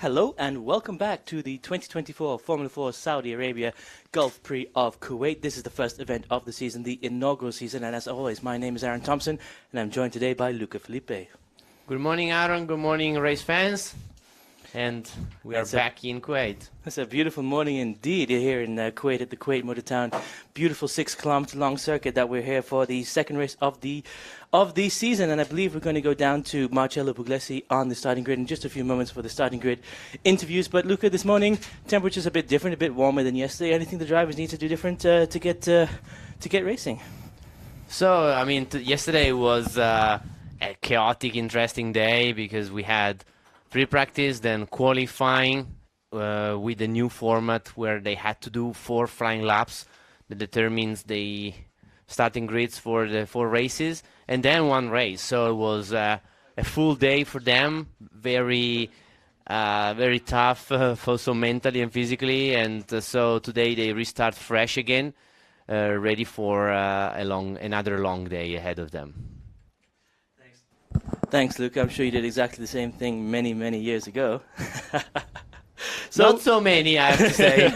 Hello and welcome back to the 2024 Formula 4 Saudi Arabia Gulf Prix of Kuwait. This is the first event of the season, the inaugural season, and as always, my name is Aaron Thompson and I'm joined today by Luca Felipe. Good morning, Aaron. Good morning, race fans. And we are back in Kuwait. It's a beautiful morning indeed here in Kuwait at the Kuwait Motor Town. Beautiful 6-kilometer long circuit that we're here for the second race of the season. And I believe we're going to go down to Marcello Puglisi on the starting grid in just a few moments for the starting grid interviews. But Luca, this morning, temperature's a bit different, a bit warmer than yesterday. Anything the drivers need to do different to get racing? So, I mean, yesterday was a chaotic, interesting day because we had pre-practice, then qualifying with the new format where they had to do 4 flying laps that determines the starting grids for the 4 races, and then 1 race. So it was a full day for them, very tough, also mentally and physically. And so today they restart fresh again, ready for another long day ahead of them. Thanks, Luca. I'm sure you did exactly the same thing many, many years ago. Not so many, I have to say.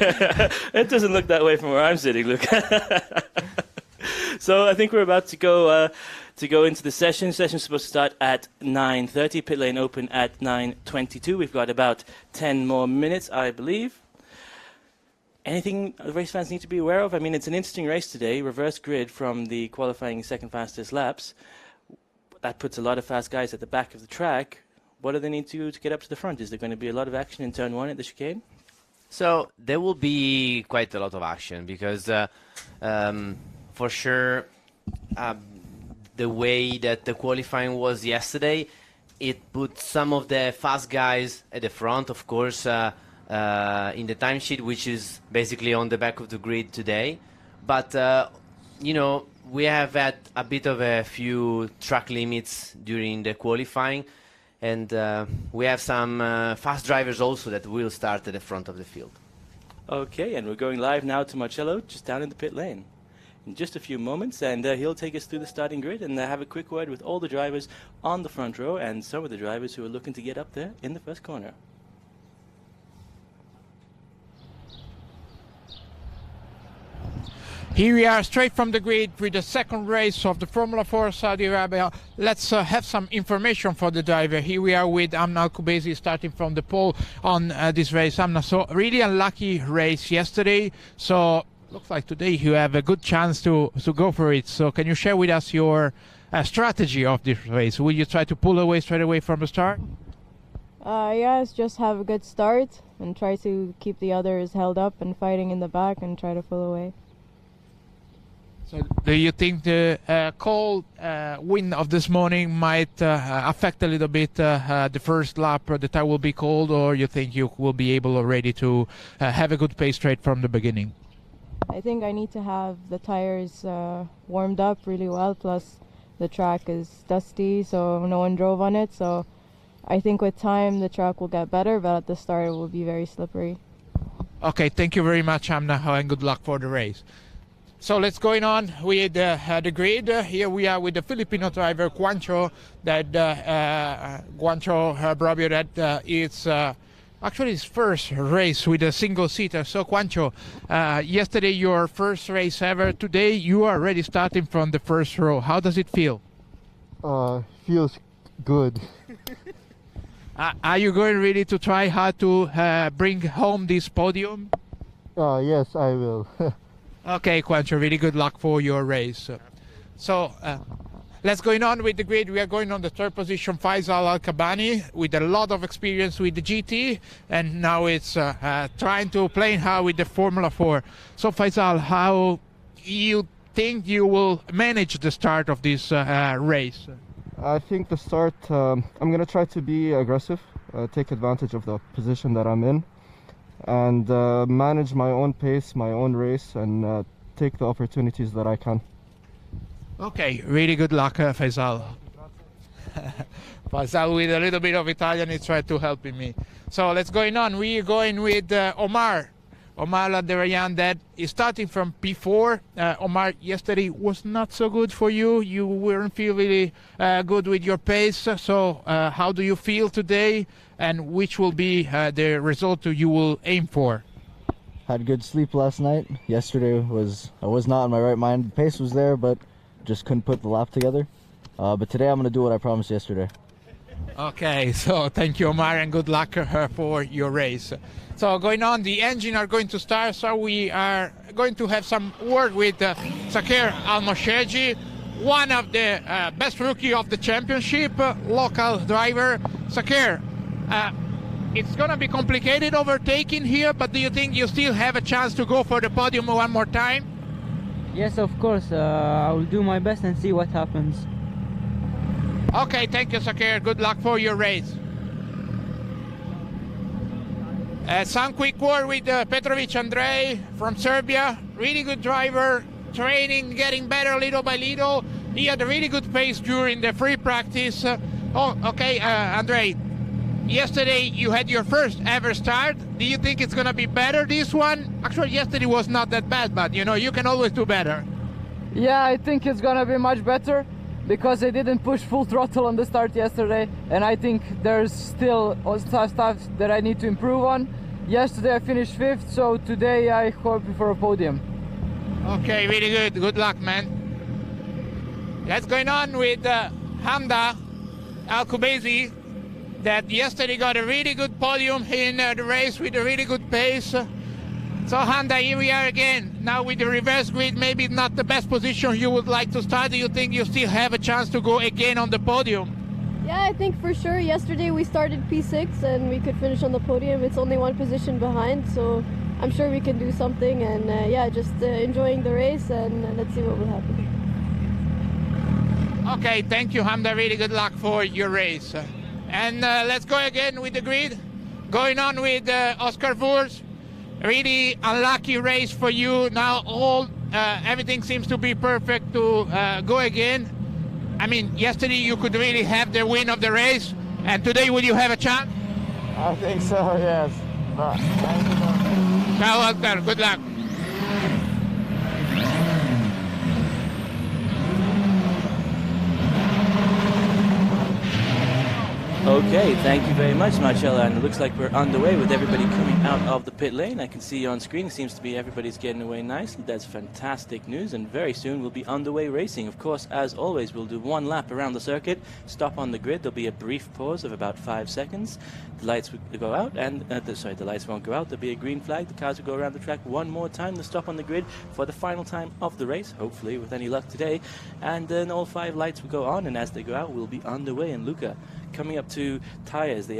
It doesn't look that way from where I'm sitting, Luca. So I think we're about to go into the session. Session's supposed to start at 9:30. Pit lane open at 9:22. We've got about 10 more minutes, I believe. Anything the race fans need to be aware of? I mean, it's an interesting race today. Reverse grid from the qualifying second fastest laps. That puts a lot of fast guys at the back of the track. What do they need to do to get up to the front? Is there going to be a lot of action in turn 1 at the chicane? So there will be quite a lot of action because for sure the way that the qualifying was yesterday, it put some of the fast guys at the front, of course, in the timesheet, which is basically on the back of the grid today. But, you know, we have had a bit of a few track limits during the qualifying, and we have some fast drivers also that will start at the front of the field. Okay, and we're going live now to Marcello, just down in the pit lane. In just a few moments, and he'll take us through the starting grid and have a quick word with all the drivers on the front row and some of the drivers who are looking to get up there in the first corner. Here we are straight from the grid with the second race of the Formula 4 Saudi Arabia. Let's have some information for the driver. Here we are with Amna Al-Kubaisi starting from the pole on this race. Amna, so really unlucky race yesterday. So looks like today you have a good chance to go for it. So can you share with us your strategy of this race? Will you try to pull away straight away from the start? Yes, just have a good start and try to keep the others held up and fighting in the back and try to pull away. So do you think the cold wind of this morning might affect a little bit the first lap? The tire will be cold, or you think you will be able already to have a good pace straight from the beginning? I think I need to have the tires warmed up really well, plus the track is dusty, so no one drove on it. So I think with time the track will get better, but at the start it will be very slippery. Okay, thank you very much, Amna, and good luck for the race. So let's go on with the grid. Here we are with the Filipino driver Juancho. That Juancho Brabio, that it's actually his first race with a single seater. So Juancho, yesterday your first race ever. Today you are already starting from the first row. How does it feel? Feels good. Are you going really to try hard to bring home this podium? Yes, I will. Okay, Juancho, really good luck for your race. So let's go on with the grid. We are going on the third position, Faisal Al-Kabani, with a lot of experience with the GT, and now it's trying to play hard with the Formula 4. So Faisal, how you think you will manage the start of this race? I think the start, I'm going to try to be aggressive, take advantage of the position that I'm in, and manage my own pace, my own race, and take the opportunities that I can. Okay, really good luck, Faisal. Faisal with a little bit of Italian, he tried to help me. So let's go on. We're going with Omar Omar Laderayan that is starting from P4. Omar, yesterday was not so good for you. You weren't feeling really good with your pace. So how do you feel today, and which will be the result you will aim for? Had good sleep last night. Yesterday I was not in my right mind. The pace was there, but just couldn't put the lap together. But today I'm going to do what I promised yesterday. Okay, so thank you, Omar, and good luck for your race. So going on, the engine are going to start, so we are going to have some word with Saqer Almaosherji, one of the best rookie of the championship, local driver. Saqer, it's going to be complicated overtaking here, but do you think you still have a chance to go for the podium one more time? Yes, of course. I will do my best and see what happens. Okay, thank you, Saqer. Good luck for your race. Some quick word with Petrovic Andrei from Serbia. Really good driver, training, getting better little by little. He had a really good pace during the free practice. Andrei, yesterday you had your first ever start. Do you think it's going to be better this one? Actually, yesterday was not that bad, but you know, you can always do better. Yeah, I think it's going to be much better because I didn't push full throttle on the start yesterday, and I think there's still stuff that I need to improve on. Yesterday I finished 5th, so today I hope for a podium. Okay, really good. Good luck, man. Let's go on with Hamda Al-Kubaisi, that yesterday got a really good podium in the race with a really good pace. So Hamda, here we are again. Now with the reverse grid, maybe not the best position you would like to start. Do you think you still have a chance to go again on the podium? Yeah, I think for sure. Yesterday we started P6 and we could finish on the podium. It's only one position behind, so I'm sure we can do something. And just enjoying the race, and let's see what will happen. Okay, thank you, Hamda. Really good luck for your race. And let's go again with the grid. Going on with Oscar Wurz. Really unlucky race for you. Now everything seems to be perfect to go again. I mean, yesterday you could really have the win of the race, and today will you have a chance? I think so, yes. Ciao, Oscar. Good luck. Okay, thank you very much, Marcella. And it looks like we're underway with everybody coming out of the pit lane. I can see on screen, it seems to be everybody's getting away nicely. That's fantastic news, and very soon we'll be underway racing. Of course, as always, we'll do one lap around the circuit, stop on the grid. There'll be a brief pause of about 5 seconds. The lights will go out, and the lights won't go out. There'll be a green flag. The cars will go around the track one more time to stop on the grid for the final time of the race, hopefully with any luck today. And then all 5 lights will go on, and as they go out, we'll be underway. And Luca, coming up to tires, the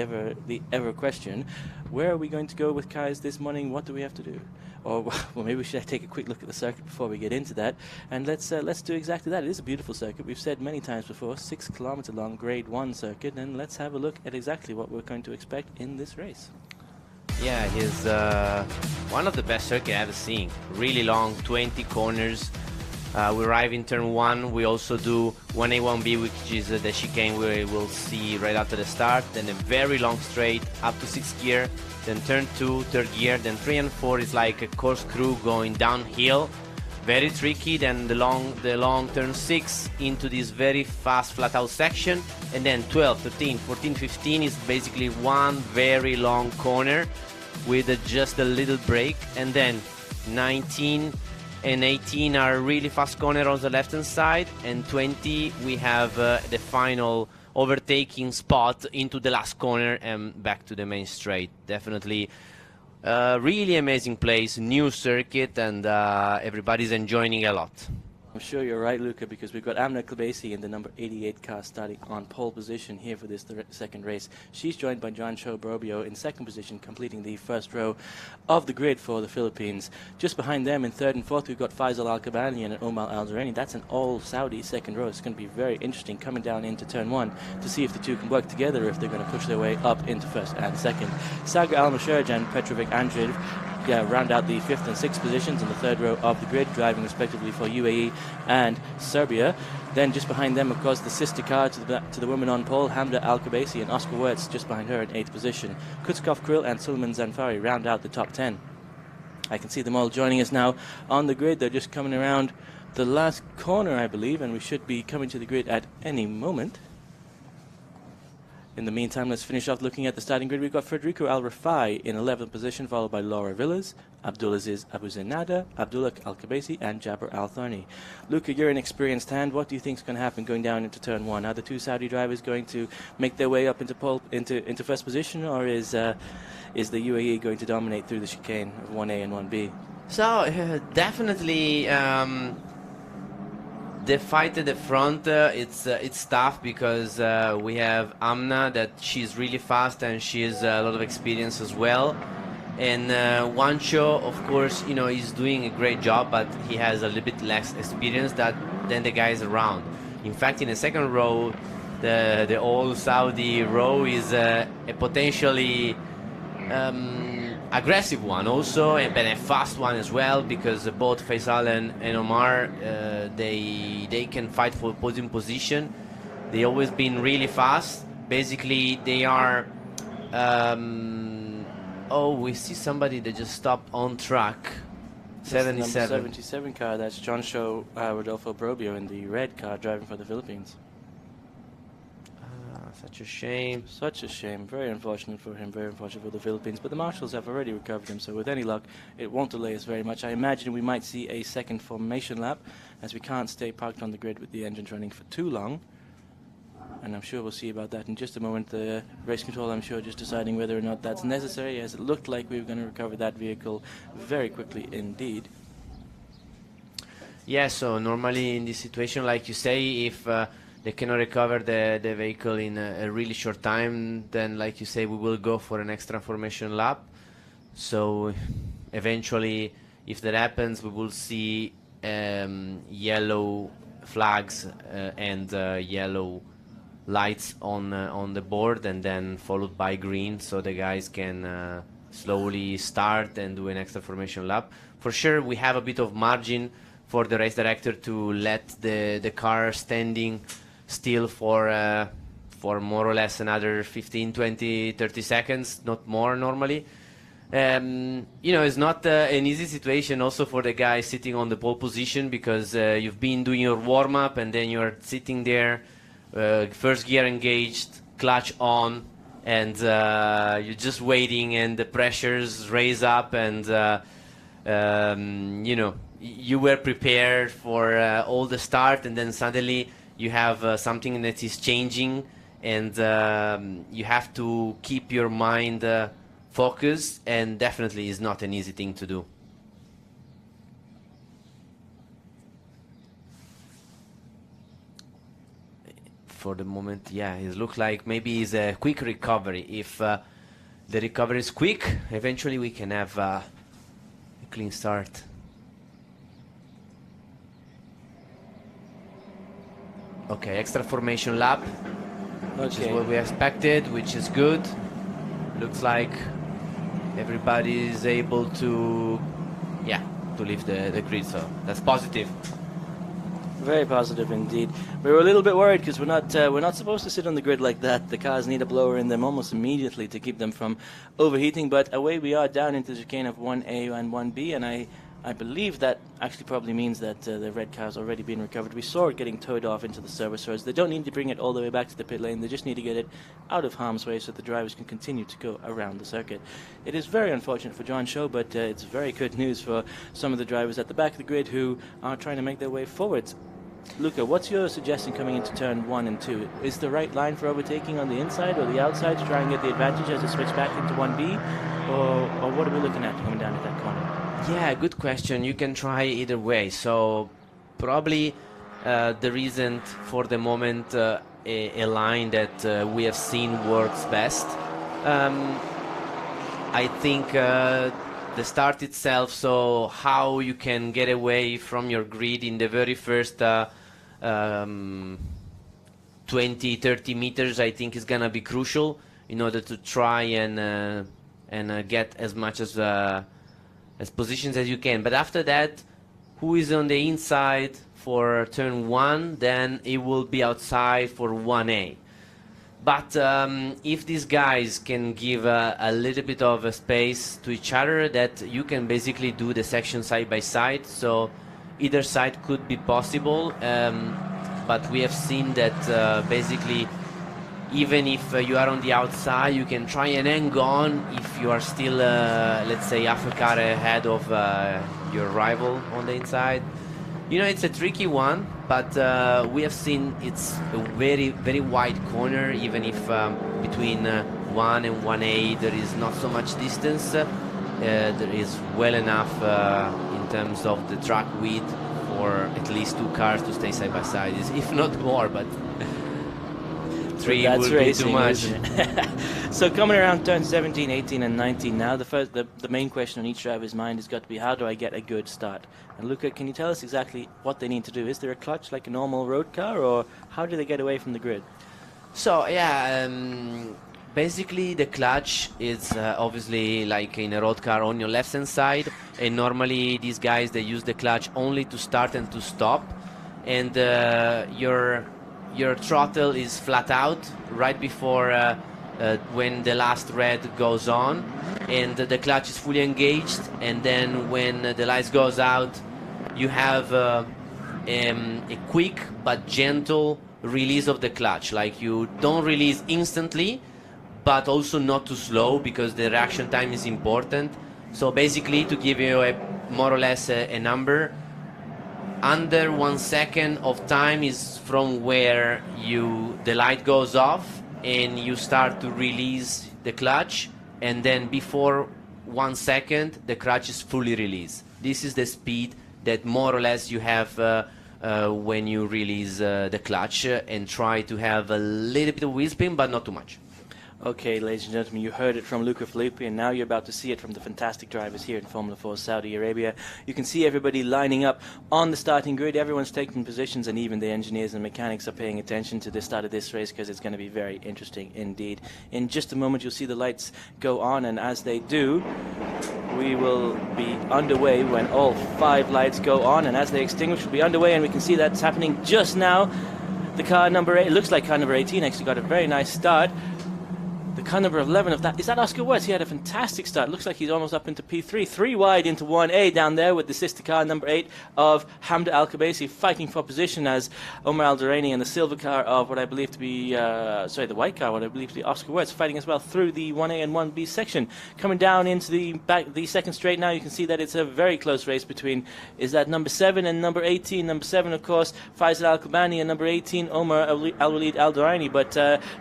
ever question, where are we going to go with cars this morning? What do we have to do? Or well, maybe we should take a quick look at the circuit before we get into that, and let's do exactly that. It is a beautiful circuit. We've said many times before, 6 kilometer long grade 1 circuit, and let's have a look at exactly what we're going to expect in this race. Yeah, he's one of the best circuits I've ever seen. Really long, 20 corners. We arrive in turn 1. We also do 1A, 1B, which is the chicane we will see right after the start. Then a very long straight up to 6th gear. Then turn 2, 3rd gear. Then 3 and 4 is like a corkscrew going downhill. Very tricky. Then the long turn 6 into this very fast flat out section. And then 12, 13, 14, 15 is basically one very long corner with just a little break. And then 19 and 18 are really fast corner on the left hand side, and 20 we have the final overtaking spot into the last corner and back to the main straight. Definitely really amazing place, new circuit, and everybody's enjoying a lot. I'm sure you're right, Luca, because we've got Amna Klebesi in the number 88 car starting on pole position here for this second race. She's joined by John Shobrobio in second position, completing the first row of the grid for the Philippines. Just behind them in third and fourth, we've got Faisal Al-Kabani and Omar Al-Zuraini. That's an all-Saudi second row. It's going to be very interesting coming down into turn 1 to see if the two can work together, if they're going to push their way up into first and second. Saqer Almaosherji and Petrovic Andrei round out the 5th and 6th positions in the third row of the grid, driving respectively for UAE and Serbia. Then just behind them, of course, the sister car to the woman on pole, Hamda Al-Kubaisi, and Oscar Wurz just behind her in 8th position. Kutskov Krill and Suleiman Zanfari round out the top 10. I can see them all joining us now on the grid. They're just coming around the last corner, I believe, and we should be coming to the grid at any moment. In the meantime, let's finish off looking at the starting grid. We've got Federico Al Rafai in 11th position, followed by Laura Villas, Abdulaziz Abu Zainada, Abdullah Al Kabesi, and Jabir Al Thani. Luca, you're an experienced hand. What do you think is going to happen going down into turn one? Are the two Saudi drivers going to make their way up into first position, or is the UAE going to dominate through the chicane of 1A and 1B? So definitely. The fight at the front, it's tough because we have Amna, that she's really fast and she has a lot of experience as well. And Wancho, of course, you know, he's doing a great job, but he has a little bit less experience than the guys around. In fact, in the second row, the all Saudi row is a potentially aggressive one also, but a fast one as well, because both Faisal and Omar, they can fight for podium position. They always been really fast. Basically, they are. Oh, we see somebody that just stopped on track. 77. 77 car. That's John Show Rodolfo Brobio in the red car driving for the Philippines. Such a shame. Such a shame. Very unfortunate for him, very unfortunate for the Philippines. But the marshals have already recovered him, so with any luck, it won't delay us very much. I imagine we might see a second formation lap, as we can't stay parked on the grid with the engines running for too long. And I'm sure we'll see about that in just a moment. The race control, I'm sure, just deciding whether or not that's necessary, as it looked like we were going to recover that vehicle very quickly indeed. Yeah, so normally in this situation, like you say, if they cannot recover the vehicle in a really short time, then, like you say, we will go for an extra formation lap. So eventually, if that happens, we will see yellow flags and yellow lights on the board, and then followed by green, so the guys can slowly start and do an extra formation lap. For sure, we have a bit of margin for the race director to let the car standing still for more or less another 15, 20, 30 seconds, not more normally. You know, it's not an easy situation also for the guy sitting on the pole position, because you've been doing your warm-up and then you're sitting there, first gear engaged, clutch on, and you're just waiting, and the pressures raise up, and you know, you were prepared for all the start, and then suddenly you have something that is changing, and you have to keep your mind focused, and definitely is not an easy thing to do. For the moment, yeah, it looks like maybe it's a quick recovery. If the recovery is quick, eventually we can have a clean start. Okay, extra formation lap, which is what we expected, which is good. Looks like everybody is able to, yeah, to leave the grid, so that's positive. Very positive indeed. We were a little bit worried because we're not supposed to sit on the grid like that. The cars need a blower in them almost immediately to keep them from overheating. But away we are down into the chicane of 1A and 1B, and I believe that actually probably means that the red car's already been recovered. We saw it getting towed off into the service roads. They don't need to bring it all the way back to the pit lane. They just need to get it out of harm's way so the drivers can continue to go around the circuit. It is very unfortunate for John Show, but it's very good news for some of the drivers at the back of the grid who are trying to make their way forwards. Luca, what's your suggestion coming into turn 1 and 2? Is the right line for overtaking on the inside or the outside to try and get the advantage as it switch back into 1B? Or what are we looking at coming down at that corner? Yeah, good question. You can try either way. So probably there isn't for the moment a line that we have seen works best. I think the start itself, so how you can get away from your grid in the very first 20, 30 meters, I think is gonna be crucial in order to try and get as much as positions as you can. But after that, who is on the inside for turn 1, then it will be outside for 1A. But if these guys can give a little bit of a space to each other, that you can basically do the section side by side, so either side could be possible. But we have seen that basically, even if you are on the outside, you can try and hang on if you are still, let's say, half a car ahead of your rival on the inside. You know, it's a tricky one, but we have seen it's a very, very wide corner, even if between 1 and 1A there is not so much distance. There is well enough in terms of the track width for at least 2 cars to stay side by side, if not more, but 3 would be too much. So coming around turn 17, 18 and 19 now, the main question on each driver's mind has got to be, how do I get a good start? And Luca, can you tell us exactly what they need to do? Is there a clutch like a normal road car, or how do they get away from the grid? So yeah, basically the clutch is obviously like in a road car on your left hand side, and normally these guys, they use the clutch only to start and to stop, and your throttle is flat out right before when the last red goes on, and the clutch is fully engaged, and then when the lights goes out, you have a quick but gentle release of the clutch. Like, you don't release instantly, but also not too slow, because the reaction time is important. So basically, to give you more or less a number, under 1 second of time is from where the light goes off and you start to release the clutch, and then before 1 second the clutch is fully released. This is the speed that more or less you have when you release the clutch, and try to have a little bit of wheel spin, but not too much. Okay, ladies and gentlemen, you heard it from Luca Filippi, and now you're about to see it from the fantastic drivers here in Formula 4 Saudi Arabia. You can see everybody lining up on the starting grid. Everyone's taking positions, and even the engineers and mechanics are paying attention to the start of this race, because it's going to be very interesting indeed. In just a moment, you'll see the lights go on, and as they do, we will be underway when all 5 lights go on, and as they extinguish, we'll be underway, and we can see that's happening just now. The car number 8, it looks like car number 18 actually got a very nice start. The car number 11 of that, is that Oscar Wirtz? He had a fantastic start. Looks like he's almost up into P3. 3 wide into 1A down there with the sister car number 8 of Hamda Al-Khabaisi fighting for position, as Omar Al-Duraini and the silver car of what I believe to be, the white car, what I believe to be Oscar Wirtz, fighting as well through the 1A and 1B section. Coming down into the second straight now, you can see that it's a very close race between, is that number 7 and number 18. Number 7, of course, Faisal Al-Kubani, and number 18, Omar Al-Walid Al-Duraini. But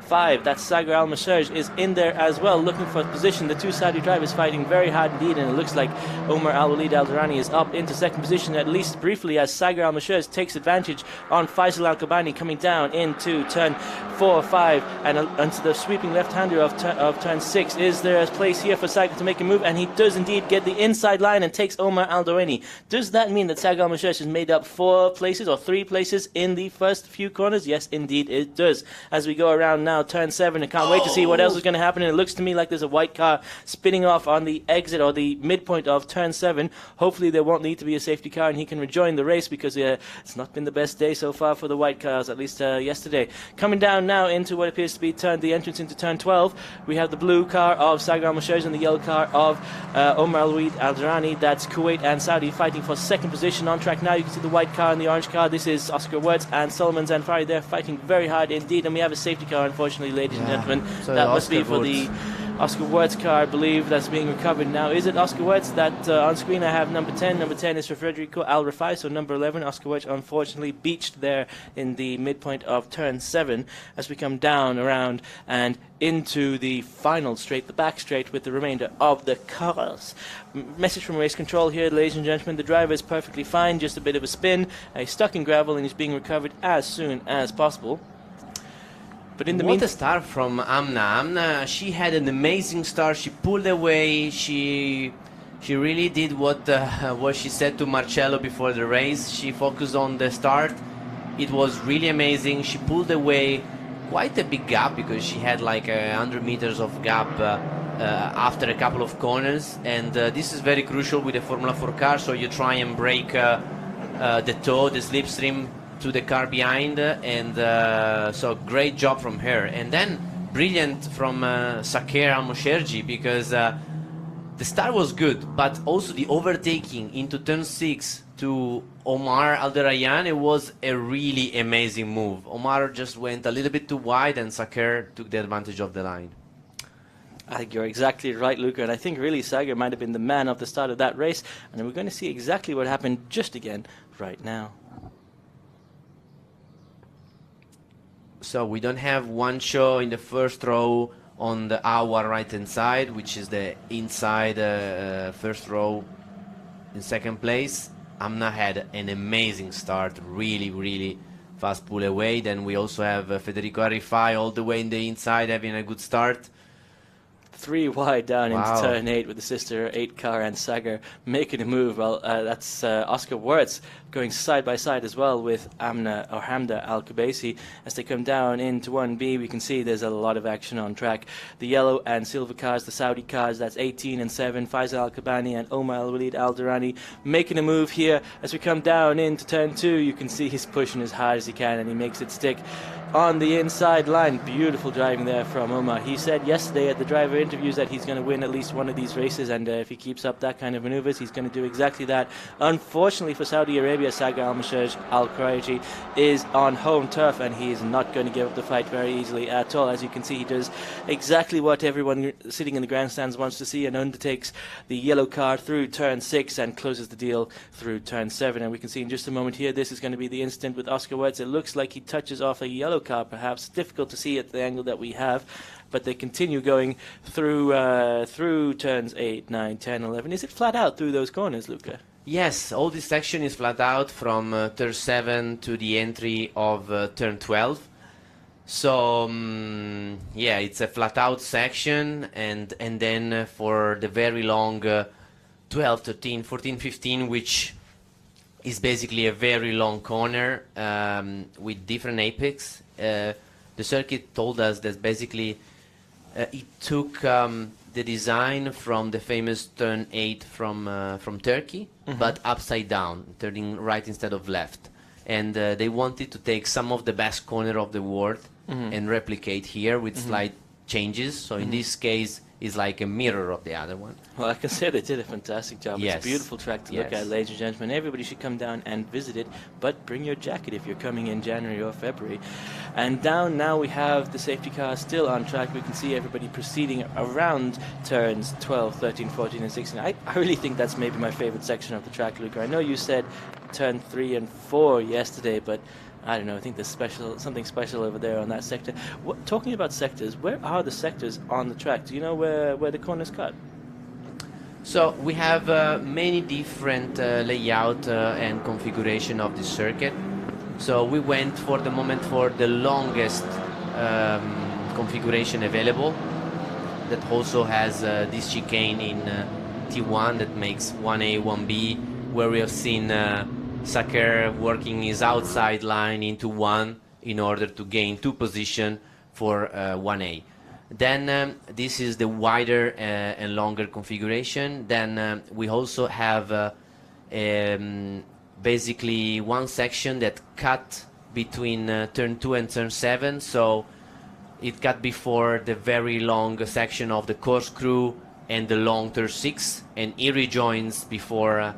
5, that's Saqer Almaosherji, is in there as well, looking for position. The 2 Saudi drivers fighting very hard indeed, and it looks like Omar Al-Walid Al-Durrani is up into second position, at least briefly, as Saqer Almaosherji takes advantage on Faisal Al-Kubani coming down into turn 4, 5, and onto the sweeping left-hander of turn 6. Is there a place here for Saqer to make a move? And he does indeed get the inside line and takes Omar Al-Durrani. Does that mean that Saqer Almaosherji has made up 4 places or 3 places in the first few corners? Yes, indeed it does. As we go around now, turn 7, I can't wait to see what else is going to happen. And it looks to me like there's a white car spinning off on the exit or the midpoint of turn 7. Hopefully there won't need to be a safety car and he can rejoin the race, because it's not been the best day so far for the white cars, at least yesterday. Coming down now into what appears to be the entrance into turn 12, we have the blue car of Saqer Almaosherji and the yellow car of Omar Al-Walid Al-Durrani. That's Kuwait and Saudi fighting for second position on track now. You can see the white car and the orange car. This is Oscar Wirtz and Solomon Zanfari. They're fighting very hard indeed, and we have a safety car, unfortunately, ladies and gentlemen. So that must be for the Oscar Wirtz car, I believe, that's being recovered now. Is it Oscar Wirtz? That on screen I have number 10. Number 10 is for Federico Al-Rafai, so number 11, Oscar Wirtz, unfortunately beached there in the midpoint of turn 7 as we come down, around, and into the final straight, the back straight, with the remainder of the cars. Message from race control here, ladies and gentlemen. The driver is perfectly fine, just a bit of a spin. He's stuck in gravel and he's being recovered as soon as possible. But in the What a start from Amna. Amna, she had an amazing start. She pulled away. She really did what she said to Marcello before the race. She focused on the start. It was really amazing. She pulled away quite a big gap, because she had like 100 meters of gap after a couple of corners. And this is very crucial with a Formula 4 car. So you try and break the toe, the slipstream, to the car behind, and so great job from her. And then brilliant from Saqer Almaosherji, because the start was good, but also the overtaking into turn 6 to Omar Alderayyan, it was a really amazing move. Omar just went a little bit too wide, and Saqer took the advantage of the line. I think you're exactly right, Luca, and I think really Saqer might have been the man of the start of that race, and we're going to see exactly what happened just again right now. So we don't have one show in the first row on our right-hand side, which is the inside first row in second place. Amna had an amazing start, really fast pull away. Then we also have Federico Arifai all the way in the inside, having a good start. 3 wide down into turn 8 with the sister 8 car and Saqer making a move. Well, that's Oscar Wirtz going side by side as well with Amna or Hamda Al Kubaisi. As they come down into 1B, we can see there's a lot of action on track. The yellow and silver cars, the Saudi cars, that's 18 and 7, Faisal Al Kabani and Omar Al Walid Al Durrani making a move here. As we come down into turn 2, you can see he's pushing as hard as he can, and he makes it stick on the inside line. Beautiful driving there from Omar. He said yesterday at the driver interviews that he's going to win at least one of these races, and if he keeps up that kind of maneuvers, he's going to do exactly that. Unfortunately for Saudi Arabia, Saqer Almaosherji Al-Khariji is on home turf, and he is not going to give up the fight very easily at all. As you can see, he does exactly what everyone sitting in the grandstands wants to see, and undertakes the yellow car through turn 6 and closes the deal through turn 7. And we can see in just a moment here, this is going to be the instant with Oscar Wirtz. It looks like he touches off a yellow car, perhaps. Difficult to see at the angle that we have, but they continue going through through turns 8, 9, 10, 11. Is it flat out through those corners, Luca? Yes, all this section is flat out from turn 7 to the entry of turn 12. So yeah, it's a flat out section, and then for the very long 12, 13, 14, 15, which is basically a very long corner with different apex. The circuit told us that basically it took the design from the famous turn 8 from Turkey, but upside down, turning right instead of left. And they wanted to take some of the best corner of the world and replicate here with slight changes. So in this case, is like a mirror of the other one. Well, I can say they did a fantastic job. Yes. It's a beautiful track to look at, ladies and gentlemen. Everybody should come down and visit it, but bring your jacket if you're coming in January or February. And down now we have the safety car still on track. We can see everybody proceeding around turns 12, 13, 14 and 16. I really think that's maybe my favorite section of the track, Luca. I know you said turn 3 and 4 yesterday, but I don't know, I think there's something special over there on that sector. Talking about sectors, where are the sectors on the track? Do you know where the corners cut? So we have many different layout and configuration of the circuit. So we went for the moment for the longest configuration available, that also has this chicane in T1 that makes 1A, 1B, where we have seen Saqer working his outside line into 1 in order to gain 2 position for 1A. Then this is the wider and longer configuration. Then we also have basically one section that cut between turn 2 and turn 7. So it cut before the very long section of the corkscrew and the long turn 6, and it rejoins before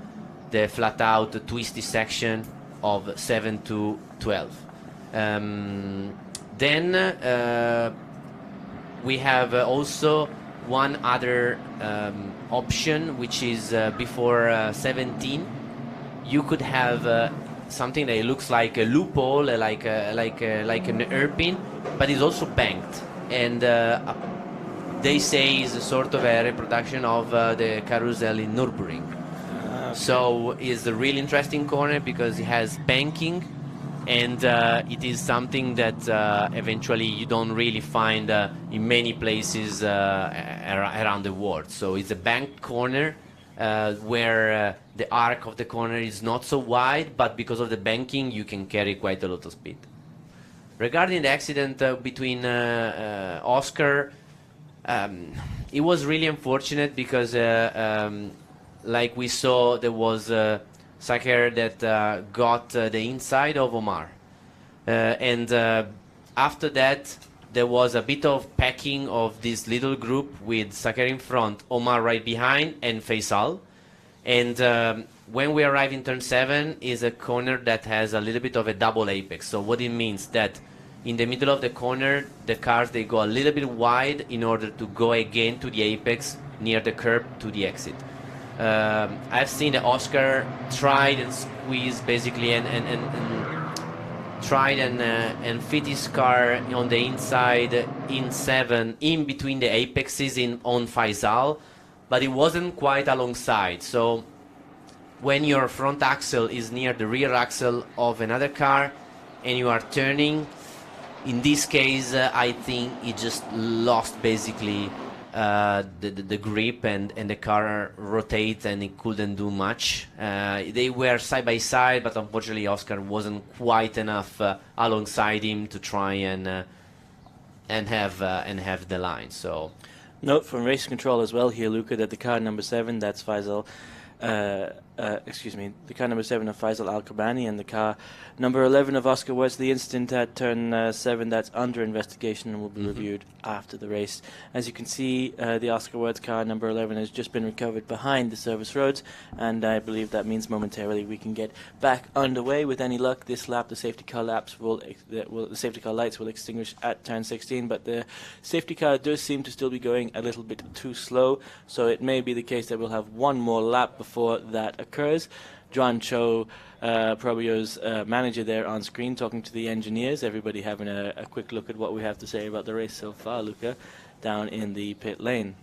the flat out twisty section of 7 to 12. Then we have also one other option, which is before 17. You could have something that looks like a loophole, like an hairpin, but it's also banked, and they say is a sort of a reproduction of the carousel in Nürburgring. So it's a really interesting corner because it has banking, and it is something that eventually you don't really find in many places around the world. So it's a banked corner where the arc of the corner is not so wide, but because of the banking you can carry quite a lot of speed. Regarding the accident between Oscar, it was really unfortunate because like we saw, there was Saqer that got the inside of Omar. And after that, there was a bit of packing of this little group with Saqer in front, Omar right behind, and Faisal. And when we arrive in turn 7 is a corner that has a little bit of a double apex. So what it means that in the middle of the corner, the cars, they go a little bit wide in order to go again to the apex near the curb to the exit. I've seen the Oscar tried and squeezed basically and tried and fit his car on the inside in 7 in between the apexes on Faisal, but it wasn't quite alongside. So when your front axle is near the rear axle of another car and you are turning, in this case, I think it just lost basically the grip and the car rotates and it couldn't do much. They were side by side, but unfortunately Oscar wasn't quite enough alongside him to try and have the line. So, note from race control as well here, Luca, that the car number 7, that's Faisal. The car number 7 of Faisal Al-Kabani and the car number 11 of Oscar Wurz, the incident at turn 7, that's under investigation and will be reviewed after the race. As you can see, the Oscar Wurz car number 11 has just been recovered behind the service roads, and I believe that means momentarily we can get back underway. With any luck, this lap the safety car lights will extinguish at turn 16, but the safety car does seem to still be going a little bit too slow, so it may be the case that we'll have one more lap before that occurs. John Cho, Probio's manager there on screen, talking to the engineers. Everybody having a quick look at what we have to say about the race so far, Luca, down in the pit lane.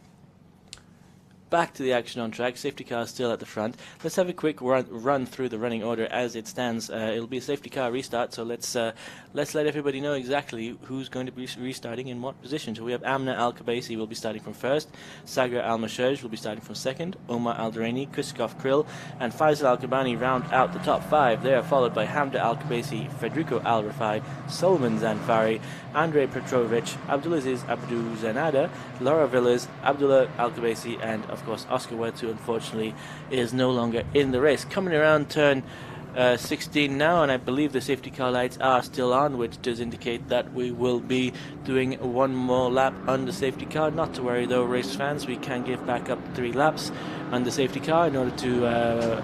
Back to the action on track. Safety car still at the front. Let's have a quick run through the running order as it stands. It'll be a safety car restart, so let's let everybody know exactly who's going to be restarting in what position. So we have Amna Al-Kabaisi will be starting from first, Saqer Almaosherji will be starting from second, Omar Al-Duraini, Kuskov Krill, and Faisal Al-Kabani round out the top 5. They are followed by Hamda Al-Kabaisi, Federico Al-Rafai, Solomon Zanfari, Andrei Petrovic, Abdulaziz Abdu Zanada, Laura Villas, Abdullah Al-Kabaisi, and of course Oscar Wurz, who unfortunately is no longer in the race. Coming around turn 16 now, and I believe the safety car lights are still on, which does indicate that we will be doing one more lap on the safety car. Not to worry though, race fans, we can give back up 3 laps on the safety car in order to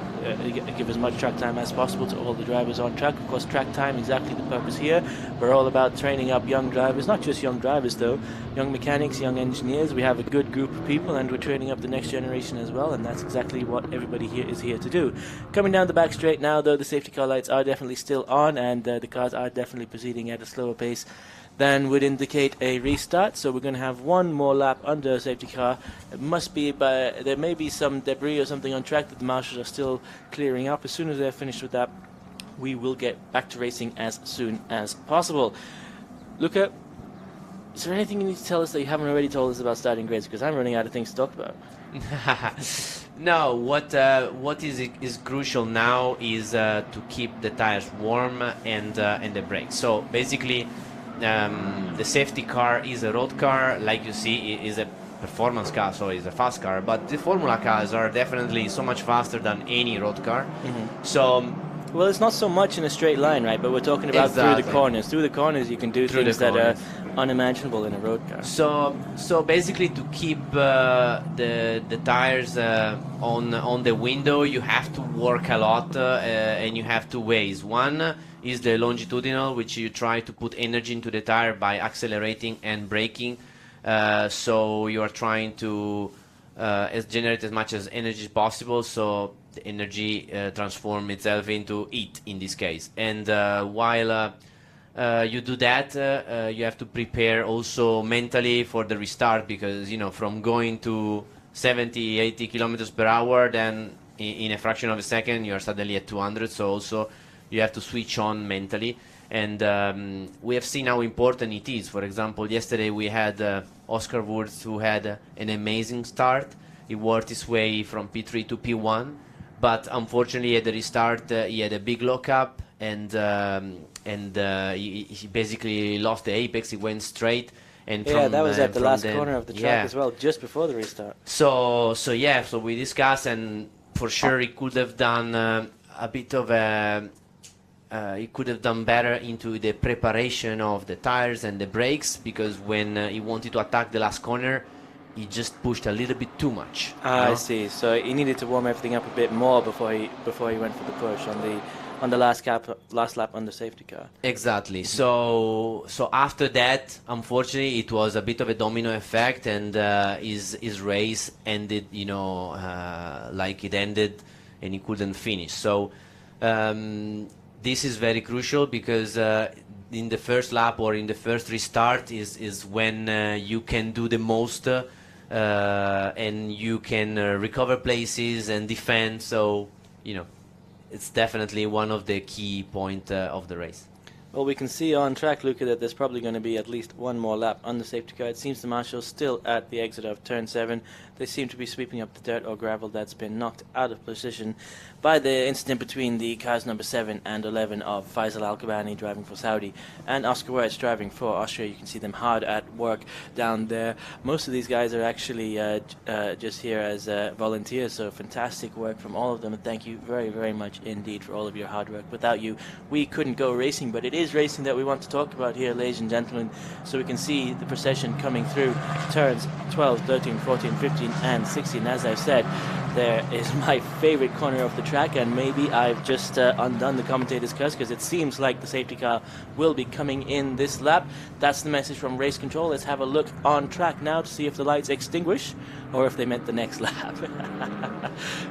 give as much track time as possible to all the drivers on track. Of course, track time, exactly the purpose here. We're all about training up young drivers, not just young drivers though, young mechanics, young engineers. We have a good group of people and we're training up the next generation as well, and that's exactly what everybody here is here to do. Coming down the back straight now though, the safety car lights are definitely still on, and the cars are definitely proceeding at a slower pace than would indicate a restart. So we're going to have one more lap under a safety car. It must be, there may be some debris or something on track that the marshals are still clearing up. As soon as they're finished with that, we will get back to racing as soon as possible. Luca, is there anything you need to tell us that you haven't already told us about starting grids? Because I'm running out of things to talk about. No, what is crucial now is to keep the tires warm and the brakes. So basically, the safety car is a road car, like you see, is a performance car, so it's a fast car. But the Formula cars are definitely so much faster than any road car. So. Well, it's not so much in a straight line, right? But we're talking about through the corners. Through the corners, you can do things that are unimaginable in a road car. So basically, to keep the tires on the window, you have to work a lot and you have 2 ways. One is the longitudinal, which you try to put energy into the tire by accelerating and braking. So you are trying to generate as much as energy as possible. So the energy transform itself into heat in this case. And while you do that, you have to prepare also mentally for the restart, because from going to 70-80 kilometers per hour, then in a fraction of a second you are suddenly at 200. So also you have to switch on mentally. And we have seen how important it is. For example, yesterday we had Oscar Wurz, who had an amazing start. He worked his way from P3 to P1. But unfortunately, at the restart, he had a big lockup, and he basically lost the apex. He went straight, and that was at the last corner of the track as well, just before the restart. So we discussed, and for sure he could have done a bit of a he could have done better into the preparation of the tires and the brakes, because when he wanted to attack the last corner, he just pushed a little bit too much. I see. So he needed to warm everything up a bit more before he went for the push on the last lap on the safety car. Exactly. So after that, unfortunately, it was a bit of a domino effect, and his race ended, like it ended, and he couldn't finish. So this is very crucial, because in the first lap or in the first restart is when you can do the most, and you can recover places and defend. So it's definitely one of the key points of the race. Well, we can see on track, Luca, that there's probably going to be at least one more lap on the safety car. It seems the marshal's still at the exit of turn 7. They seem to be sweeping up the dirt or gravel that's been knocked out of position by the incident between the cars number 7 and 11 of Faisal Al-Kabani driving for Saudi and Oscar Wertz driving for Austria. You can see them hard at work down there. Most of these guys are actually just here as volunteers, so fantastic work from all of them. And thank you very, very much indeed for all of your hard work. Without you, we couldn't go racing, but it is racing that we want to talk about here, ladies and gentlemen. So we can see the procession coming through turns 12, 13, 14, 15 and 16. As I've said, there is my favorite corner of the track, and maybe I've just undone the commentator's curse, because it seems like the safety car will be coming in this lap. That's the message from race control. Let's have a look on track now to see if the lights extinguish or if they meant the next lap.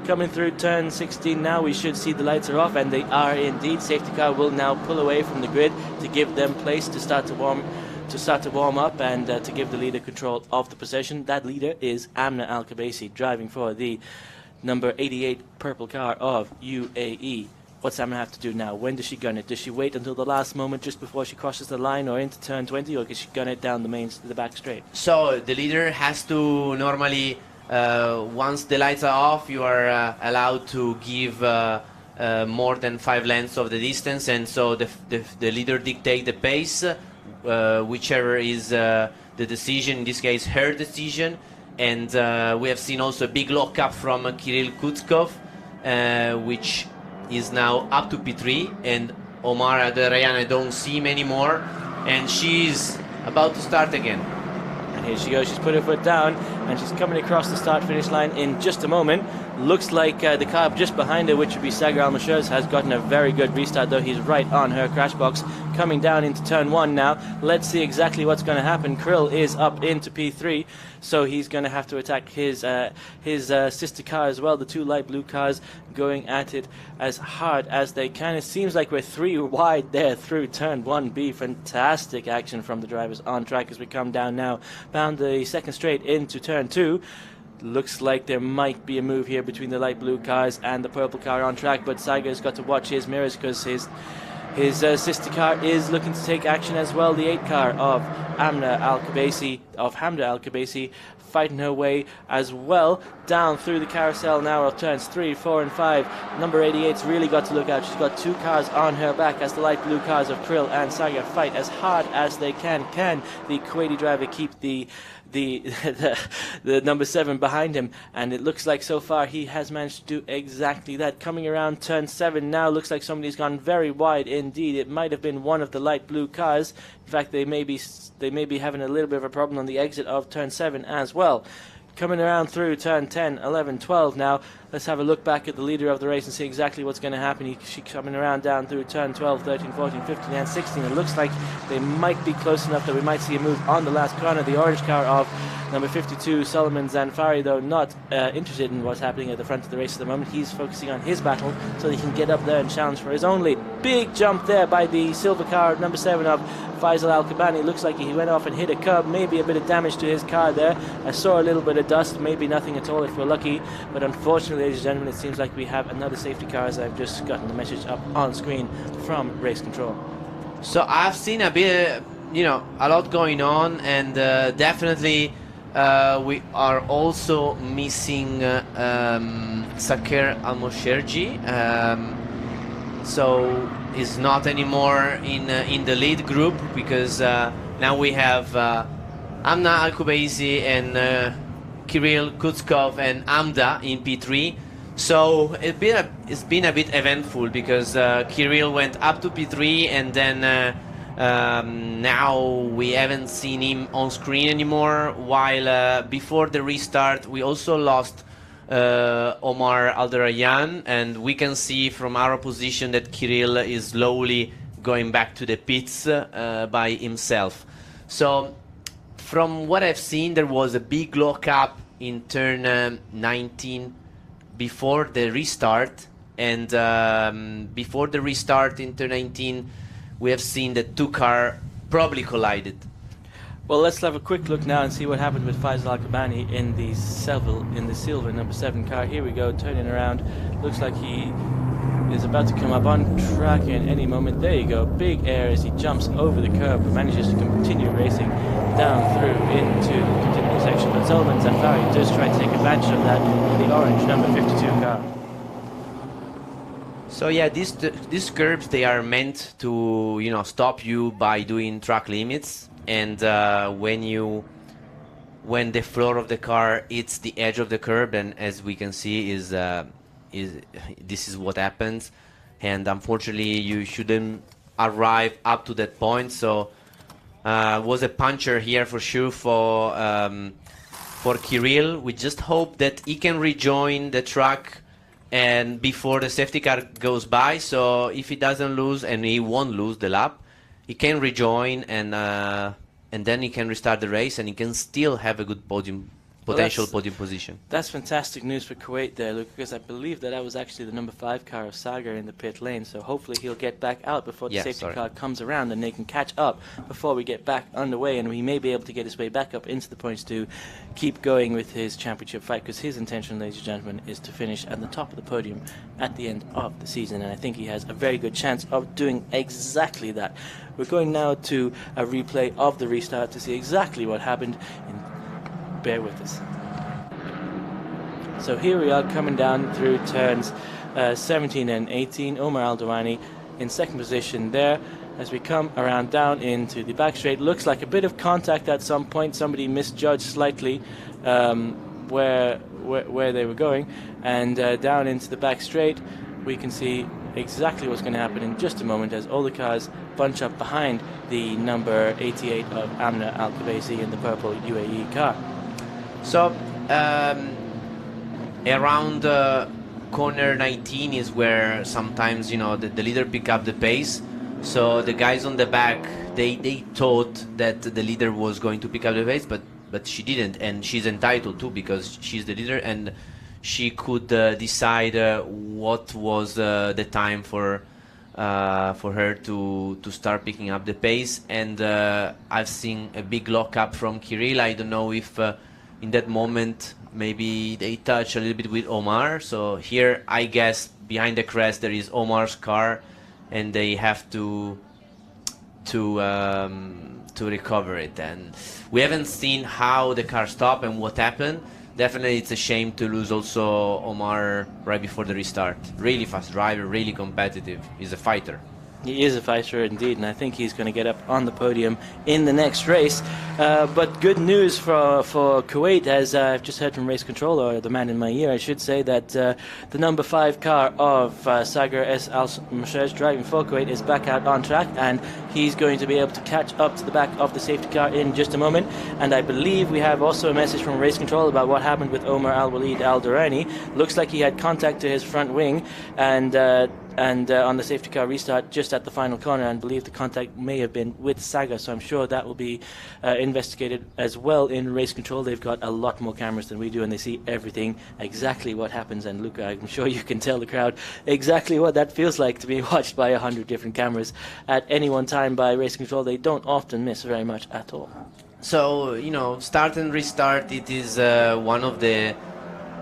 Coming through turn 16 now, we should see the lights are off, and they are indeed. Safety car will now pull away from the grid to give them place to start to warm up and to give the leader control of the possession. That leader is Amna Al-Kabaisi, driving for the number 88 purple car of UAE. What's Amna have to do now? When does she gun it? Does she wait until the last moment just before she crosses the line or into turn 20, or does she gun it down the back straight? So the leader has to normally, once the lights are off, you are allowed to give more than 5 lengths of the distance, and so the leader dictates the pace, whichever is the decision, in this case her decision. And we have seen also a big lockup from Kirill Kutskov, which is now up to P3, and Omar Adarayan, I don't see him anymore, and she's about to start again. And here she goes, she's put her foot down, and she's coming across the start-finish line in just a moment. Looks like the car just behind her, which would be Saqer Almaosherji, has gotten a very good restart, though he's right on her crash box. Coming down into turn 1 now. Let's see exactly what's going to happen. Krill is up into P3, so he's going to have to attack his sister car as well. The 2 light blue cars going at it as hard as they can. It seems like we're 3 wide there through turn 1B. Fantastic action from the drivers on track as we come down now. Bound the second straight into turn 2. Looks like there might be a move here between the light blue cars and the purple car on track, but Saiger's got to watch his mirrors, because his sister car is looking to take action as well. The 8 car of Hamda Al-Kabaisi fighting her way as well down through the carousel now of turns 3, 4 and 5. Number 88's really got to look out. She's got 2 cars on her back as the light blue cars of Krill and Saga fight as hard as they can. Can the Kuwaiti driver keep the number 7 behind him? And it looks like so far he has managed to do exactly that. Coming around turn 7 now, looks like somebody's gone very wide indeed. It might have been one of the light blue cars. In fact, they may be having a little bit of a problem on the exit of turn 7 as well. Coming around through turn 10, 11, 12 now. Let's have a look back at the leader of the race and see exactly what's going to happen. She's coming around down through turn 12, 13, 14, 15 and 16. It looks like they might be close enough that we might see a move on the last corner. The orange car of number 52, Solomon Zanfari, though not interested in what's happening at the front of the race at the moment. He's focusing on his battle so that he can get up there and challenge for his own lead. Big jump there by the silver car, number 7 of Faisal Al-Kabani. Looks like he went off and hit a curb, maybe a bit of damage to his car there. I saw a little bit of dust, maybe nothing at all if we're lucky, but unfortunately, ladies and gentlemen, it seems like we have another safety car, as I've just gotten the message up on screen from race control. So I've seen a bit, a lot going on, and definitely we are also missing Saqer Almaosherji. So is not anymore in the lead group, because now we have Amna Al-Kubaisi and Kirill Kutskov and Amda in P3. So it's been a bit eventful because Kirill went up to P3 and then now we haven't seen him on screen anymore, while before the restart we also lost Omar Alderayan, and we can see from our position that Kirill is slowly going back to the pits by himself. So from what I've seen, there was a big lock-up in turn 19 before the restart, and before the restart in turn 19 we have seen that two cars probably collided. Well, let's have a quick look now and see what happened with Faisal Al-Kabani in the silver number 7 car. Here we go, turning around. Looks like he is about to come up on track in any moment. There you go, big air as he jumps over the curb and manages to continue racing down through into the continuing section. But Zolman Zafari does try to take advantage of that in the orange number 52 car. So yeah, these curbs, they are meant to, you know, stop you by doing track limits, and when the floor of the car hits the edge of the curb, and as we can see this is what happens, and unfortunately you shouldn't arrive up to that point. So was a puncher here for sure for Kirill. We just hope that he can rejoin the track and before the safety car goes by, so if he doesn't lose, and he won't lose the lap, he can rejoin, and then he can restart the race, and he can still have a good podium podium position. That's fantastic news for Kuwait there, Luke, because I believe that was actually the number 5 car of Saqer in the pit lane, so hopefully he'll get back out before the safety car comes around and they can catch up before we get back underway, and he may be able to get his way back up into the points to keep going with his championship fight, because his intention, ladies and gentlemen, is to finish at the top of the podium at the end of the season, and I think he has a very good chance of doing exactly that. We're going now to a replay of the restart to see exactly what happened. Bear with us. So here we are coming down through turns 17 and 18. Omar Aldawani in second position there. As we come around down into the back straight, looks like a bit of contact at some point. Somebody misjudged slightly where they were going, and down into the back straight we can see exactly what's going to happen in just a moment as all the cars bunch up behind the number 88 of Amna Al-Kubaisi in the purple UAE car. So around corner 19 is where sometimes, you know, the leader pick up the pace. So the guys on the back, they thought that the leader was going to pick up the pace, but she didn't, and she's entitled to, because she's the leader and she could decide what was the time for her to start picking up the pace. And I've seen a big lockup from Kirill. I don't know if in that moment maybe they touch a little bit with Omar. So here I guess behind the crest there is Omar's car, and they have to recover it. And we haven't seen how the car stopped and what happened. Definitely it's a shame to lose also Omar right before the restart. Really fast driver, really competitive. He's a fighter. He is a fighter indeed, and I think he's going to get up on the podium in the next race. But good news for Kuwait, as I've just heard from race control, or the man in my ear, I should say, that the number 5 car of Saqer Almaosherji driving for Kuwait is back out on track, and he's going to be able to catch up to the back of the safety car in just a moment. And I believe we have also a message from race control about what happened with Omar Al-Walid Al-Durrani. Looks like he had contact to his front wing, and on the safety car restart just at the final corner, and believe the contact may have been with Saqer, so I'm sure that will be investigated as well in race control. They've got a lot more cameras than we do, and they see everything, exactly what happens. And Luca, I'm sure you can tell the crowd exactly what that feels like, to be watched by 100 different cameras at any one time by race control. They don't often miss very much at all. So, you know, start and restart, it is one of the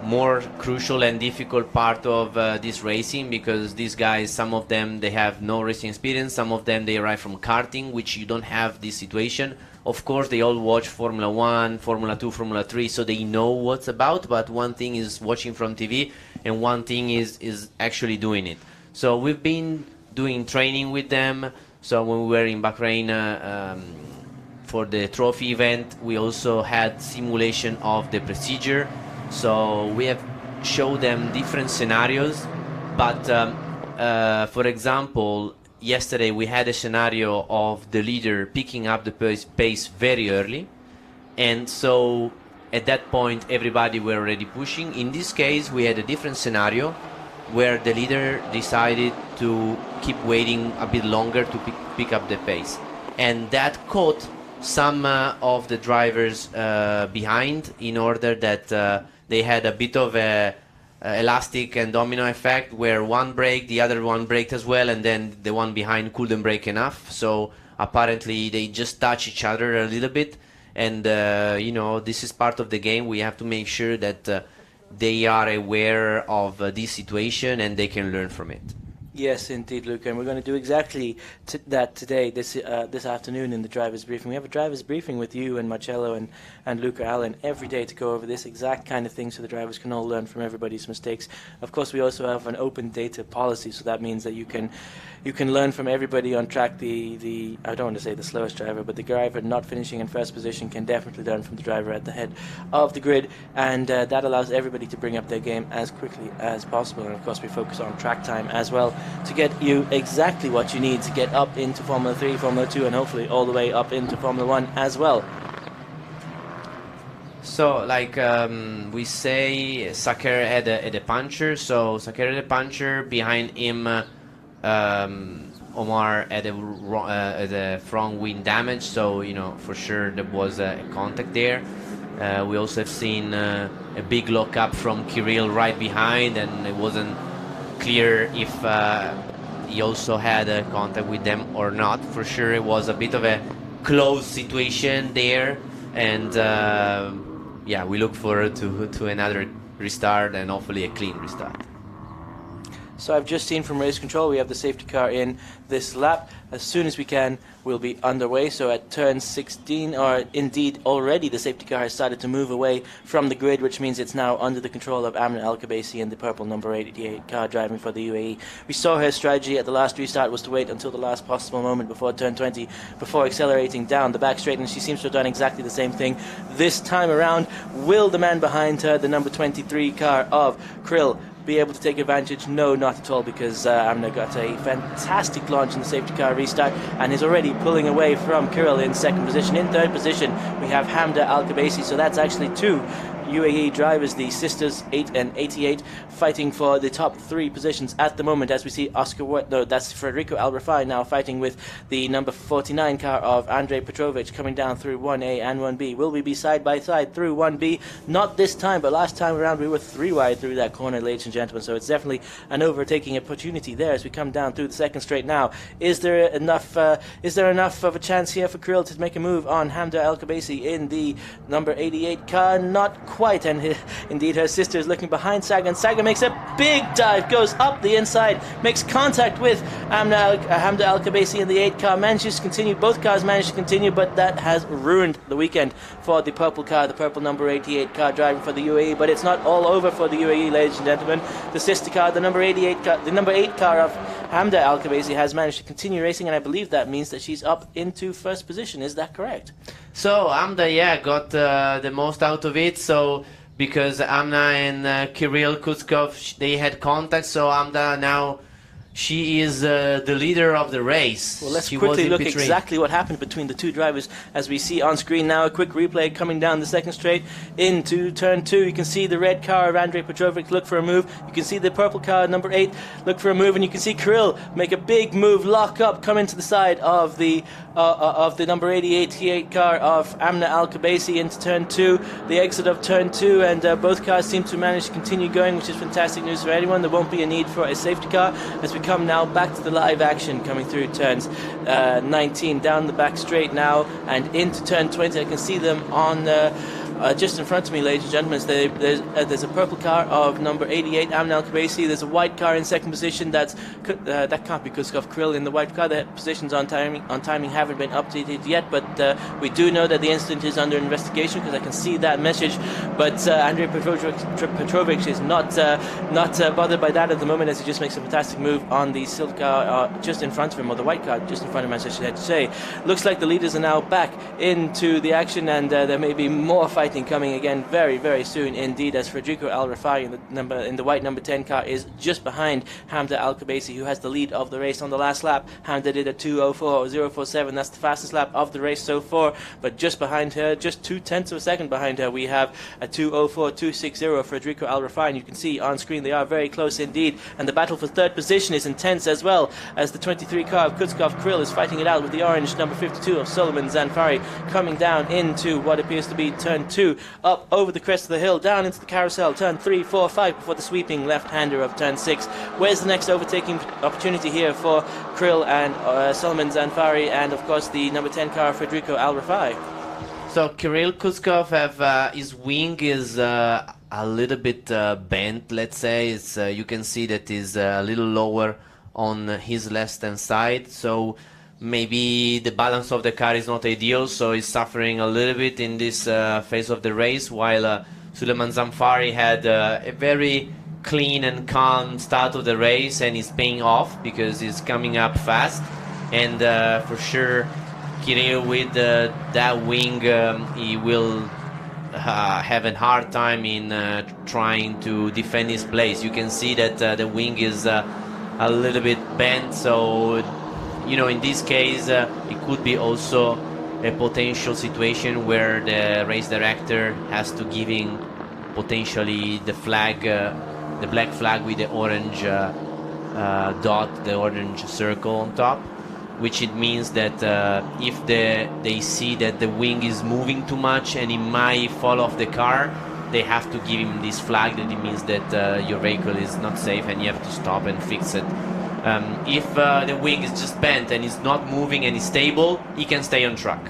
more crucial and difficult part of this racing, because these guys, some of them, they have no racing experience, some of them they arrive from karting, which you don't have this situation. Of course they all watch Formula 1, Formula 2, Formula 3, so they know what's about, but one thing is watching from TV and one thing is actually doing it. So we've been doing training with them. So when we were in Bahrain for the trophy event, we also had simulation of the procedure. So we have show them different scenarios. But for example, yesterday we had a scenario of the leader picking up the pace very early, and so at that point everybody were already pushing. In this case we had a different scenario where the leader decided to keep waiting a bit longer to pick up the pace, and that caught some of the drivers behind, in order that they had a bit of a elastic and domino effect, where one brake, the other one braked as well, and then the one behind couldn't brake enough. So apparently they just touch each other a little bit, and you know, this is part of the game. We have to make sure that they are aware of this situation and they can learn from it. Yes, indeed, Luca, and we're going to do exactly that today, this afternoon in the drivers' briefing. We have a drivers' briefing with you and Marcello and Luca Allen every day to go over this exact kind of thing, so the drivers can all learn from everybody's mistakes. Of course, we also have an open data policy, so that means that you can learn from everybody on track. The I don't want to say the slowest driver, but the driver not finishing in first position can definitely learn from the driver at the head of the grid, and that allows everybody to bring up their game as quickly as possible. And of course, we focus on track time as well, to get you exactly what you need to get up into Formula 3, Formula 2, and hopefully all the way up into Formula 1 as well. So, like we say, Saqer had a puncher, so Saqer had a puncher. Behind him, Omar had a front wing damage, so, you know, for sure there was a contact there. We also have seen a big lock-up from Kirill right behind, and it wasn't clear if he also had a contact with them or not. For sure it was a bit of a close situation there, and yeah, we look forward to another restart, and hopefully a clean restart. So I've just seen from race control we have the safety car in this lap. As soon as we can, we'll be underway. So at turn 16, or indeed already, the safety car has started to move away from the grid, which means it's now under the control of Amna Al-Kabaisi in the purple number 88 car driving for the UAE. We saw her strategy at the last restart was to wait until the last possible moment before turn 20, before accelerating down the back straight, and she seems to have done exactly the same thing this time around. Will the man behind her, the number 23 car of Krill, be able to take advantage? No, not at all, because Amna got a fantastic launch in the safety car restart and is already pulling away from Kirill in second position. In third position we have Hamda Al-Kabaisi, so that's actually two UAE drivers, the sisters 8 and 88, fighting for the top three positions at the moment, as we see that's Federico Al-Rafai now fighting with the number 49 car of Andrei Petrovic coming down through 1A and 1B. Will we be side by side through 1B? Not this time, but last time around we were three wide through that corner, ladies and gentlemen, so it's definitely an overtaking opportunity there as we come down through the second straight now. Is there enough of a chance here for Kirill to make a move on Hamda Al-Kabaisi in the number 88 car? Not quite, and indeed her sister is looking behind Saqer, and Saqer makes a big dive, goes up the inside, makes contact with Hamda Al-Kabaisi in the 8 car, manages to continue, both cars manage to continue, but that has ruined the weekend for the purple car, the purple number 88 car driving for the UAE. But it's not all over for the UAE, ladies and gentlemen. The sister car, the number 88 car, the number 8 car of Hamda Al-Kabaisi has managed to continue racing, and I believe that means that she's up into first position. Is that correct? So Hamda, yeah, got the most out of it. So because Amna and Kirill Kutskov, they had contact, so Hamda now, she is the leader of the race. Well, let's quickly look exactly what happened between the two drivers, as we see on screen now. A quick replay coming down the second straight into turn 2. You can see the red car of Andrei Petrovic look for a move. You can see the purple car, number 8, look for a move, and you can see Kirill make a big move, lock up, come into the side of the number 88 car of Amna Al-Kabaisi into turn 2. The exit of turn 2, and both cars seem to manage to continue going, which is fantastic news for anyone. There won't be a need for a safety car as we come now back to the live action, coming through turns 19 down the back straight now and into turn 20. I can see them on just in front of me, ladies and gentlemen. There's a purple car of number 88, Amna Al-Kabaisi. There's a white car in second position. That can't be Kuskov. Krill in the white car. The positions on timing haven't been updated yet, but we do know that the incident is under investigation, because I can see that message. But Andrei Petrovic is not bothered by that at the moment, as he just makes a fantastic move on the silver car just in front of him, or the white car just in front of him, as I should say. Looks like the leaders are now back into the action, and there may be more fighting fighting coming again very, very soon indeed, as Federico Al Rafai in the white number 10 car is just behind Hamda Al Kubaisi, who has the lead of the race on the last lap. Hamda did a 2:04.047. That's the fastest lap of the race so far. But just behind her, just 0.2 of a second behind her, we have a 2:04.260 Federico Al Rafai. And you can see on screen they are very close indeed. And the battle for third position is intense as well, as the 23 car of Kutskov Krill is fighting it out with the orange number 52 of Solomon Zanfari, coming down into what appears to be turn 2, up over the crest of the hill, down into the carousel, turn 3, 4, 5, before the sweeping left-hander of turn 6. Where's the next overtaking opportunity here for Krill and Solomon Zanfari, and of course the number 10 car Federico Al Rafai? So Kirill Kuskov have his wing is a little bit bent, let's say. It's you can see that is a little lower on his left-hand side, so maybe the balance of the car is not ideal, so he's suffering a little bit in this phase of the race, while Suleiman Zamfari had a very clean and calm start of the race, and he's paying off because he's coming up fast. And for sure, Kirill with that wing, he will have a hard time in trying to defend his place. You can see that the wing is a little bit bent, so you know, in this case it could be also a potential situation where the race director has to give him potentially the flag, the black flag with the orange dot, the orange circle on top, which it means that if they see that the wing is moving too much and he might fall off the car, they have to give him this flag, that it means that your vehicle is not safe and you have to stop and fix it. If the wing is just bent and it's not moving and is stable, he can stay on track.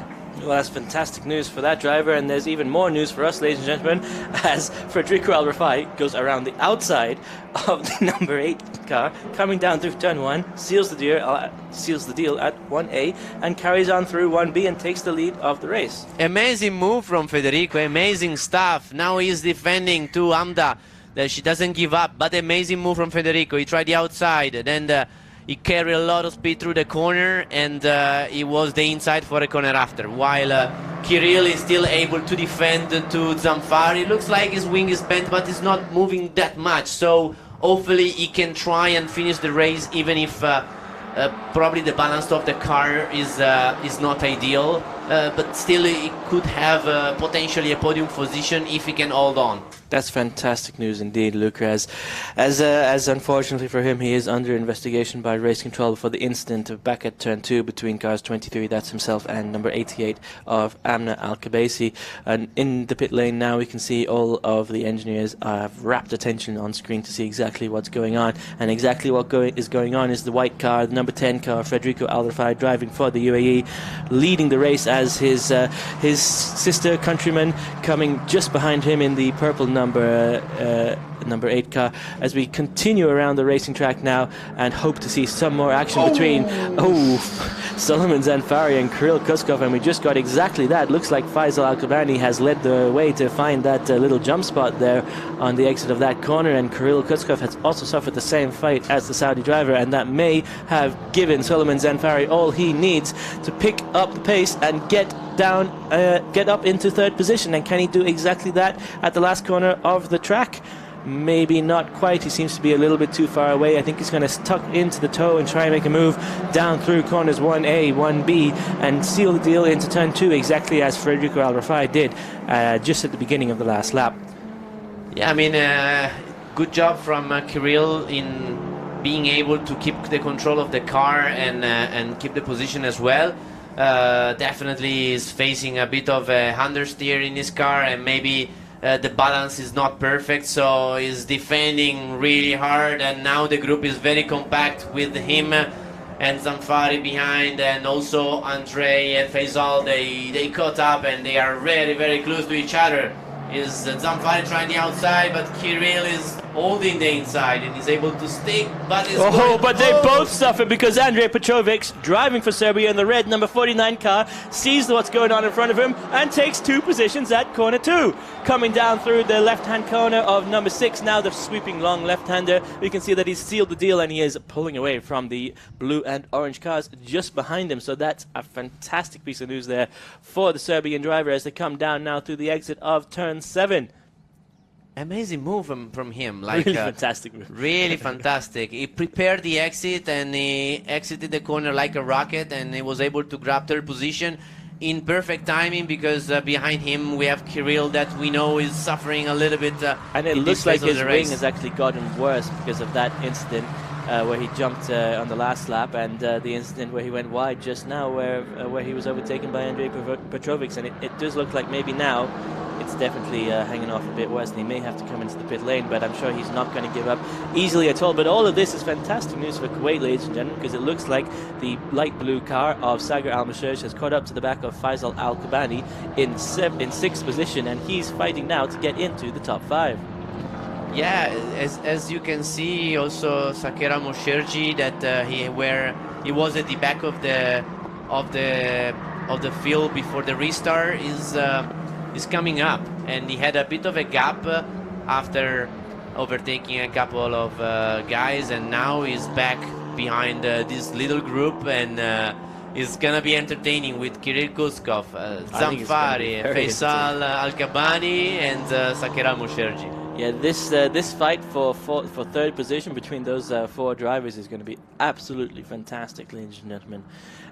Well, that's fantastic news for that driver, and there's even more news for us, ladies and gentlemen, as Federico Al Rafai goes around the outside of the number 8 car, coming down through turn 1, seals the deal at 1A, and carries on through 1B and takes the lead of the race. Amazing move from Federico, amazing stuff. Now he's defending to Hamda, that she doesn't give up, but amazing move from Federico. He tried the outside, and then he carried a lot of speed through the corner, and he was the inside for a corner after, while Kirill is still able to defend to Zamfari. Looks like his wing is bent, but it's not moving that much, so hopefully he can try and finish the race, even if probably the balance of the car is not ideal, but still he could have potentially a podium position if he can hold on. That's fantastic news indeed, Luca. As unfortunately for him, he is under investigation by race control for the incident back at turn 2 between cars 23, that's himself, and number 88 of Amna Al Kubaisi. And in the pit lane now, we can see all of the engineers have rapt attention on screen to see exactly what's going on. And exactly what is going on is the white car, the number 10 car, Federico Al Rafai, driving for the UAE, leading the race, as his sister countryman coming just behind him in the purple number 8 car, as we continue around the racing track now and hope to see some more action between Solomon Zanfari and Kirill Kuskov, and we just got exactly that. Looks like Faisal Al-Kabani has led the way to find that little jump spot there on the exit of that corner, and Kirill Kuskov has also suffered the same fate as the Saudi driver, and that may have given Solomon Zanfari all he needs to pick up the pace and get up into third position. And can he do exactly that at the last corner of the track? Maybe not quite. He seems to be a little bit too far away. I think he's going to tuck into the toe and try and make a move down through corners 1A, 1B, and seal the deal into turn 2, exactly as Federico Al Rafai did just at the beginning of the last lap. Yeah, I mean, good job from Kirill in being able to keep the control of the car and keep the position as well. Definitely is facing a bit of a understeer in his car, and maybe the balance is not perfect, so he's defending really hard, and now the group is very compact with him and Zamfari behind, and also Andre and Faisal. They caught up and they are very, very close to each other. is Zamfari trying the outside, but Kirill is holding the inside and is able to stick, but is but they both suffer because Andrei Petrovic, driving for Serbia in the red number 49 car, sees what's going on in front of him and takes 2 positions at corner 2. Coming down through the left-hand corner of number 6, now the sweeping long left-hander. You can see that he's sealed the deal and he is pulling away from the blue and orange cars just behind him. So that's a fantastic piece of news there for the Serbian driver as they come down now through the exit of turn 7. Amazing move from him, like really fantastic move. Really fantastic. He prepared the exit and he exited the corner like a rocket, and he was able to grab 3rd position in perfect timing because behind him we have Kirill that we know is suffering a little bit. And it looks like his wing has actually gotten worse because of that incident where he jumped on the last lap, and the incident where he went wide just now where he was overtaken by Andrei Petrovic, and it does look like maybe now it's definitely hanging off a bit worse, and he may have to come into the pit lane, but I'm sure he's not going to give up easily at all. But all of this is fantastic news for Kuwait, ladies and gentlemen, because it looks like the light blue car of Saqer Almaosherji has caught up to the back of Faisal Al-Kabani in 6th position, and he's fighting now to get into the top 5. Yeah, as you can see, also Saqer Almaosherji that he was at the back of the field before the restart is coming up, and he had a bit of a gap after overtaking a couple of guys, and now he's back behind this little group, and it's gonna be entertaining with Kirill Kuskov, Zamfari, Faisal Al-Kabani, and Saqer Almaosherji. Yeah, this fight for 3rd position between those 4 drivers is going to be absolutely fantastic, ladies and gentlemen,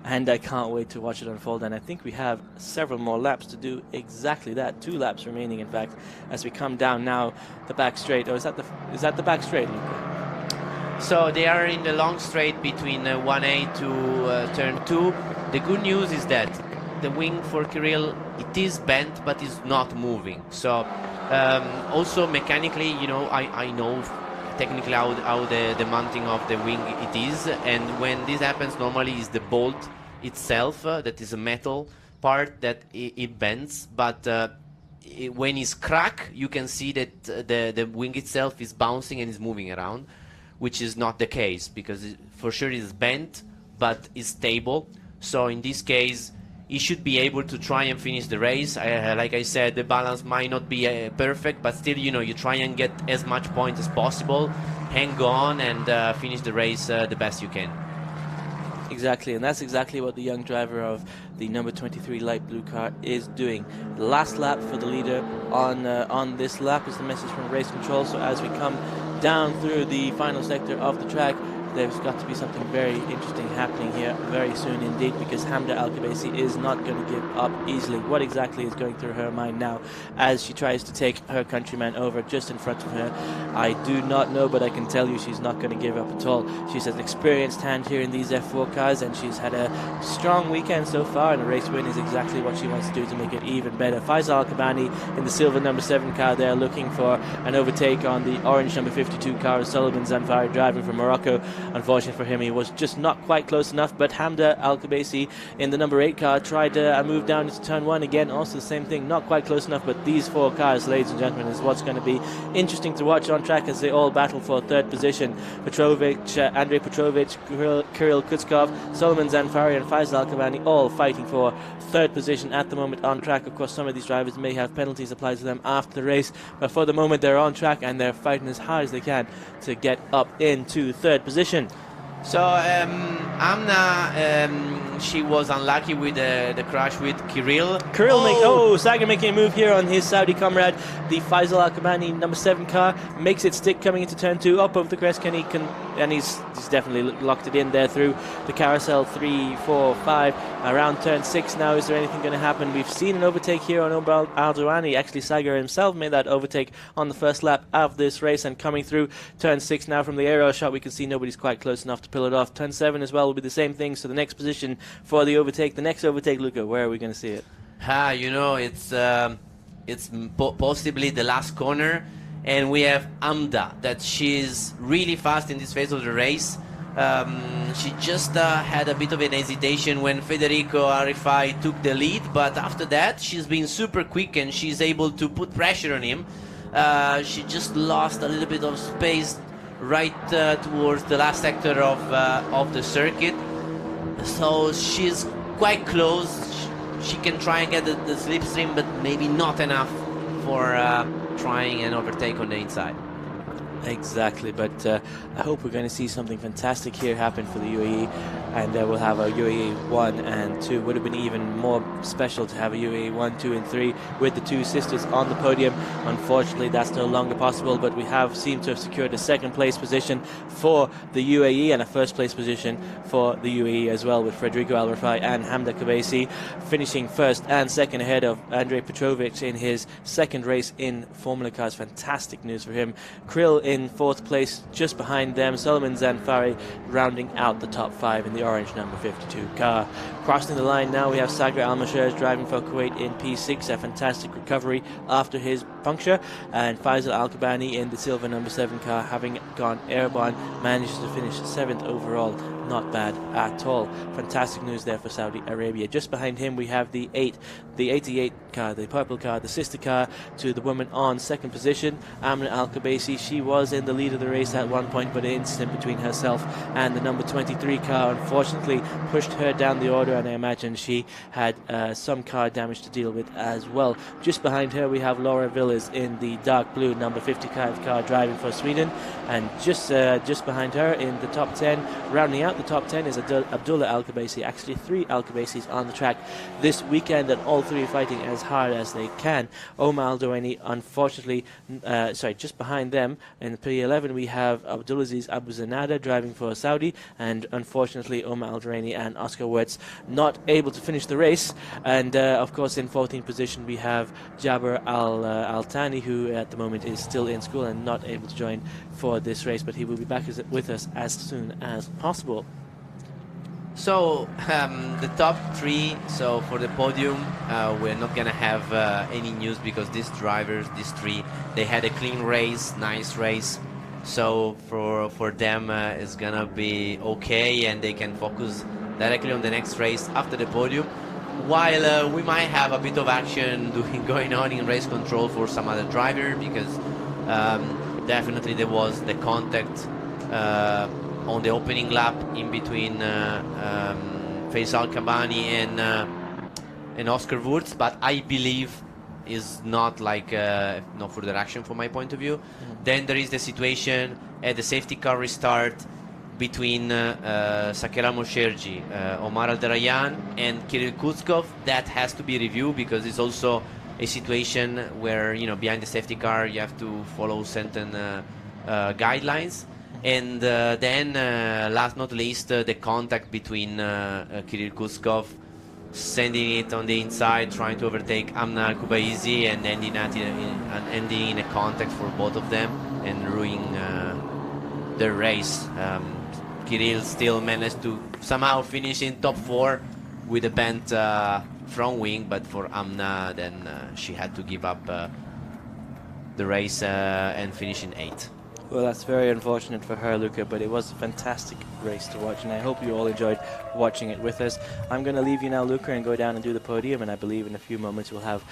and I can't wait to watch it unfold. And I think we have several more laps to do exactly that. 2 laps remaining, in fact, as we come down now the back straight. Oh, is that the back straight, Luca? So they are in the long straight between 1A to turn 2. The good news is that the wing for Kirill, it is bent, but it's not moving. So also mechanically, you know, I know technically how the mounting of the wing it is, and when this happens, normally is the bolt itself that is a metal part that it bends, but when it's cracked, you can see that the wing itself is bouncing and is moving around, which is not the case, because for sure it is bent but is stable. So in this case, he should be able to try and finish the race. Like I said, the balance might not be perfect, but still, you know, you try and get as much points as possible, hang on, and finish the race the best you can. Exactly, and that's exactly what the young driver of the number 23 light blue car is doing. The last lap for the leader on this lap is the message from race control. So as we come down through the final sector of the track, there's got to be something very interesting happening here very soon indeed, because Hamda Al-Kabasi is not going to give up easily. What exactly is going through her mind now as she tries to take her countryman over just in front of her? I do not know, but I can tell you she's not going to give up at all. She's an experienced hand here in these F4 cars, and she's had a strong weekend so far, and a race win is exactly what she wants to do to make it even better. Faisal Al-Kabani in the silver number 7 car there, looking for an overtake on the orange number 52 car of Sullivan Zanfari, driving from Morocco. Unfortunately for him, he was just not quite close enough, but Hamda Al-Kabasi in the number 8 car tried a move down into turn 1 again, also the same thing, not quite close enough. But these 4 cars, ladies and gentlemen, is what's going to be interesting to watch on track as they all battle for 3rd position. Petrovic, Andrei Petrovic, Kirill Kuskov, Solomon Zanfari and Faisal Al-Kabani all fighting for 3rd position at the moment on track. Of course, some of these drivers may have penalties applied to them after the race, but for the moment they're on track and they're fighting as hard as they can to get up into 3rd position. So Amna, she was unlucky with the crash with Kirill. Saqer making a move here on his Saudi comrade. The Faisal Al-Kabani number 7 car makes it stick coming into turn 2, up over the crest. And he's definitely locked it in there through the carousel. 3, 4, 5 around turn 6 now. Is there anything going to happen? We've seen an overtake here on Omar Al-Dawani. Actually, Saqer himself made that overtake on the first lap of this race, and coming through turn 6 now from the aero shot, we can see nobody's quite close enough to pull it off. Turn 7 as well will be the same thing. So the next position for the overtake, the next overtake, Luca, where are we going to see it? You know, it's possibly the last corner, and we have Amda, that she's really fast in this phase of the race, She just had a bit of an hesitation when Federico Arifai took the lead, but after that she's been super quick and she's able to put pressure on him. She just lost a little bit of space right towards the last sector of the circuit, so she's quite close. She can try and get the slipstream, but maybe not enough for trying an overtake on the inside. Exactly, but I hope we're going to see something fantastic here happen for the UAE, and we'll have a UAE 1 and 2. Would have been even more special to have a UAE 1, 2 and 3 with the two sisters on the podium. Unfortunately, that's no longer possible, but we have seemed to have secured a second place position for the UAE and a first place position for the UAE as well, with Federico Al Rafai and Hamda Kubaisi finishing first and second ahead of Andrei Petrovic in his second race in Formula Cars. Fantastic news for him. Krill in fourth place, just behind them. Solomon Zanfari rounding out the top 5 in the orange number 52 car. Crossing the line now, we have Saqer Almaosherji driving for Kuwait in P6, a fantastic recovery after his puncture, and Faisal Al-Kabani in the silver number 7 car, having gone airborne, manages to finish 7th overall. Not bad at all. Fantastic news there for Saudi Arabia. Just behind him we have the 88 car, the purple car, the sister car to the woman on second position, Amna Al-Kubaisi. She was in the lead of the race at one point, but an incident between herself and the number 23 car unfortunately pushed her down the order, and I imagine she had some car damage to deal with as well. Just behind her we have Laura Villas in the dark blue number 55 car driving for Sweden, and just behind her in the top 10, rounding out the top 10, is Abdullah Al-Kubaisi. Actually 3 Al-Kubaisis on the track this weekend, and all 3 fighting as hard as they can. Omar Al-Dawani unfortunately, just behind them in P11 we have Abdulaziz Abu Zanada driving for Saudi, and unfortunately Omar Al-Dawani and Oscar Wirtz not able to finish the race. And of course in 14th position we have Jabir Al-Thani, who at the moment is still in school and not able to join for this race, but he will be back with us as soon as possible. So the top 3, so for the podium we're not gonna have any news, because these drivers, these 3, they had a clean race, nice race, so for them it's gonna be okay, and they can focus directly on the next race after the podium, while we might have a bit of action going on in race control for some other driver, because definitely there was the contact on the opening lap in between Faisal Kabani and Oscar Wurz, but I believe is not like no further action from my point of view. Then there is the situation at the safety car restart between Saqer Almaosherji, Omar Al-Darayan and Kirill Kuzkov. That has to be reviewed, because it's also a situation where, you know, behind the safety car you have to follow certain guidelines. And then last not least the contact between Kirill Kuzkov, sending it on the inside, trying to overtake Amna Al-Kubaisi, and ending in a contact for both of them and ruining the race. Kirill still managed to somehow finish in top 4 with a bent front wing, but for Amna then she had to give up the race and finish in 8th. Well, that's very unfortunate for her, Luca, but it was a fantastic race to watch, and I hope you all enjoyed watching it with us. I'm going to leave you now, Luca, and go down and do the podium, and I believe in a few moments we'll have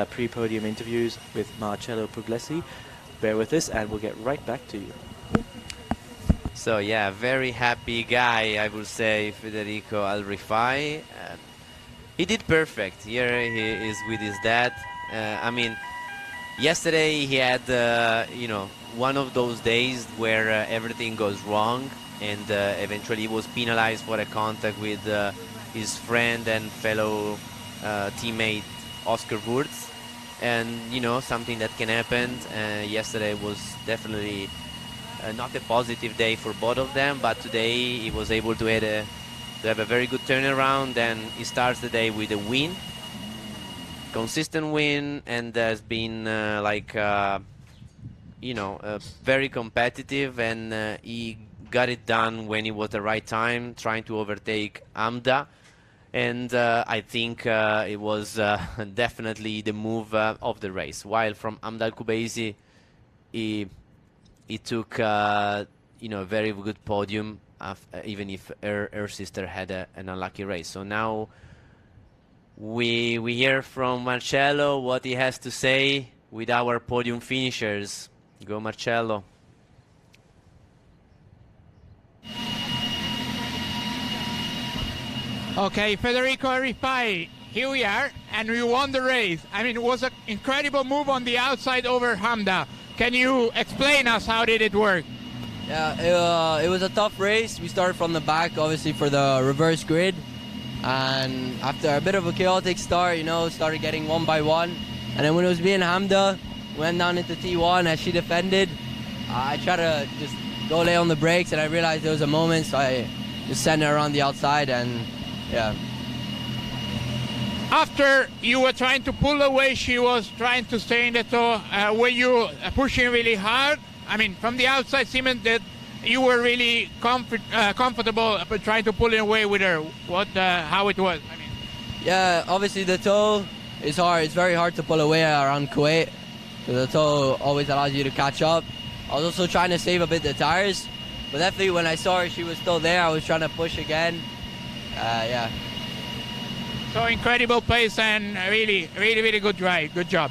pre-podium interviews with Marcello Puglisi. Bear with us, and we'll get right back to you. So yeah, very happy guy, I would say, Federico Al Rifai. He did perfect. Here he is with his dad. I mean, yesterday he had, you know, one of those days where everything goes wrong, and eventually he was penalized for a contact with his friend and fellow teammate Oscar Wurz, and you know, something that can happen. Yesterday was definitely not a positive day for both of them, but today he was able to have a very good turnaround, and he starts the day with a win, consistent win, and has been you know, very competitive, and he got it done when it was the right time, trying to overtake Amda. And I think it was definitely the move of the race. While from Amda Al-Kubaisi, he took you know, a very good podium. even if her sister had an unlucky race. So now we hear from Marcello what he has to say with our podium finishers. Go Marcello. Okay, Federico Rifai, here we are, and we won the race. I mean, it was an incredible move on the outside over Hamda. Can you explain us how did it work? Yeah, it was a tough race. We started from the back, obviously, for the reverse grid. And after a bit of a chaotic start, you know, started getting one by one. And then when it was me and Hamda, went down into T1 as she defended. I tried to just go lay on the brakes, and I realized there was a moment, so I just sent her around the outside, and yeah. After you were trying to pull away, she was trying to stay in the toe. Were you pushing really hard? I mean, from the outside, seemed that you were really comfortable trying to pull it away with her. How it was? I mean. Yeah, obviously the toe is hard. It's very hard to pull away around Kuwait, because the toe always allows you to catch up. I was also trying to save a bit the tires, but definitely when I saw her, she was still there. I was trying to push again. Yeah. So incredible pace and really, really, really good ride. Good job.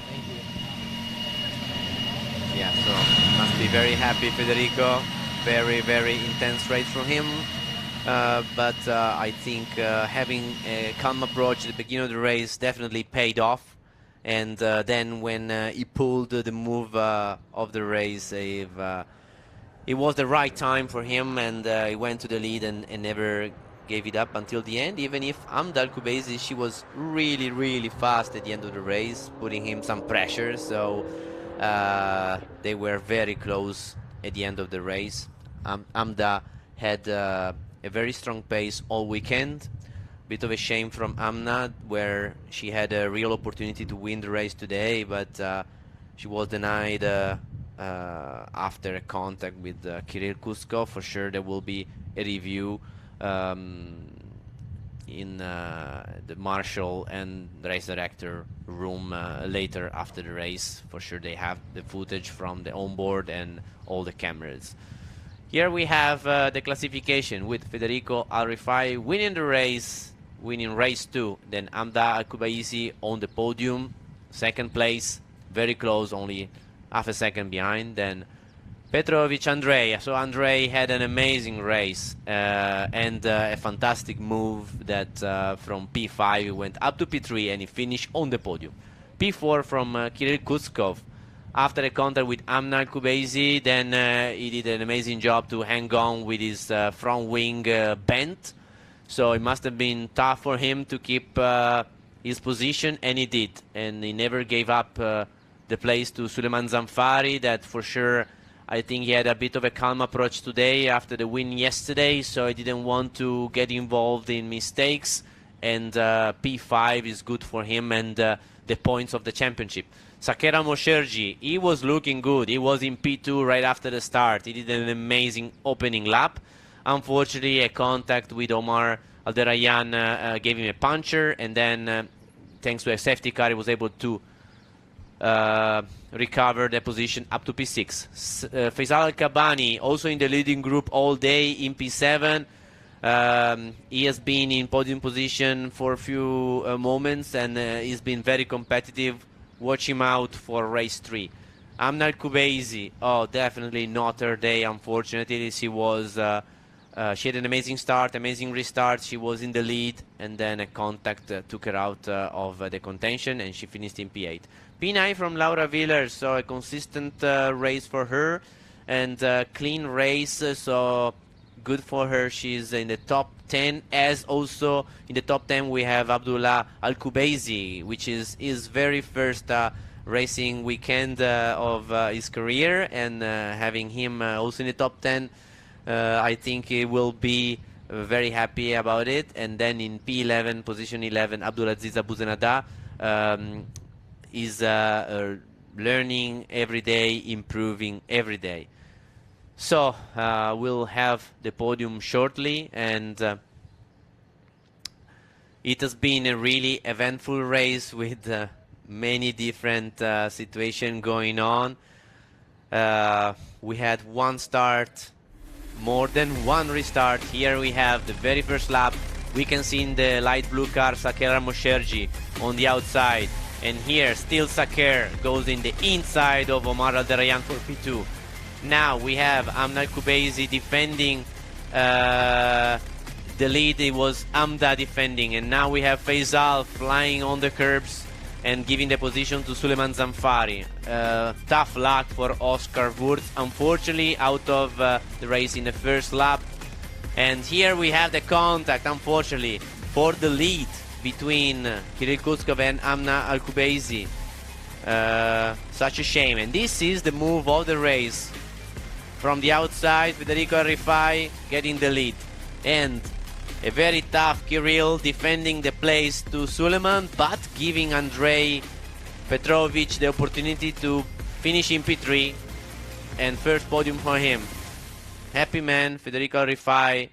Thank you. Yeah, so must be very happy, Federico. Very, very intense race from him. But I think having a calm approach at the beginning of the race definitely paid off. And then when he pulled the move of the race, it was the right time for him, and he went to the lead and never gave it up until the end, even if Hamda Al-Kubaisi, she was really, really fast at the end of the race, putting him some pressure. So they were very close at the end of the race. Hamda had a very strong pace all weekend. Bit of a shame from Amna, where she had a real opportunity to win the race today, but she was denied after a contact with Kirill Kuskov. For sure there will be a review in the marshal and the race director room later after the race. For sure they have the footage from the onboard and all the cameras. Here we have the classification with Federico Al-Rifai winning the race, winning race 2. Then Hamda Al-Kubaisi on the podium, second place, very close, only half a second behind. Then Petrovic Andrei. So Andrei had an amazing race and a fantastic move that from P5 went up to P3 and he finished on the podium. P4 from Kirill Kuskov. After a contact with Amna Al-Kubaisi, then he did an amazing job to hang on with his front wing bent. So it must have been tough for him to keep his position, and he did. And he never gave up the place to Suleiman Zanfari, that for sure, I think he had a bit of a calm approach today after the win yesterday, so he didn't want to get involved in mistakes. And P5 is good for him and the points of the championship. Saqer Almaosherji, he was looking good. He was in P2 right after the start. He did an amazing opening lap. Unfortunately, a contact with Omar Alderayyan gave him a puncture, and then thanks to a safety car, he was able to recover the position up to P6. Faisal Al-Kabani, also in the leading group all day in P7. He has been in podium position for a few moments, and he's been very competitive. Watch him out for race 3. Amna Al-Kubaisi, oh, definitely not her day, unfortunately. She had an amazing start, amazing restart. She was in the lead, and then a contact took her out of the contention, and she finished in P8. P9 from Laura Villers, so a consistent race for her, and clean race, so good for her. She's in the top 10, as also in the top 10 we have Abdullah Al-Kubaisi, which is his very first racing weekend of his career, and having him also in the top 10, I think he will be very happy about it. And then in P11, position 11, Abdulaziz Abuzenada is learning every day, improving every day. So we'll have the podium shortly, and it has been a really eventful race with many different situations going on. We had one start more than one restart. Here we have the very first lap. We can see in the light blue car Saqer Almaosherji on the outside. And here still Saqer goes in the inside of Omar Al Darayan for P2. Now we have Amna Al-Kubaisi defending the lead. It was Amda defending, and now we have Faisal flying on the curbs and giving the position to Suleiman Zamfari. Tough luck for Oscar Wurz, unfortunately out of the race in the first lap. And here we have the contact, unfortunately, for the lead between Kirill Kutskov and Amna Al-Kubaisi. Such a shame. And this is the move of the race. From the outside, Federico Rifai getting the lead. And a very tough Kirill defending the place to Suleiman, but giving Andrei Petrovic the opportunity to finish in P3 and first podium for him. Happy man, Federico Rifai,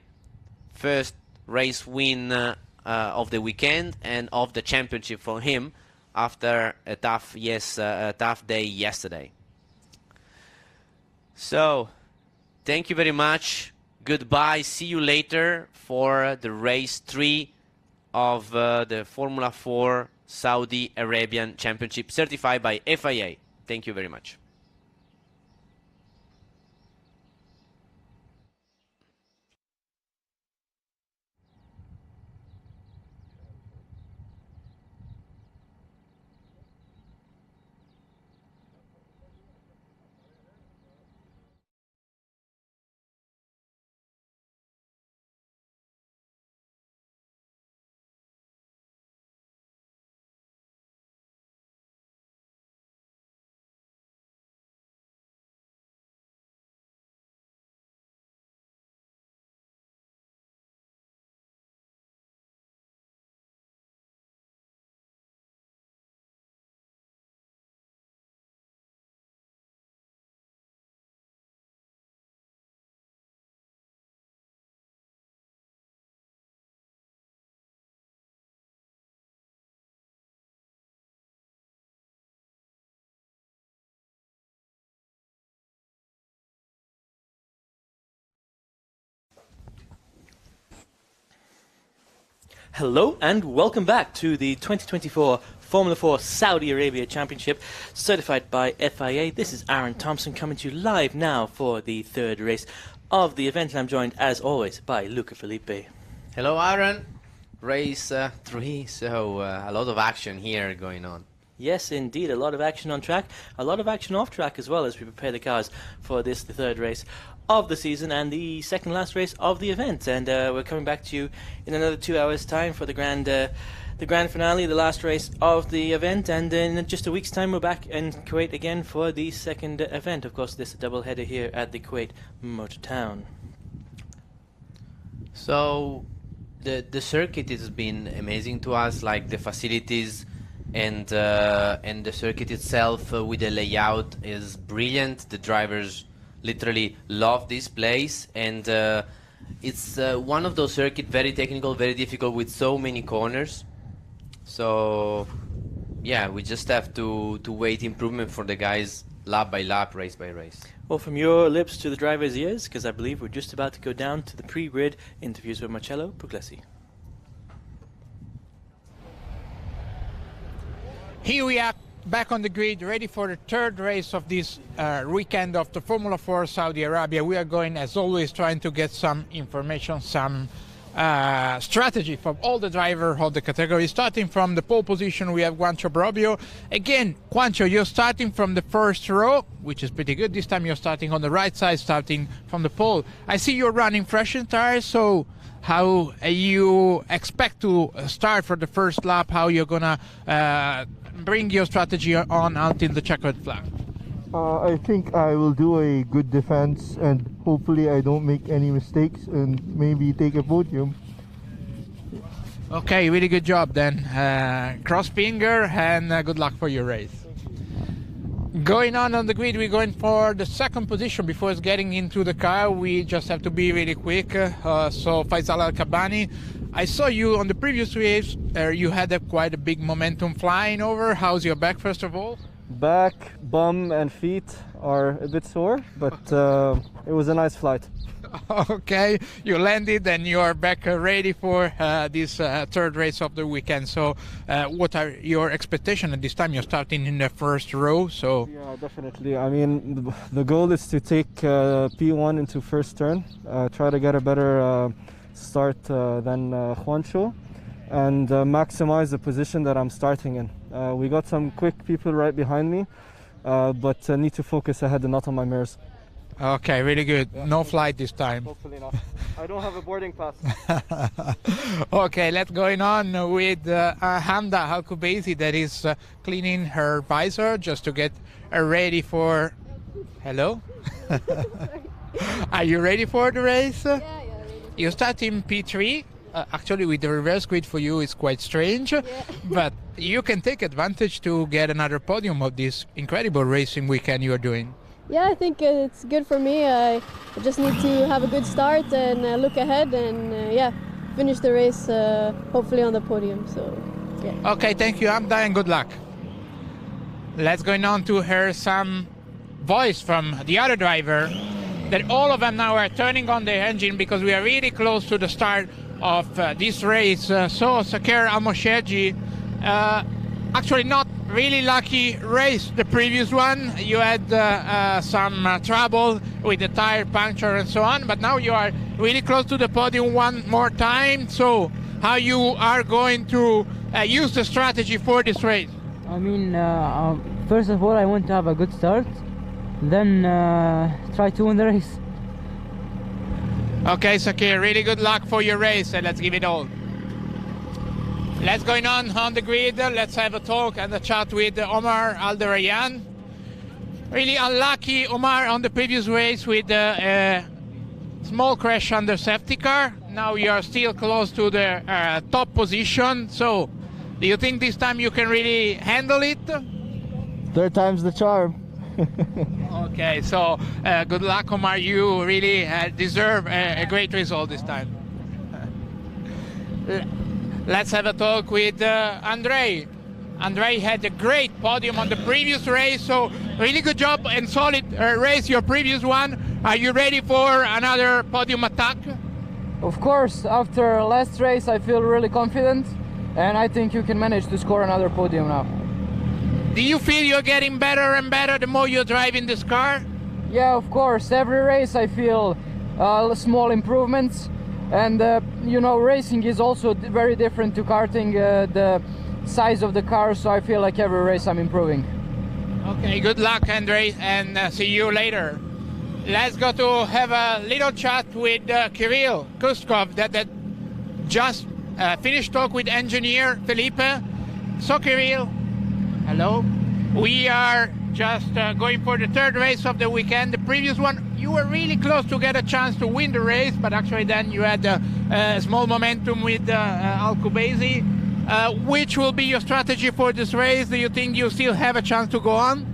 first race win of the weekend and of the championship for him after a tough day yesterday. So, thank you very much. Goodbye. See you later for the race 3 of the Formula 4 Saudi Arabian Championship certified by FIA. Thank you very much. Hello and welcome back to the 2024 Formula 4 Saudi Arabia Championship certified by FIA. This is Aaron Thompson coming to you live now for the third race of the event, and I'm joined as always by Luca Felipe. Hello Aaron. Race 3, so a lot of action here going on. Yes, indeed, a lot of action on track, a lot of action off track as well as we prepare the cars for this, the third race of the season and the second last race of the event. And we're coming back to you in another 2 hours' time for the grand finale, the last race of the event. And in just a week's time, we're back in Kuwait again for the second event. Of course, this double header here at the Kuwait Motor Town. So the circuit has been amazing to us, like the facilities and the circuit itself with the layout is brilliant. The drivers literally love this place, and it's one of those circuits, very technical, very difficult, with so many corners. So yeah, we just have to wait improvement for the guys lap by lap, race by race. Well, from your lips to the driver's ears, because I believe we're just about to go down to the pre-grid interviews with Marcello Puglisi. Here we are back on the grid, ready for the third race of this weekend of the Formula 4 Saudi Arabia. We are going, as always, trying to get some information, some strategy from all the drivers of the category. Starting from the pole position, we have Juancho Brobio. Again, Juancho, you're starting from the first row, which is pretty good. This time you're starting on the right side, starting from the pole. I see you're running freshened tires, so how you expect to start for the first lap, how you're gonna bring your strategy on until the checkered flag? I think I will do a good defense, and hopefully I don't make any mistakes and maybe take a podium. Okay, really good job then. Cross finger and good luck for your race. Going on the grid, we're going for the second position. Before getting into the car, we just have to be really quick. So Faisal Al-Kabani, I saw you on the previous race. You had quite a big momentum flying over. How's your back, first of all? back, bum, and feet are a bit sore, but it was a nice flight. Okay, you landed and you are back ready for this third race of the weekend. So what are your expectations at this time? You're starting in the first row, so... Yeah, definitely. I mean, the goal is to take P1 into first turn, try to get a better start than Juancho, and maximize the position that I'm starting in. We got some quick people right behind me, but need to focus ahead and not on my mirrors. Okay, really good. Yeah. No flight this time. Hopefully not. I don't have a boarding pass. Okay, let's go on with Hamda Al-Kubaisi that is cleaning her visor just to get ready for... Hello? Are you ready for the race? Yeah, ready. You start in P3. Actually, with the reverse grid for you, it's quite strange. Yeah. But you can take advantage to get another podium of this incredible racing weekend you are doing. Yeah, I think it's good for me. I just need to have a good start and look ahead and finish the race hopefully on the podium. So, yeah. Okay, thank you, Hamda, and good luck. Let's go on to hear some voice from the other driver that all of them now are turning on their engine because we are really close to the start of this race. So Saqer Almaosherji, actually not really lucky race, the previous one. You had some trouble with the tire puncture and so on, but now you are really close to the podium one more time. So how you are going to use the strategy for this race? I mean, first of all, I want to have a good start, then try to win the race. Okay, Saqer, really good luck for your race, and let's give it all. Let's go on the grid. Let's have a talk and a chat with Omar Alderayan. Really unlucky, Omar, on the previous race with a small crash under safety car. Now you are still close to the top position. So, do you think this time you can really handle it? Third time's the charm. Okay, so good luck, Omar. You really deserve a great result this time. Let's have a talk with Andrei. Andrei had a great podium on the previous race, so really good job and solid race, your previous one. Are you ready for another podium attack? Of course, after last race I feel really confident and I think you can manage to score another podium now. Do you feel you're getting better and better the more you drive in this car? Yeah, of course. Every race I feel small improvements. And you know, racing is also very different to karting, the size of the car, so I feel like every race I'm improving. Okay, good luck, Andrei, and see you later. Let's go to have a little chat with Kirill Kuskov that just finished talk with engineer Felipe. So Kirill, hello. We are just going for the third race of the weekend. The previous one, you were really close to get a chance to win the race, but actually then you had a small momentum with Al-Kubaisi. Which will be your strategy for this race? Do you think you still have a chance to go on?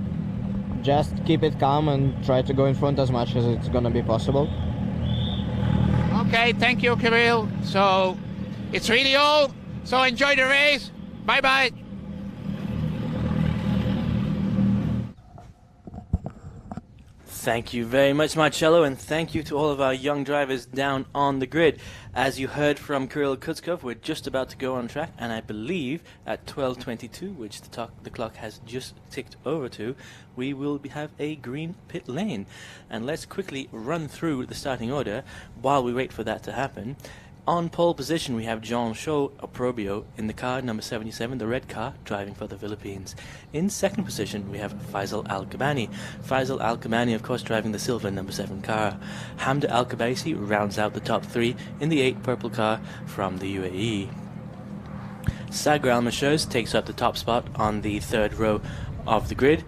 Just keep it calm and try to go in front as much as it's gonna be possible. Okay, thank you, Kirill. So it's really all. So enjoy the race. Bye-bye. Thank you very much, Marcello, and thank you to all of our young drivers down on the grid. As you heard from Kirill Kuskov, we're just about to go on track, and I believe at 12:22, which the clock has just ticked over to, we will have a green pit lane. And let's quickly run through the starting order while we wait for that to happen. On pole position, we have Jean-Charles Aprobio in the car number 77, the red car, driving for the Philippines. In second position, we have Faisal Al-Kabani. Faisal Al-Kabani, of course, driving the silver number 7 car. Hamda Al-Kubaisi rounds out the top 3 in the 8 purple car from the UAE. Saqer Almaosherji takes up the top spot on the third row of the grid.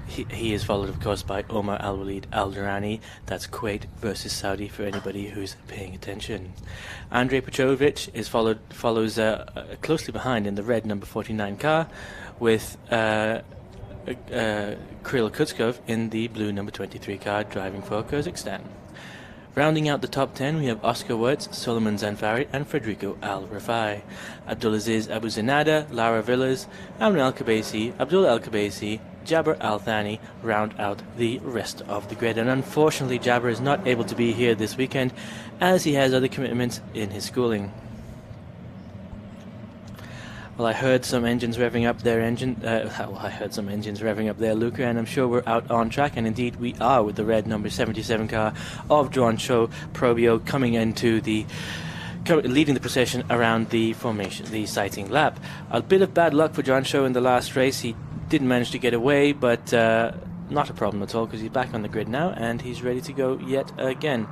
He is followed, of course, by Omar Al-Walid Al-Durrani. That's Kuwait versus Saudi for anybody who's paying attention. Andrei Petrovic follows closely behind in the red number 49 car, with Kirill Kuskov in the blue number 23 car, driving for Kazakhstan. Rounding out the top 10, we have Oscar Wirtz, Solomon Zanfari, and Federico Al-Rafai. Abdulaziz Abu Zinada, Lara Villas, Amran Al-Kubaisi, Abdullah Al-Kubaisi, Jabber Al Thani round out the rest of the grid. And unfortunately, Jabber is not able to be here this weekend as he has other commitments in his schooling. Well, I heard some engines revving up their I heard some engines revving up there, Luca, and I'm sure we're out on track, and indeed we are, with the red number 77 car of Juancho Probio coming into leading the procession around the formation, the sighting lap. A bit of bad luck for Juancho in the last race. He didn't manage to get away, but not a problem at all, because he's back on the grid now and he's ready to go yet again.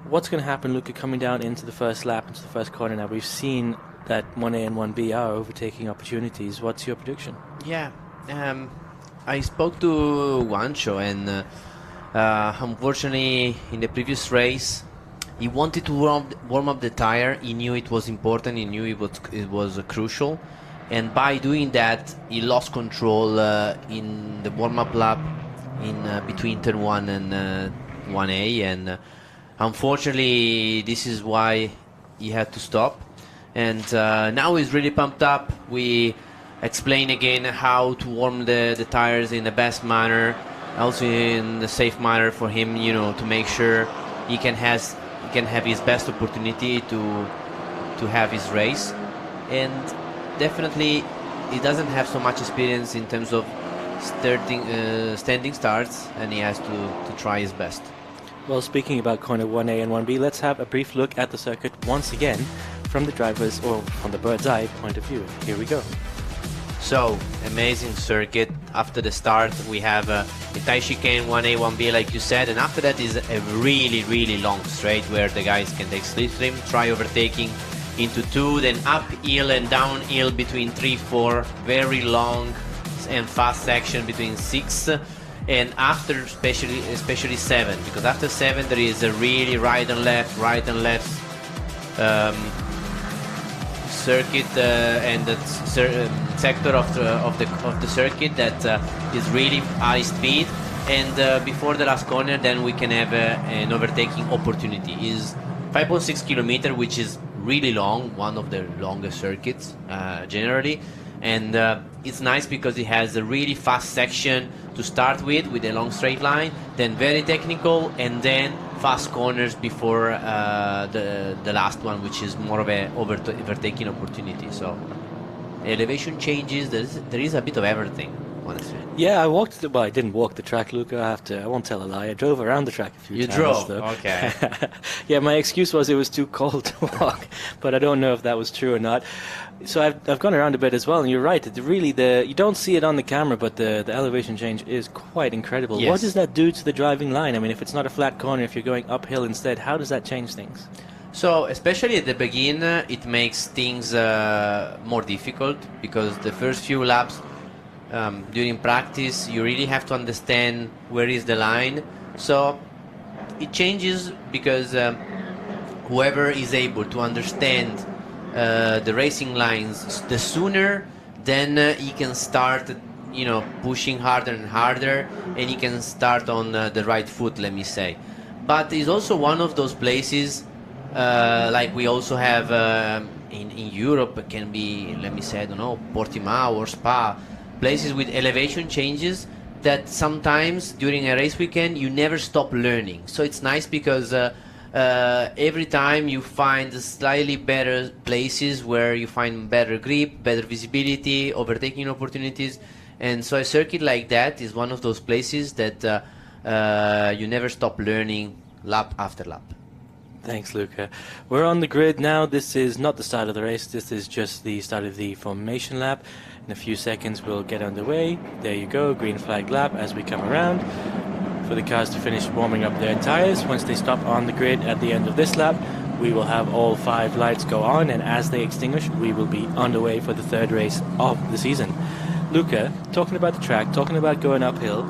What's going to happen, Luca, coming down into the first lap, into the first corner now? We've seen that 1A and 1B are overtaking opportunities. What's your prediction? Yeah, I spoke to Juancho, and unfortunately in the previous race he wanted to warm up the tire. He knew it was important, he knew it was crucial, and by doing that he lost control in the warm-up lap in between turn 1 and 1A, and unfortunately this is why he had to stop. And now he's really pumped up. We explain again how to warm the tires in the best manner, also in the safe manner for him, you know, to make sure he can have his best opportunity to have his race. And definitely he doesn't have so much experience in terms of standing starts, and he has to try his best. Well, speaking about corner 1A and 1B, let's have a brief look at the circuit once again from the driver's, or from the bird's eye point of view. Here we go. So, amazing circuit. After the start we have a tight chicane 1A, 1B like you said, and after that is a really long straight where the guys can take slipstream, try overtaking into 2, then uphill and downhill between 3, 4, very long and fast section between 6, and after especially 7, because after 7 there is a really right and left circuit and the sector of the circuit that is really high speed, and before the last corner then we can have an overtaking opportunity. Is 5.6 kilometer, which is really long, one of the longest circuits generally, and it's nice because it has a really fast section to start with a long straight line, then very technical, and then fast corners before the last one, which is more of a overtaking opportunity. So elevation changes, there is a bit of everything, honestly. Yeah, I didn't walk the track, Luca. I won't tell a lie. I drove around the track a few times. You drove? Though. Okay. Yeah, my excuse was it was too cold to walk, but I don't know if that was true or not. So I've gone around a bit as well, and you're right. You don't see it on the camera, but the elevation change is quite incredible. Yes. What does that do to the driving line? I mean, if it's not a flat corner, if you're going uphill instead, how does that change things? So especially at the beginning, it makes things more difficult, because the first few laps during practice you really have to understand where is the line. So it changes because whoever is able to understand the racing lines the sooner, then he can start, you know, pushing harder and harder, and he can start on the right foot, let me say. But it's also one of those places like we also have in Europe. It can be, let me say, I don't know, Portimao or Spa, places with elevation changes that sometimes during a race weekend you never stop learning. So it's nice because every time you find slightly better places where you find better grip, better visibility, overtaking opportunities, and so a circuit like that is one of those places that you never stop learning lap after lap. Thanks, Luca. We're on the grid now. This is not the start of the race. This is just the start of the formation lap. In a few seconds we'll get underway. There you go, green flag lap as we come around for the cars to finish warming up their tires. Once they stop on the grid at the end of this lap, we will have all 5 lights go on, and as they extinguish, we will be underway for the 3rd race of the season. Luca, talking about the track, talking about going uphill,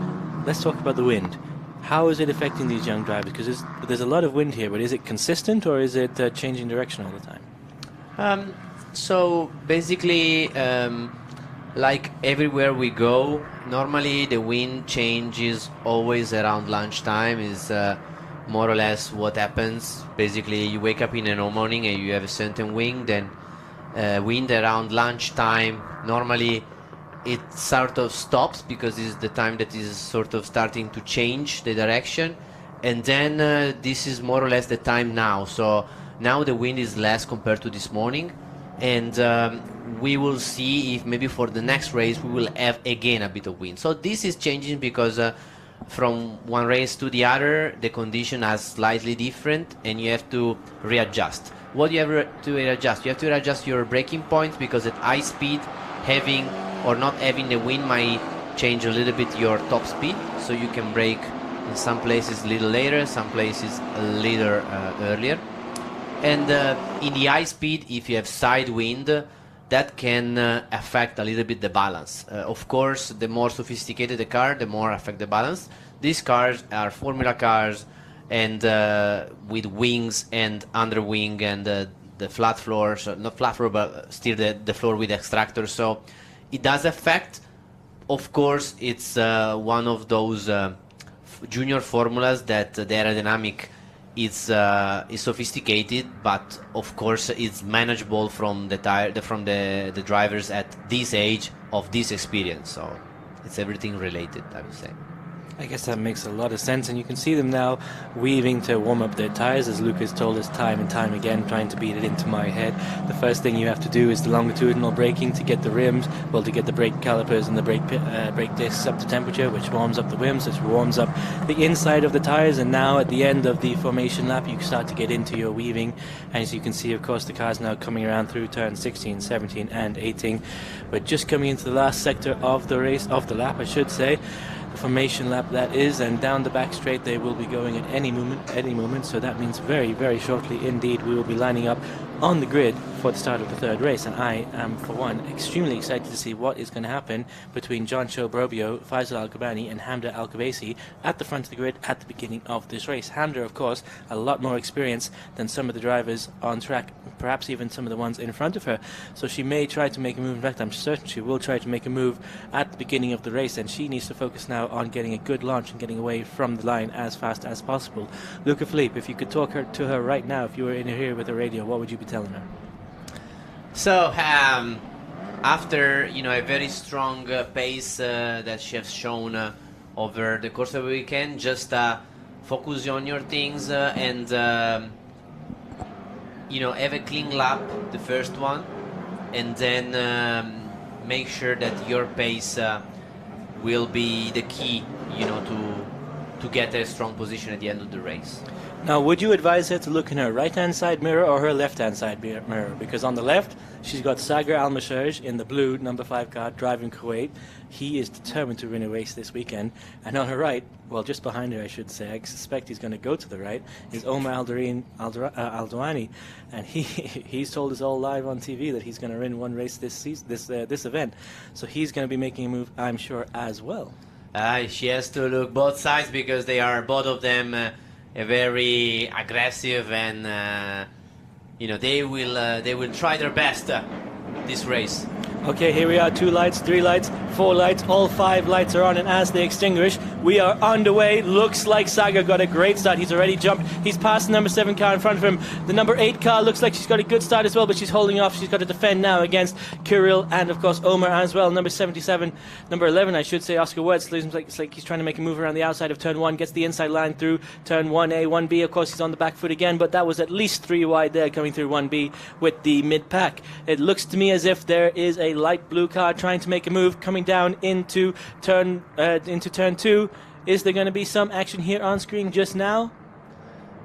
let's talk about the wind. How is it affecting these young drivers? Because there's a lot of wind here, but is it consistent or is it changing direction all the time? So basically, like everywhere we go, normally the wind changes always around lunchtime, is more or less what happens. Basically, you wake up in the morning and you have a certain wind, then wind around lunchtime. Normally it sort of stops because this is the time that is sort of starting to change the direction, and then this is more or less the time now. So now the wind is less compared to this morning, and we will see if maybe for the next race we will have again a bit of wind. So this is changing because from one race to the other the condition are slightly different, and you have to readjust. What do you have to readjust? You have to readjust your braking points, because at high speed having or not having the wind might change a little bit your top speed, so you can brake in some places a little later, some places a little earlier. And in the high speed, if you have side wind, that can affect a little bit the balance. Of course, the more sophisticated the car, the more affect the balance. These cars are Formula cars, and with wings and underwing and the flat floor, so not flat floor, but still the floor with extractor. So it does affect. Of course, it's one of those junior formulas that the aerodynamic is sophisticated, but of course it's manageable from the drivers at this age of this experience. So it's everything related, I would say. I guess that makes a lot of sense, and you can see them now weaving to warm up their tires, as Lucas told us time and time again, trying to beat it into my head. The first thing you have to do is the longitudinal braking to get the rims, well, to get the brake calipers and the brake discs up to temperature, which warms up the rims, which warms up the inside of the tires. And now at the end of the formation lap, you start to get into your weaving, and as you can see, of course, the car's now coming around through turns 16, 17 and 18. We're just coming into the last sector of the race, of the lap, I should say. Formation lap that is, and down the back straight they will be going at any moment, so that means very, very shortly indeed we will be lining up on the grid for the start of the third race. And I am, for one, extremely excited to see what is going to happen between Johncho Brobio, Faisal Al-Gabani and Hamda Al-Kubaisi at the front of the grid at the beginning of this race. Hamda, of course, a lot more experience than some of the drivers on track, perhaps even some of the ones in front of her, so she may try to make a move. In fact, I'm certain she will try to make a move at the beginning of the race, and she needs to focus now on getting a good launch and getting away from the line as fast as possible. Luca Philippe, if you could talk to her right now, if you were in here with a radio, what would you be telling her? So after a very strong pace that she has shown over the course of the weekend, just focus on your things and have a clean lap, the first one, and then make sure that your pace will be the key, to get a strong position at the end of the race. Now, would you advise her to look in her right-hand side mirror or her left-hand side mirror? Because on the left, she's got Saqer Almaosherji in the blue number 5 car driving Kuwait. He is determined to win a race this weekend. And on her right, well, just behind her, I should say, I suspect he's going to go to the right, is Omar Aldouani. And he's told us all live on TV that he's going to win one race this event. So he's going to be making a move, I'm sure, as well. She has to look both sides, because they are both of them very aggressive, and they will try their best this race. Okay, here we are, 2 lights, 3 lights, 4 lights, all 5 lights are on, and as they extinguish, we are underway. Looks like Saqer got a great start. He's already jumped. He's passed the number 7 car in front of him. The number 8 car looks like she's got a good start as well, but she's holding off. She's got to defend now against Kirill and, of course, Omar as well. Number 77, number 11, I should say, Oscar Wertz. It's like he's trying to make a move around the outside of turn 1, gets the inside line through turn 1A, 1B. Of course, he's on the back foot again, but that was at least 3 wide there coming through 1B with the mid-pack. It looks to me as if there is a light blue car trying to make a move coming down into turn 2. Is there going to be some action here on screen just now?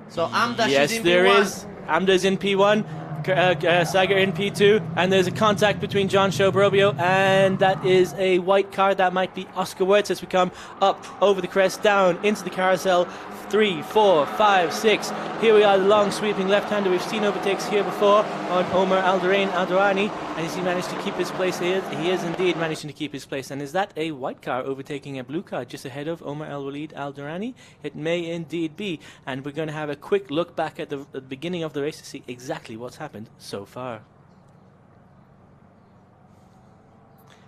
So Amda, yes, she's in there P1. is. Amda's in P1, Saqer in P2, and there's a contact between Johncho Brobio, and that is a white car. That might be Oscar Wertz as we come up over the crest, down into the carousel. 3, 4, 5, 6. Here we are, the long sweeping left-hander. We've seen overtakes here before on Omar Aldouani, and has he managed to keep his place? He is indeed managing to keep his place. And is that a white car overtaking a blue car just ahead of Omar Aldouani? It may indeed be, and we're going to have a quick look back at the beginning of the race to see exactly what's happened so far.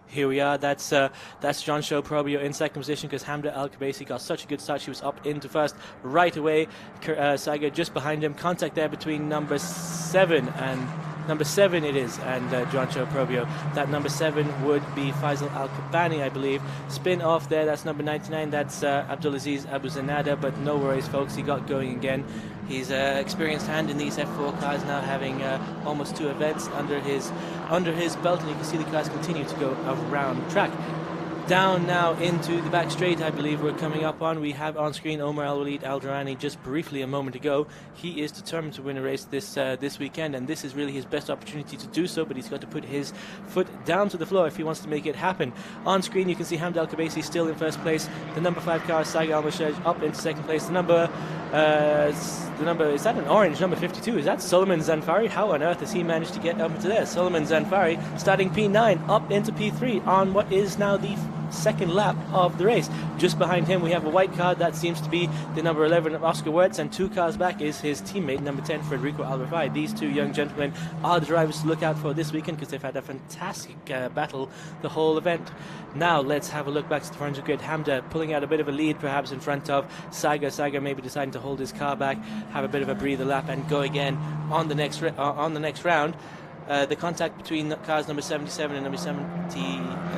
Here we are, that's Johncho Brobio in second position, because Hamda Al-Kubaisi got such a good start. She was up into first right away. Saqer just behind him. Contact there between number 7 and Number 7 it is, and Juancho Probio. That number 7 would be Faisal Al-Kabani, I believe. Spin off there, that's number 99, that's Abdulaziz Abu Zanada, but no worries folks, he got going again. He's an experienced hand in these F4 cars now, having almost 2 events under his belt, and you can see the cars continue to go around the track. Down now into the back straight, I believe we're coming up on. We have on screen Omar Al-Walid Al-Durrani just briefly a moment ago. He is determined to win a race this weekend, and this is really his best opportunity to do so, but he's got to put his foot down to the floor if he wants to make it happen. On screen you can see Hamd Al-Kabasi still in first place. The number 5 car, Saqer Almaosherji, up into second place. The number, is that an orange, number 52? Is that Solomon Zanfari? How on earth has he managed to get up into there? Solomon Zanfari starting P9 up into P3 on what is now the second lap of the race. Just behind him we have a white car, that seems to be the number 11 of Oscar Wirtz, and 2 cars back is his teammate number 10 Federico Al-Rafai. These 2 young gentlemen are the drivers to look out for this weekend because they've had a fantastic battle the whole event. Now let's have a look back to the front of the grid. Hamda pulling out a bit of a lead perhaps in front of Saqer. Saqer maybe deciding to hold his car back, have a bit of a breather lap and go again on the next round. The contact between cars number 77 and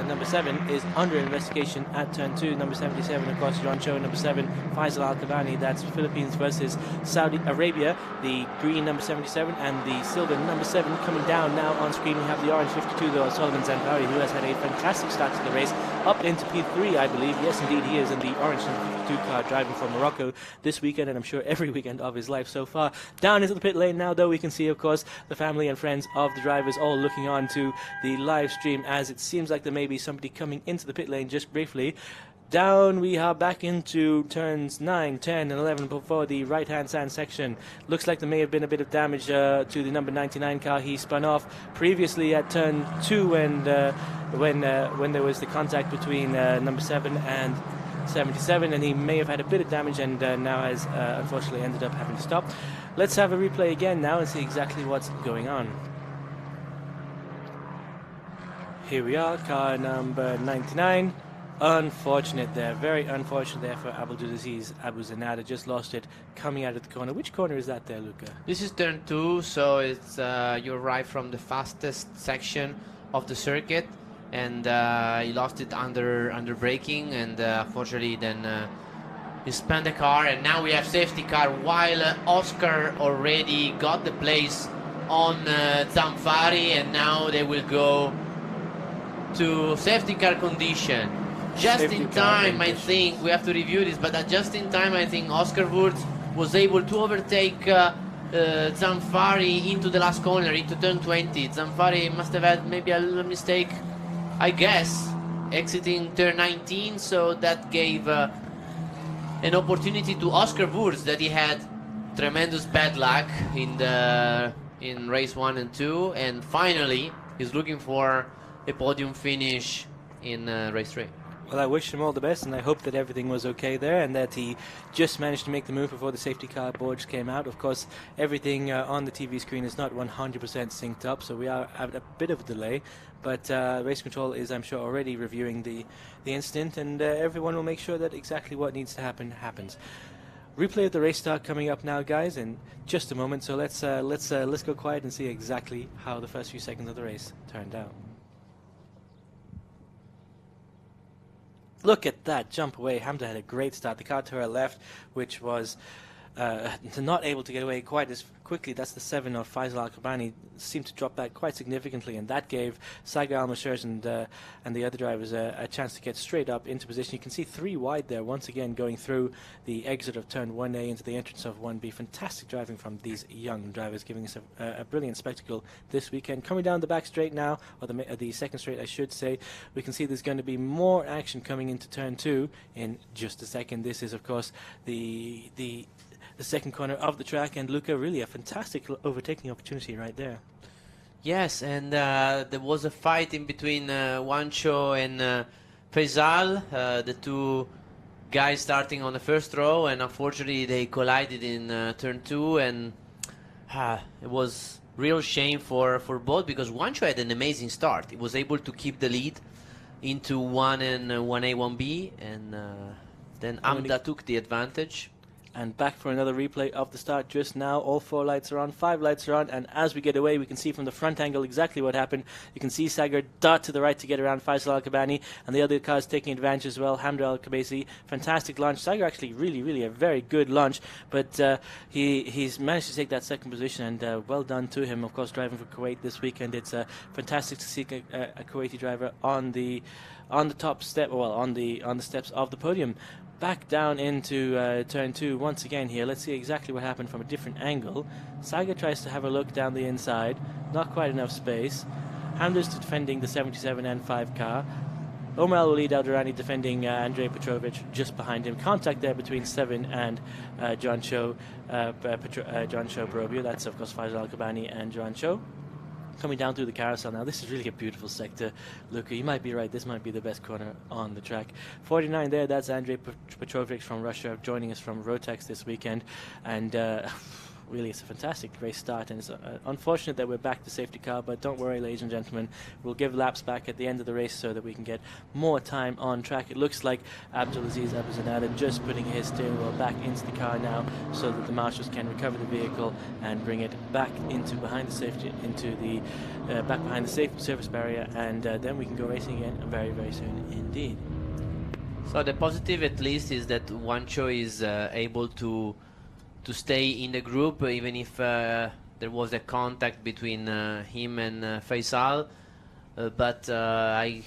number 7 is under investigation at turn 2. Number 77, of course, John Cho. Number 7, Faisal Al-Kabani. That's Philippines versus Saudi Arabia. The green number 77 and the silver number 7 coming down now on screen. We have the orange 52 though, Solomon Zanfari, who has had a fantastic start to the race, up into P3, I believe. Yes, indeed, he is in the orange number 52 car driving for Morocco this weekend, and I'm sure every weekend of his life so far. Down into the pit lane now, though, we can see, of course, the family and friends of the drivers all looking on to the live stream, as it seems like there may be somebody coming into the pit lane just briefly. Down we are back into turns 9, 10 and 11 before the right hand sand section. Looks like there may have been a bit of damage to the number 99 car. He spun off previously at turn 2 and when there was the contact between number 7 and 77, and he may have had a bit of damage and now has unfortunately ended up having to stop. Let's have a replay again now and see exactly what's going on. Here we are, car number 99. Unfortunate there, very unfortunate there for Abdulaziz Abu Zanada. Just lost it coming out of the corner. Which corner is that there, Luca? This is turn 2, so it's you arrive from the fastest section of the circuit, and he lost it under braking, and unfortunately then he spun the car, and now we have safety car while Oscar already got the place on Zanfari, and now they will go to safety car condition. Just safety in time, I think, we have to review this, but just in time, I think Oscar Wirtz was able to overtake Zanfari into the last corner, into turn 20. Zanfari must have had maybe a little mistake, I guess, exiting turn 19, so that gave an opportunity to Oscar Wirtz that he had tremendous bad luck in race 1 and 2, and finally he's looking for a podium finish in race 3. Well, I wish him all the best, and I hope that everything was okay there and that he just managed to make the move before the safety car boards came out. Of course, everything on the TV screen is not 100% synced up, so we are at a bit of a delay, but race control is, I'm sure, already reviewing the incident, and everyone will make sure that exactly what needs to happen happens. Replay of the race start coming up now, guys, in just a moment, so let's go quiet and see exactly how the first few seconds of the race turned out. Look at that jump away. Hamda had a great start. The car to her left, which was not able to get away quite as quickly. That's the 7 of Faisal Al-Kabani. Seemed to drop back quite significantly, and that gave Saqer Almaosherji and the other drivers a chance to get straight up into position. You can see 3 wide there once again going through the exit of turn 1A into the entrance of 1B. Fantastic driving from these young drivers, giving us a brilliant spectacle this weekend. Coming down the back straight now, or the second straight I should say, we can see there's going to be more action coming into turn 2 in just a second. This is of course the second corner of the track, and Luca, really a fantastic overtaking opportunity right there. Yes, and there was a fight in between Juancho and Faisal, the 2 guys starting on the first row, and unfortunately they collided in turn 2, and it was real shame for both, because Juancho had an amazing start. He was able to keep the lead into 1 and 1A, 1B, and then Amda took the advantage. And back for another replay of the start just now. All 4 lights are on, 5 lights are on, and as we get away, we can see from the front angle exactly what happened. You can see Saqer dart to the right to get around Faisal Al-Kabani, and the other cars taking advantage as well. Hamza Al-Kabasi, fantastic launch. Saqer actually really a very good launch, but he's managed to take that second position, and well done to him. Of course, driving for Kuwait this weekend, it's fantastic to see a Kuwaiti driver on the top step, well, on the steps of the podium. Back down into turn 2 once again here. Let's see exactly what happened from a different angle. Saqer tries to have a look down the inside. Not quite enough space. Hamda's defending the 77 N5 car. Omar Al-Walid Al-Durrani defending Andrei Petrovic just behind him. Contact there between 7 and John Cho Barobio. That's, of course, Faisal Al-Kabani and John Cho. Coming down through the carousel now. This is really a beautiful sector. Luca, you might be right. This might be the best corner on the track. 49 there. That's Andrei Petrovic from Russia joining us from Rotex this weekend. And really, it's a fantastic race start. And it's unfortunate that we're back to safety car. But don't worry, ladies and gentlemen. We'll give laps back at the end of the race so that we can get more time on track. It looks like Abdulaziz Abu Zanada just putting his steering wheel back into the car now so that the marshals can recover the vehicle and bring it back into behind the safety, into the back behind the safe surface barrier, and then we can go racing again very soon indeed. So the positive at least is that Wancho is able to stay in the group even if there was a contact between him and Faisal, but I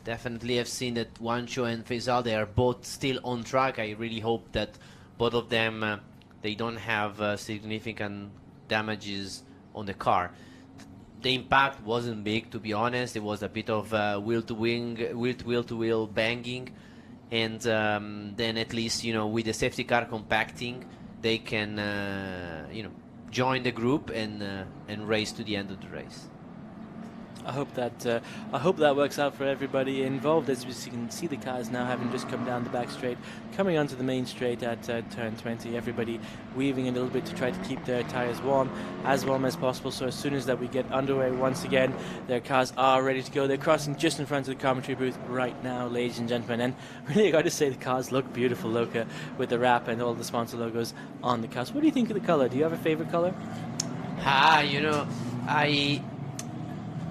definitely have seen that Wancho and Faisal, they are both still on track. I really hope that both of them they don't have significant damages on the car. The impact wasn't big, to be honest. It was a bit of wheel-to-wheel banging, and then at least, you know, with the safety car compacting, they can join the group and race to the end of the race. I hope that works out for everybody involved. As you can see, the cars now having just come down the back straight, coming onto the main straight at turn 20. Everybody weaving a little bit to try to keep their tires warm as possible. So as soon as that we get underway once again, their cars are ready to go. They're crossing just in front of the commentary booth right now, ladies and gentlemen. And really, I got to say, the cars look beautiful, Loka, with the wrap and all the sponsor logos on the cars. What do you think of the color? Do you have a favorite color? You know,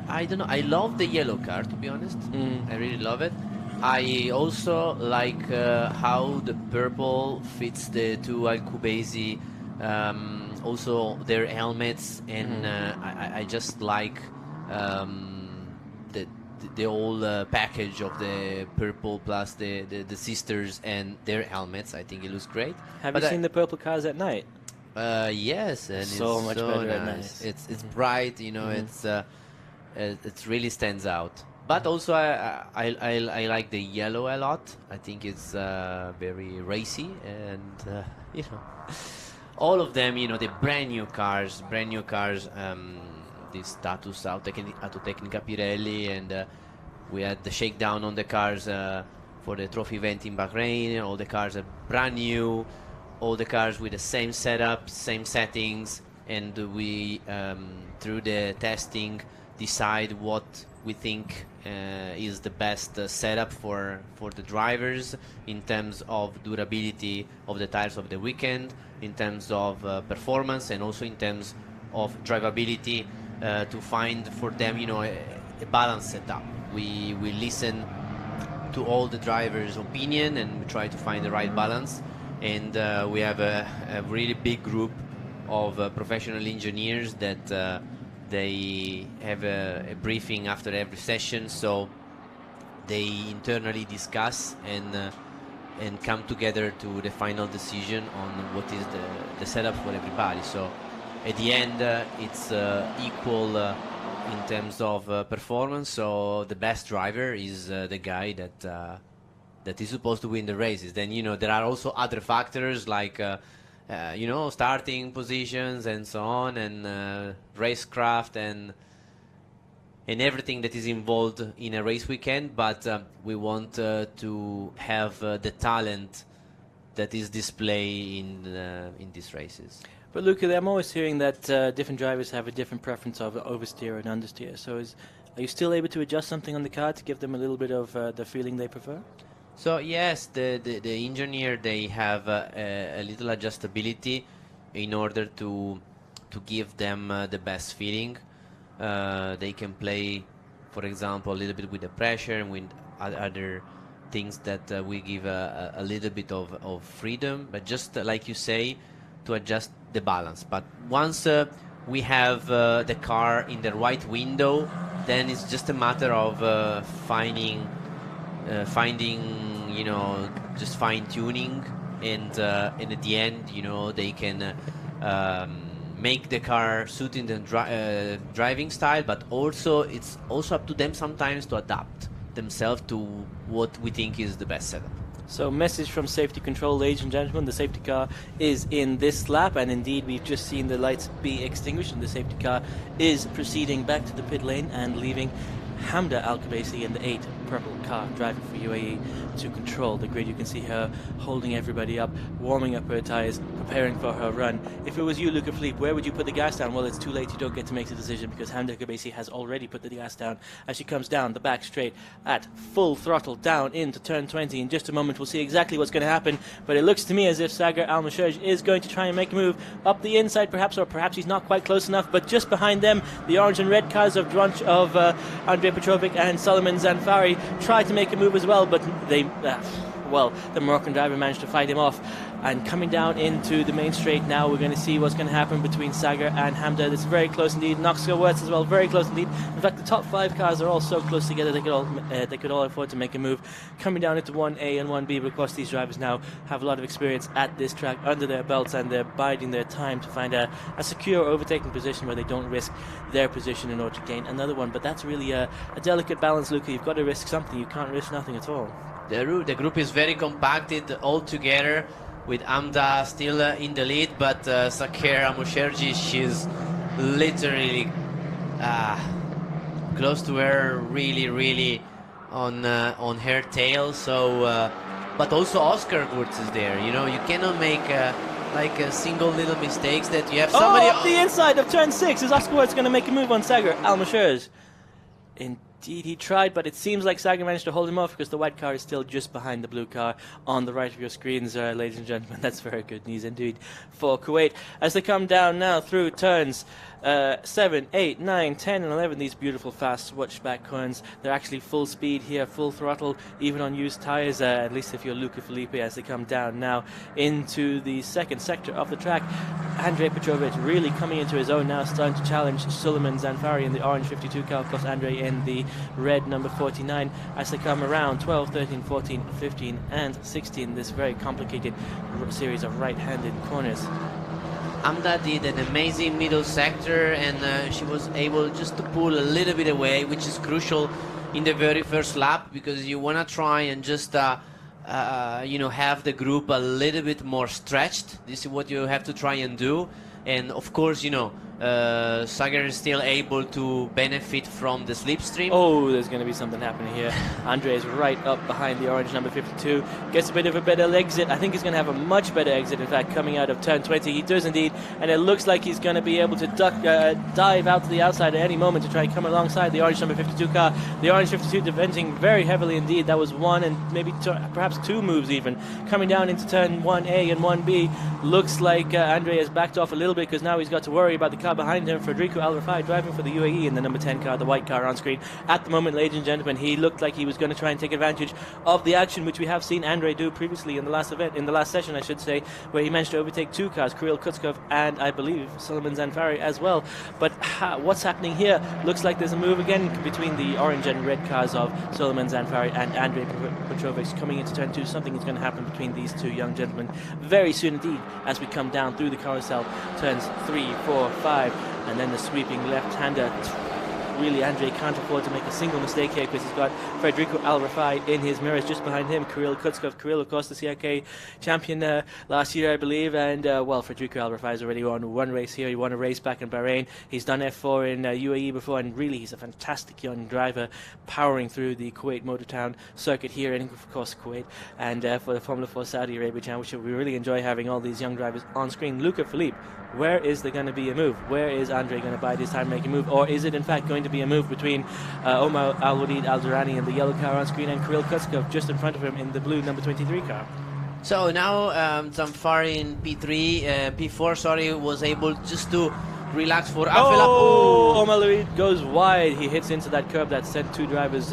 I don't know. I love the yellow car, to be honest. I really love it. I also like how the purple fits the two Al-Kubaisi, also their helmets, and I just like the whole package of the purple plus the sisters and their helmets. I think it looks great. Have you seen the purple cars at night? Yes, and so it's much so better nice. at night. It's bright, you know. It really stands out. But also I like the yellow a lot. I think it's very racy, and you know, all of them, you know, the brand new cars. This Status Autotecnica Pirelli, and we had the shakedown on the cars for the trophy event in Bahrain. All the cars are brand new, all the cars with the same setup, same settings, and we through the testing decide what we think is the best setup for the drivers in terms of durability of the tires of the weekend, in terms of performance, and also in terms of drivability, to find for them, you know, a balanced setup. We listen to all the drivers' opinion and we try to find the right balance, and we have a really big group of professional engineers that they have a briefing after every session, so they internally discuss and come together to the final decision on what is the setup for everybody. So at the end, it's equal in terms of performance. So the best driver is the guy that is supposed to win the races. Then, you know, there are also other factors like you know, starting positions and so on, and racecraft and everything that is involved in a race weekend. But we want to have the talent that is displayed in these races. But Luca, I'm always hearing that different drivers have a different preference of oversteer and understeer. So are you still able to adjust something on the car to give them a little bit of the feeling they prefer? So yes, the engineer, they have a little adjustability in order to give them the best feeling. They can play, for example, a little bit with the pressure and with other things that we give a little bit of freedom, but just like you say, to adjust the balance. But once we have the car in the right window, then it's just a matter of finding, you know, just fine-tuning, and at the end, you know, they can make the car suiting the driving style, but also it's also up to them sometimes to adapt themselves to what we think is the best setup. So message from safety control, ladies and gentlemen, the safety car is in this lap, and indeed we've just seen the lights be extinguished, and the safety car is proceeding back to the pit lane and leaving Hamda Al-Khabaisi in the 8 purple car driving for UAE to control the grid. You can see her holding everybody up, warming up her tyres, preparing for her run. If it was you, Luca Philippe, where would you put the gas down? Well, it's too late. You don't get to make the decision because Hamda Al-Khabaisi has already put the gas down as she comes down the back straight at full throttle down into turn 20. In just a moment, we'll see exactly what's going to happen, but it looks to me as if Saqer Almaosherji is going to try and make a move up the inside, perhaps, or perhaps he's not quite close enough, but just behind them, the orange and red cars of Andrei Petrovic and Solomon Zanfari tried to make a move as well, but the Moroccan driver managed to fight him off. And coming down into the main straight now, we're going to see what's going to happen between Saqer and Hamda. It's very close indeed. Knoxville Works as well, very close indeed. In fact, the top 5 cars are all so close together they could all afford to make a move. Coming down into 1A and 1B, but of course these drivers now have a lot of experience at this track under their belts, and they're biding their time to find a secure overtaking position where they don't risk their position in order to gain another one. But that's really a delicate balance, Luca. You've got to risk something. You can't risk nothing at all. The group is very compacted all together, with Hamda still in the lead, but Saqer Almaosherji, she's literally close to her, really on her tail. So, but also Oscar Gurtz is there. You know, you cannot make like a single little mistakes that you have somebody. Up the inside of turn 6 is Oscar Gurtz going to make a move on Saqer Almaosherji. Indeed, he tried, but it seems like Saqer managed to hold him off because the white car is still just behind the blue car on the right of your screens, ladies and gentlemen. That's very good news indeed for Kuwait as they come down now through turns 7, 8, 9, 10 and 11. These beautiful fast switchback corners, they're actually full speed here, full throttle, even on used tyres, at least if you're Luca Philippe, as they come down now into the second sector of the track. Andrei Petrovic really coming into his own now, starting to challenge Suleiman Zanfari in the orange 52 car, of course Andrei in the red number 49, as they come around 12, 13, 14, 15 and 16, this very complicated series of right-handed corners. Hamda did an amazing middle sector, and she was able just to pull a little bit away, which is crucial in the very first lap, because you want to try and just you know, have the group a little bit more stretched. This is what you have to try and do. And of course, you know, Saqer is still able to benefit from the slipstream. Oh, there's going to be something happening here. Andre is right up behind the orange number 52. Gets a bit of a better exit. I think he's going to have a much better exit, in fact, coming out of turn 20. He does indeed. And it looks like he's going to be able to dive out to the outside at any moment to try and come alongside the orange number 52 car. The orange 52 defending very heavily indeed. That was one and maybe perhaps two moves even. Coming down into turn 1A and 1B. Looks like Andre has backed off a little bit because now he's got to worry about the car behind him. Federico Al-Rafai driving for the UAE in the number 10 car, the white car on screen. At the moment, ladies and gentlemen, he looked like he was going to try and take advantage of the action which we have seen Andre do previously in the last event, in the last session I should say, where he managed to overtake two cars, Kirill Kutskov and I believe Solomon Zanfari as well. But what's happening here? Looks like there's a move again between the orange and red cars of Solomon Zanfari and Andrei Petrovic coming into turn 2. Something is going to happen between these two young gentlemen very soon indeed as we come down through the carousel, turns 3, 4, 5, and then the sweeping left-hander. Really, Andre can't afford to make a single mistake here because he's got Federico Al-Rafai in his mirrors just behind him. Kirill Kutskov. Kirill, of course, the CRK champion last year, I believe. And, well, Federico Al-Rafai has already won one race here. He won a race back in Bahrain. He's done F4 in UAE before, and really he's a fantastic young driver powering through the Kuwait Motor Town circuit here in, of course, Kuwait. And for the Formula 4 Saudi Arabian Championship, we really enjoy having all these young drivers on screen. Luca Philippe, where is there going to be a move? Where is Andre going to bide his time, make a move? Or is it, in fact, going to to be a move between Omar Al-Wadid Al-Durrani in the yellow car on screen and Kirill Kuskov just in front of him in the blue number 23 car. So now Zamfari in P4, sorry, was able just to relax for Omar Al-Wadid goes wide. He hits into that curb that sent two drivers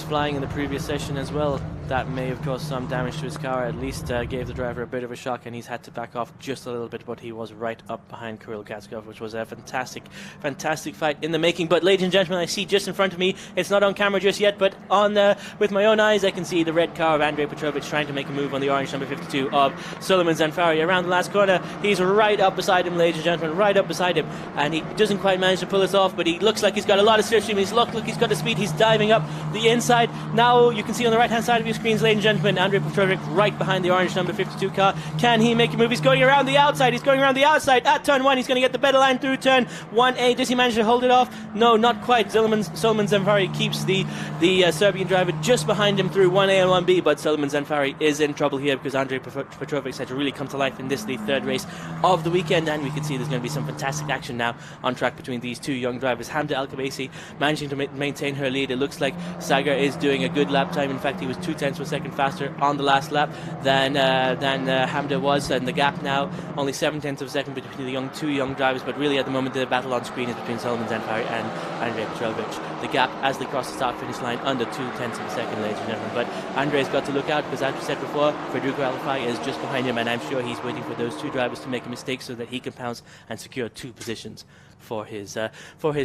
flying in the previous session as well. That may have caused some damage to his car, at least gave the driver a bit of a shock, and he's had to back off just a little bit, but he was right up behind Kirill Kuskov, which was a fantastic fight in the making. But ladies and gentlemen, I see just in front of me, it's not on camera just yet, but with my own eyes I can see the red car of Andrei Petrovic trying to make a move on the orange number 52 of Suleiman Zanfari. Around the last corner, he's right up beside him, ladies and gentlemen, right up beside him, and he doesn't quite manage to pull us off, but he looks like he's got a lot of slipstream. Look, he's got the speed, he's diving up the inside. Now you can see on the right hand side of your screens, ladies and gentlemen, Andrei Petrovic right behind the orange number 52 car. Can he make a move? He's going around the outside at turn 1. He's going to get the better line through turn 1A. Does he manage to hold it off? No, not quite. Suleiman Zanfari keeps the Serbian driver just behind him through 1A and 1B, but Suleiman Zanfari is in trouble here because Andrei Petrovic had to really come to life in this, the third race of the weekend, and we can see there's going to be some fantastic action now on track between these two young drivers. Hamda Al-Khabaisi managing to maintain her lead. It looks like Saqer is doing a good lap time. In fact, he was 0.2 of a second faster on the last lap than Hamda was, and the gap now only 0.7 of a second between the two young drivers. But really, at the moment, the battle on screen is between Suleiman Zanfari and Andrei Petrovic. The gap as they cross the start-finish line under 0.2 of a second, ladies and gentlemen. But Andrei's got to look out because, as we said before, Federico Al-Rafai is just behind him, and I'm sure he's waiting for those two drivers to make a mistake so that he can pounce and secure 2 positions for his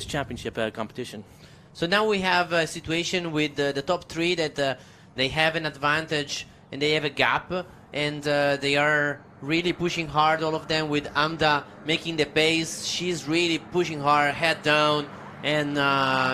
championship competition. So now we have a situation with the top 3 that they have an advantage and they have a gap, and they are really pushing hard, all of them, with Amda making the pace. She's really pushing hard, head down, and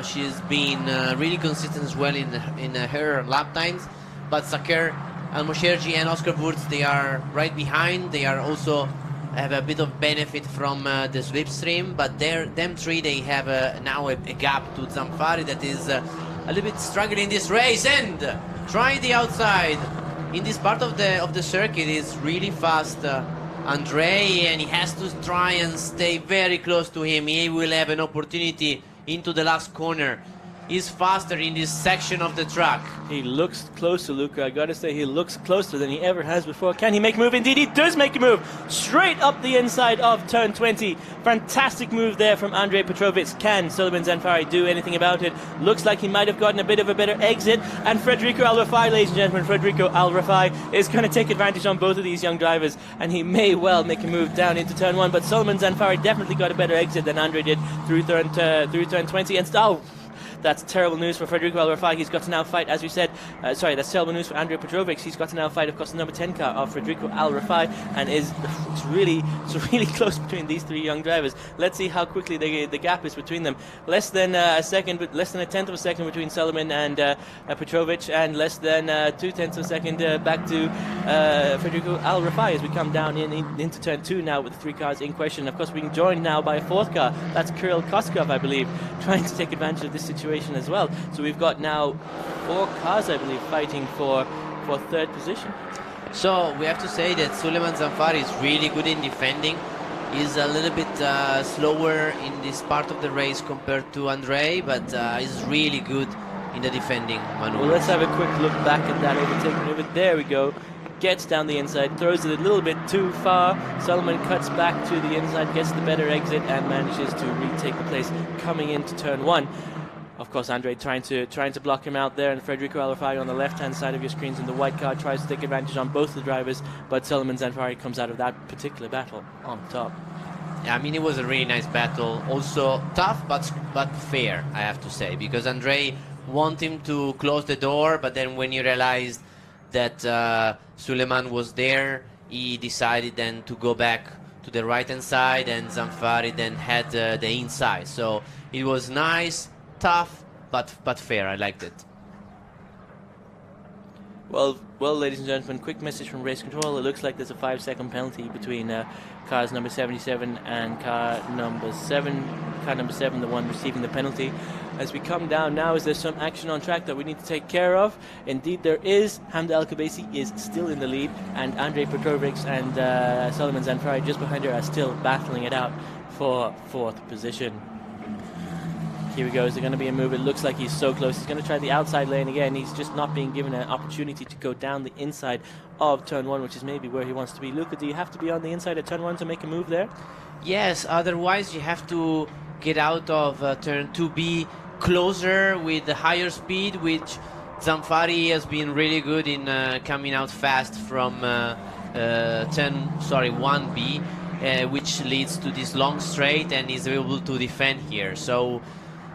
she's been really consistent as well in her lap times. But Saqer Almaosherji and Oscar Wurz, they are right behind. They are also have a bit of benefit from the slipstream, but them 3, they have now a gap to Zanfari that is a little bit struggling in this race, and trying the outside in this part of the circuit is really fast Andrei, and he has to try and stay very close to him. He will have an opportunity into the last corner. He's faster in this section of the track. He looks closer, Luca. I gotta say, he looks closer than he ever has before. Can he make a move? Indeed, he does make a move. Straight up the inside of turn 20. Fantastic move there from Andrei Petrovic. Can Suleiman Zanfari do anything about it? Looks like he might have gotten a bit of a better exit. And Federico Al-Rafai, ladies and gentlemen, Federico Al-Rafai is going to take advantage on both of these young drivers, and he may well make a move down into turn 1. But Suleiman Zanfari definitely got a better exit than Andrei did through turn 20. And that's terrible news for Federico Al-Rafai. He's got to now fight, as we said, that's terrible news for Andrei Petrovic. He's got to now fight, of course, the number 10 car of Federico Al-Rafai, and it's really close between these 3 young drivers. Let's see how quickly the gap is between them. Less than a second, but less than 1/10 of a second between Suleiman and Petrovic, and less than 0.2 of a second back to Federico Al-Rafai as we come down into turn 2 now with the 3 cars in question. Of course, being joined now by a 4th car. That's Kirill Kuskov, I believe, trying to take advantage of this situation as well. So we've got now 4 cars, I believe, fighting for 3rd position. So we have to say that Suleiman Zanfari is really good in defending. He's a little bit slower in this part of the race compared to Andrei, but he's really good in the defending maneuver. Well, let's have a quick look back at that overtake maneuver. There we go. Gets down the inside, throws it a little bit too far. Suleiman cuts back to the inside, gets the better exit, and manages to retake the place coming into turn 1. Of course, Andrei trying to block him out there, and Federico Al-Rafai on the left-hand side of your screens in the white car tries to take advantage on both the drivers, but Suleiman Zanfari comes out of that particular battle on top. Yeah, I mean, it was a really nice battle. Also tough, but fair, I have to say, because Andrei wanted him to close the door, but then when he realized that Suleiman was there, he decided then to go back to the right-hand side, and Zanfari then had the inside. So it was nice, tough, but fair. I liked it. Well, ladies and gentlemen, quick message from race control. It looks like there's a 5-second penalty between cars number 77 and car number 7. Car number 7, the one receiving the penalty. As we come down now, is there some action on track that we need to take care of? Indeed, there is. Hamda Al-Khabaisi is still in the lead, and Andrei Petrovic and Suleiman Zanfari just behind her are still battling it out for 4th position. Here we go. Is there going to be a move? It looks like he's so close. He's going to try the outside lane again. He's just not being given an opportunity to go down the inside of turn 1, which is maybe where he wants to be. Luca, do you have to be on the inside at turn 1 to make a move there? Yes, otherwise you have to get out of turn 2B closer with the higher speed, which Zanfari has been really good in coming out fast from 1B. Which leads to this long straight and is able to defend here. So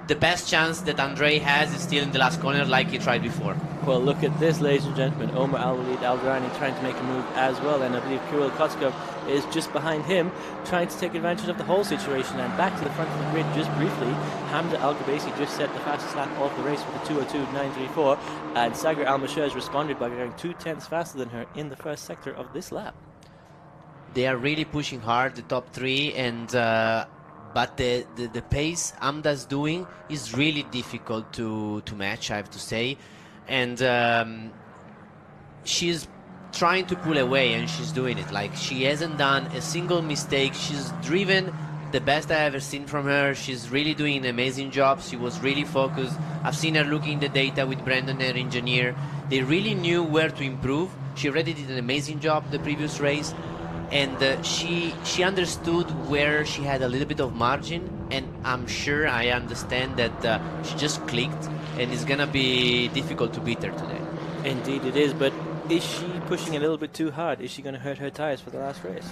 the best chance that Andrei has is still in the last corner like he tried before. Well, look at this, ladies and gentlemen. Omar Al-Walid Al-Durrani trying to make a move as well, and I believe Kirill Kotskov is just behind him trying to take advantage of the whole situation. And back to the front of the grid just briefly, Hamza Al-Ghabaisi just set the fastest lap of the race with a 2:02.934, and Saqer Almaosherji responded by going 0.2 faster than her in the first sector of this lap. They are really pushing hard, the top three, and but the pace Amda's doing is really difficult to match, I have to say. And she's trying to pull away, and she's doing it. Like, she hasn't done a single mistake. She's driven the best I've ever seen from her. She's really doing an amazing job. She was really focused. I've seen her looking the data with Brandon, her engineer. They really knew where to improve. She already did an amazing job the previous race. And she understood where she had a little bit of margin, and I understand that she just clicked, and it's gonna be difficult to beat her today. Indeed it is, but is she pushing a little bit too hard? Is she gonna hurt her tires for the last race?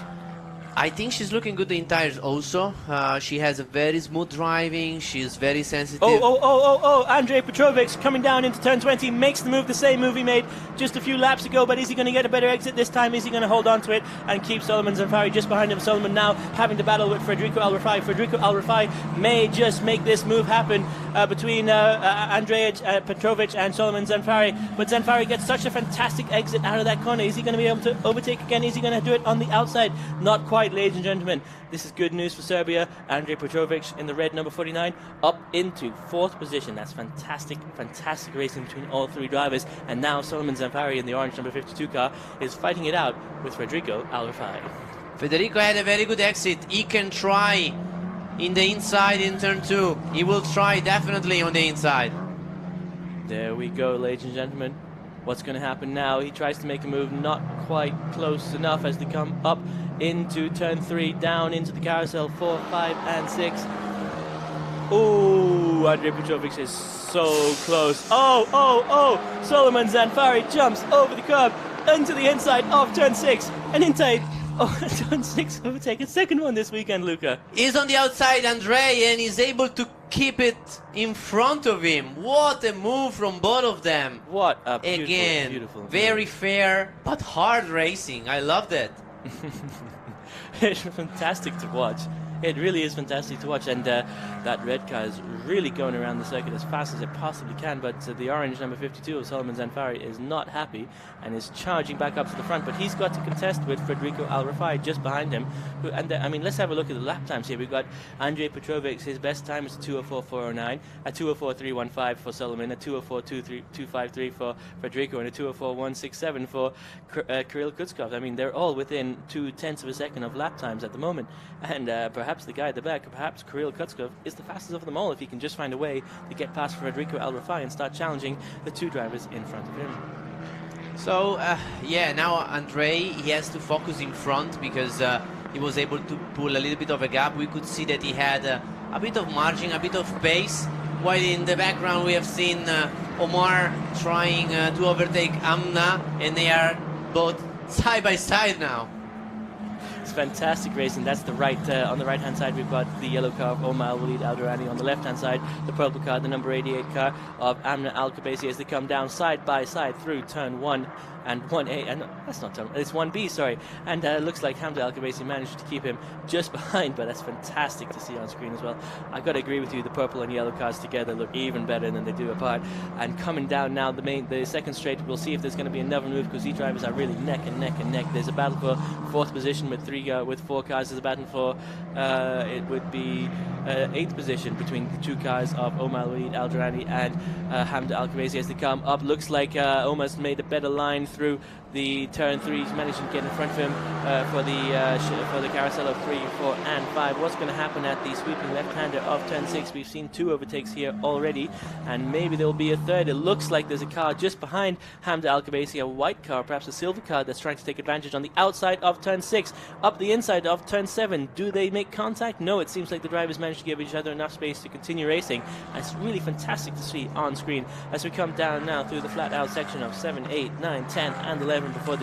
I think she's looking good in tires also. She has a very smooth driving. She's very sensitive. Andrei Petrovic coming down into turn 20, makes the move, the same move he made just a few laps ago, but is he going to get a better exit this time? Is he going to hold on to it and keep Solomon Zanfari just behind him? Solomon now having to battle with Federico Al Rafai. Federico Al Rafai may just make this move happen between Andrei Petrovic and Solomon Zanfari, but Zanfari gets such a fantastic exit out of that corner. Is he going to be able to overtake again? Is he going to do it on the outside? Not quite. Ladies and gentlemen, this is good news for Serbia. Andrei Petrovic in the red number 49 up into 4th position. That's fantastic racing between all three drivers. And now Solomon Zanfari in the orange number 52 car is fighting it out with Federico Al Rafai. Federico had a very good exit. He can try in the inside in turn 2. He will try definitely on the inside. There we go, ladies and gentlemen. What's going to happen now? He tries to make a move, not quite close enough as they come up into turn 3, down into the carousel, 4, 5, and 6. Ooh, Andrei Petrovic is so close. Oh! Solomon Zanfari jumps over the curb into the inside of turn 6, and inside. Turn 6 overtake. A second one this weekend, Luca. He's on the outside, Andrei, and he's able to keep it in front of him. What a move from both of them. What a beautiful very fair, but hard racing. I loved it. It's fantastic to watch. It really is fantastic to watch, and that red car is really going around the circuit as fast as it possibly can, but the orange number 52 of Solomon Zanfari is not happy and is charging back up to the front, but he's got to contest with Federico Al Rafai just behind him. Let's have a look at the lap times here. We've got Andrei Petrovic, his best time is a 2:04.409, a 2:04.315 for Solomon, a 2:04.253 for Federico, and a 2:04.167 for Kirill Kutskov. I mean, they're all within 0.2 of a second of lap times at the moment, and perhaps the guy at the back, perhaps Kirill Kutskov, is the fastest of them all if he can just find a way to get past Federico Al Rafai and start challenging the two drivers in front of him. So, now Andrei, he has to focus in front because he was able to pull a little bit of a gap. We could see that he had a bit of margin, a bit of pace, while in the background we have seen Omar trying to overtake Amna, and they are both side by side now. It's fantastic racing. That's the right, on the right-hand side, we've got the yellow car of Omar Al-Walid Al-Durrani. On the left-hand side, the purple car, the number 88 car of Amna Al-Khabaisi, as they come down side by side through turn 1 and 1A, and that's not turn, it's 1B, sorry. And it looks like Hamza Al-Khabaisi managed to keep him just behind, but that's fantastic to see on screen as well. I've got to agree with you, the purple and yellow cars together look even better than they do apart. And coming down now, the second straight, we'll see if there's going to be another move, because these drivers are really neck and neck and neck. There's a battle for 4th position with 4 cars. There's a battle for it would be 8th position between the 2 cars of Omar Al-Walid Al-Durrani and Hamza Al-Khabaisi as they come up. Looks like Omar's made a better line through the turn 3. He's managed to get in front of him for the carousel of 3, 4, and 5. What's going to happen at the sweeping left-hander of turn 6? We've seen 2 overtakes here already, and maybe there will be a third. It looks like there's a car just behind Hamda Al-Kubaisi, a white car, perhaps a silver car, that's trying to take advantage on the outside of turn 6, up the inside of turn 7. Do they make contact? No, it seems like the drivers managed to give each other enough space to continue racing. And it's really fantastic to see on screen as we come down now through the flat-out section of 7, 8, 9, 10, and 11 before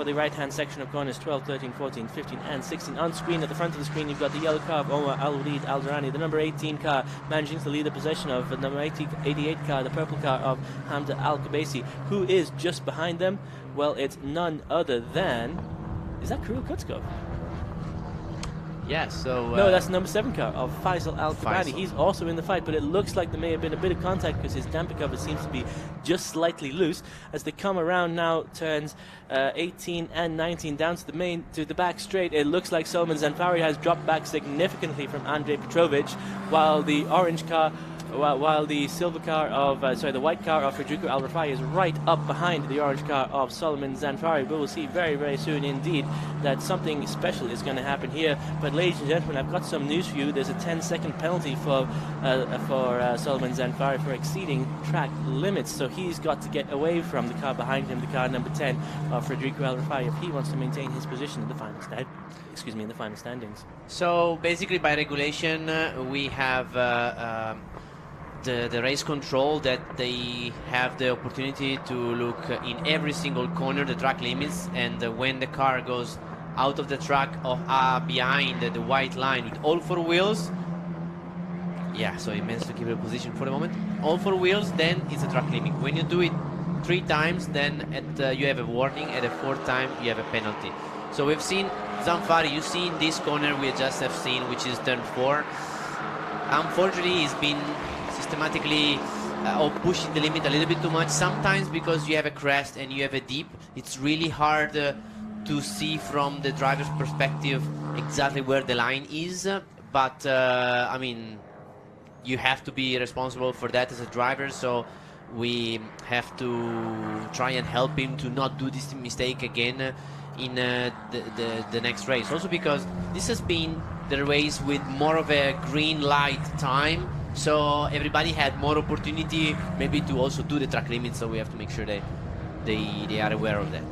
the right-hand section of corners 12, 13, 14, 15, and 16. On screen, at the front of the screen, you've got the yellow car of Omar Al-Walid Al-Durrani, the number 18 car managing to lead the possession of the number 88 car, the purple car of Hamda Al-Kubaisi. Who is just behind them? Well, it's none other than... Is that Kirill Kutskov? Yeah, so... no, that's the number 7 car of Faisal Al-Kabani. Faisal. He's also in the fight, but it looks like there may have been a bit of contact because his damper cover seems to be just slightly loose. As they come around now, turns 18 and 19 down to the back straight, it looks like Salman Zanfari has dropped back significantly from Andrei Petrovic, while the orange car... While the silver car of, the white car of Federico Al Rafai is right up behind the orange car of Solomon Zanfari. We will see very, very soon indeed that something special is going to happen here. But ladies and gentlemen, I've got some news for you. There's a 10-second penalty for Solomon Zanfari for exceeding track limits. So he's got to get away from the car behind him, the car number 10 of Federico Al Rafai, if he wants to maintain his position in the final in the final standings. So basically, by regulation, we have the race control that they have the opportunity to look in every single corner the track limits, and when the car goes out of the track behind the white line with all 4 wheels, yeah, so it means to keep the position for the moment, all 4 wheels, then it's a track limit. When you do it 3 times, then you have a warning. At the 4th time you have a penalty. So we've seen Zanfari, you see in this corner we just have seen, which is turn 4. Unfortunately, he's been systematically pushing the limit a little bit too much. Sometimes because you have a crest and you have a dip, it's really hard to see from the driver's perspective exactly where the line is. But I mean, you have to be responsible for that as a driver, so we have to try and help him to not do this mistake again in the next race. Also because this has been the race with more of a green light time, so everybody had more opportunity maybe to also do the track limit, so we have to make sure they are aware of that.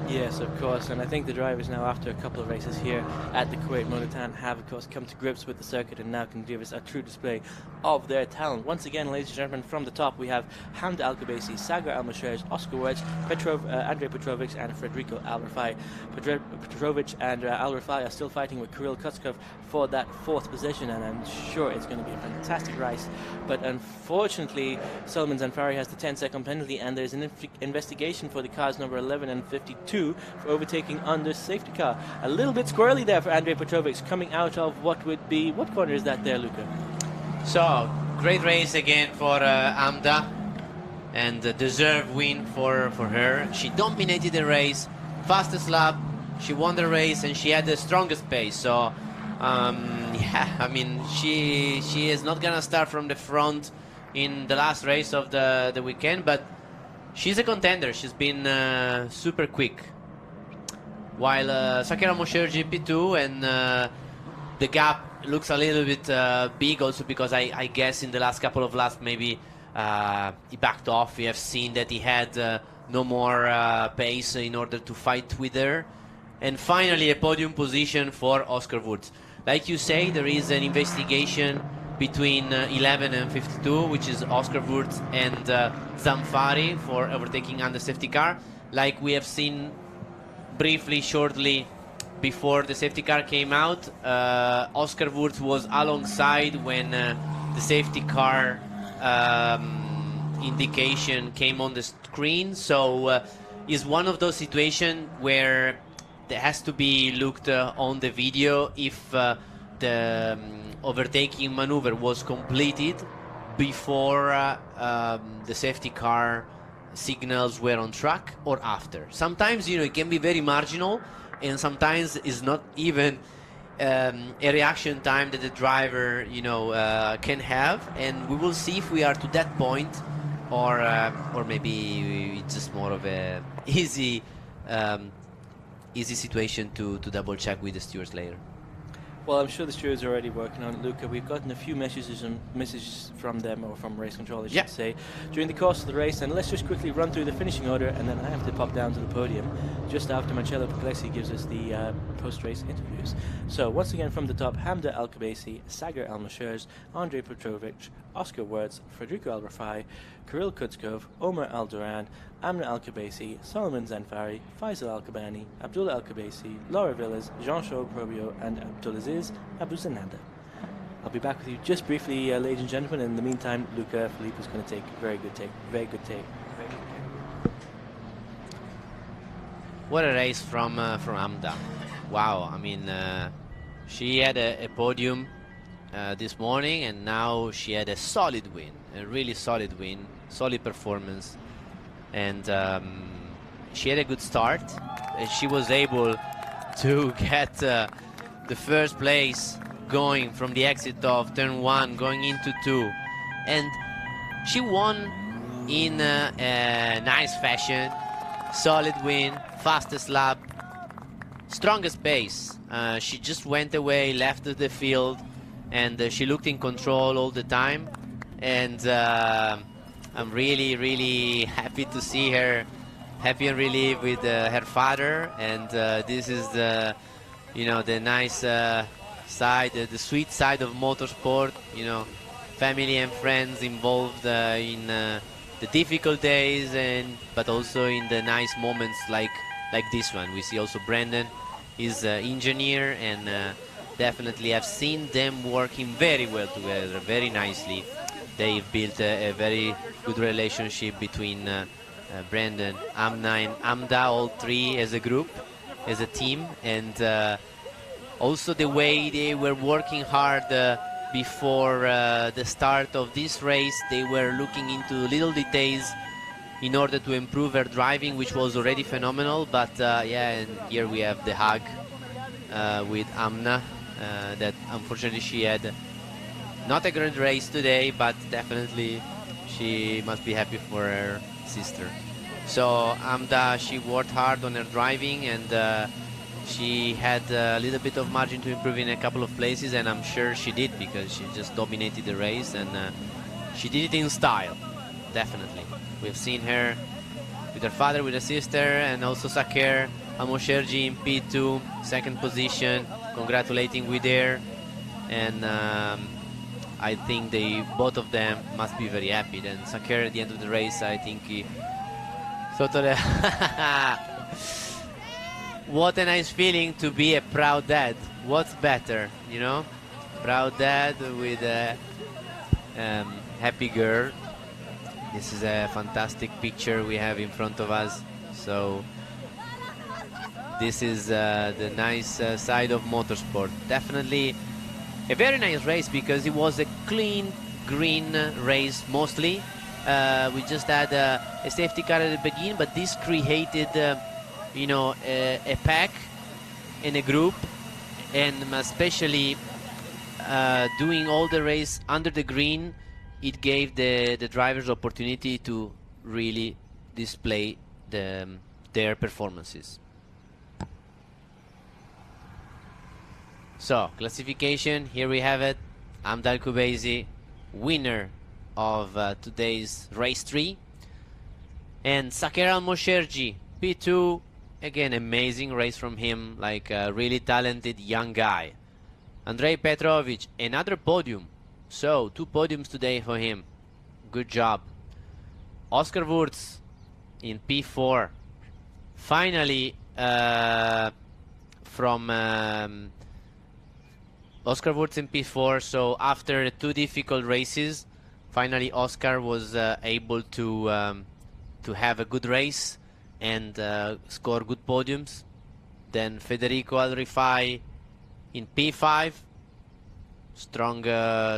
Yes, of course, and I think the drivers now, after a couple of races here at the Kuwait Motor Town, have of course come to grips with the circuit and now can give us a true display of their talent. Once again, ladies and gentlemen, from the top we have Hamda Al-Kubaisi, Saqer Almaosherji, Oscar Wedge, Andrei Petrovic and Federico Al Rafai. Petrovic and Al Rafai are still fighting with Kirill Kutskov for that 4th position, and I'm sure it's going to be a fantastic race. But unfortunately, Salman Zanfari has the 10-second penalty, and there's an investigation for the cars number 11 and 52 for overtaking under safety car. A little bit squirrely there for Andrei Petrovic, coming out of what would be... What corner is that there, Luca? So, great race again for Hamda, and a deserved win for her. She dominated the race, fastest lap, she won the race, and she had the strongest pace. So, yeah, I mean, she is not gonna start from the front in the last race of the weekend, but she's a contender. She's been super quick. While Saqer Almaosherji P2, and the gap looks a little bit big also because I guess in the last couple of laps maybe he backed off. We have seen that he had no more pace in order to fight with her. And finally a podium position for Oscar Wurz. Like you say, there is an investigation between 11 and 52, which is Oscar Wurz and Zanfari for overtaking under safety car. Like we have seen briefly, shortly before the safety car came out, Oscar Wurz was alongside when the safety car indication came on the screen. So it's one of those situations where there has to be looked on the video if the overtaking maneuver was completed before the safety car signals were on track or after. Sometimes, you know, it can be very marginal, and sometimes it's not even a reaction time that the driver, you know, can have. And we will see if we are to that point, or maybe it's just more of a easy easy situation to double check with the stewards later. Well, I'm sure the stewards are already working on it, Luca. We've gotten a few messages from them, or from race control, I should say, during the course of the race. And let's just quickly run through the finishing order, and then I have to pop down to the podium just after Marcello Puglisi gives us the post-race interviews. So once again from the top, Hamda Al-Kubaisi, Saqer Almaosherji, Andrei Petrovic, Oscar Wirtz, Federico Al-Rafai, Kirill Kutskov, Omar Al-Duran, Amna Al-Kubaisi, Solomon Zanfari, Faisal Al-Kabani, Abdullah Al-Kubaisi, Laura Villas, Jean-Charles Probio, and Abdulaziz Abu Zanada. I'll be back with you just briefly, ladies and gentlemen. In the meantime, Luca Philippe is going to take very good take. What a race from Amda. Wow, I mean, she had a podium this morning, and now she had a solid win, a really solid win, solid performance. And she had a good start, and she was able to get the first place going from the exit of turn 1 going into 2, and she won in a nice fashion. Solid win, fastest lap, strongest pace. She just went away, left the field, and she looked in control all the time. And I'm really happy to see her happy and relieved with her father. And this is the, the nice side, the sweet side of motorsport. Family and friends involved in the difficult days, but also in the nice moments like this one. We see also Brendan is an engineer, and definitely I've seen them working very well together, very nicely. They've built a very good relationship between Brendan, Amna, and Amda, all three as a group, as a team, and also the way they were working hard before the start of this race. They were looking into little details in order to improve her driving, which was already phenomenal. But and here we have the hug with Amna, that unfortunately she had not a great race today, but definitely she must be happy for her sister. So Amda, she worked hard on her driving, and she had a little bit of margin to improve in a couple of places, and I'm sure she did, because she just dominated the race, and she did it in style, definitely. We've seen her with her father, with her sister, and also Saqer Almaosherji in P2, second position, congratulating with her, and I think both of them must be very happy. Then Saqer at the end of the race, I think he thought of what a nice feeling to be a proud dad. What's better, Proud dad with a happy girl. This is a fantastic picture we have in front of us. So this is the nice side of motorsport. Definitely a very nice race, because it was a clean green race mostly. We just had a safety car at the beginning, but this created a pack in a group, and especially doing all the race under the green, it gave the drivers opportunity to really display their performances. So classification, here we have it. Amda Al-Kubaisi, winner of today's race 3, and Saqer Almaosherji, P2. Again, amazing race from him, like a really talented young guy. Andrei Petrovic, another podium. So 2 podiums today for him. Good job. Oscar Wirtz in P4. Finally, from Oscar Wirtz in P4. So after 2 difficult races, finally Oscar was able to have a good race and score good podiums. Then Federico Al-Rifai in P5. Strong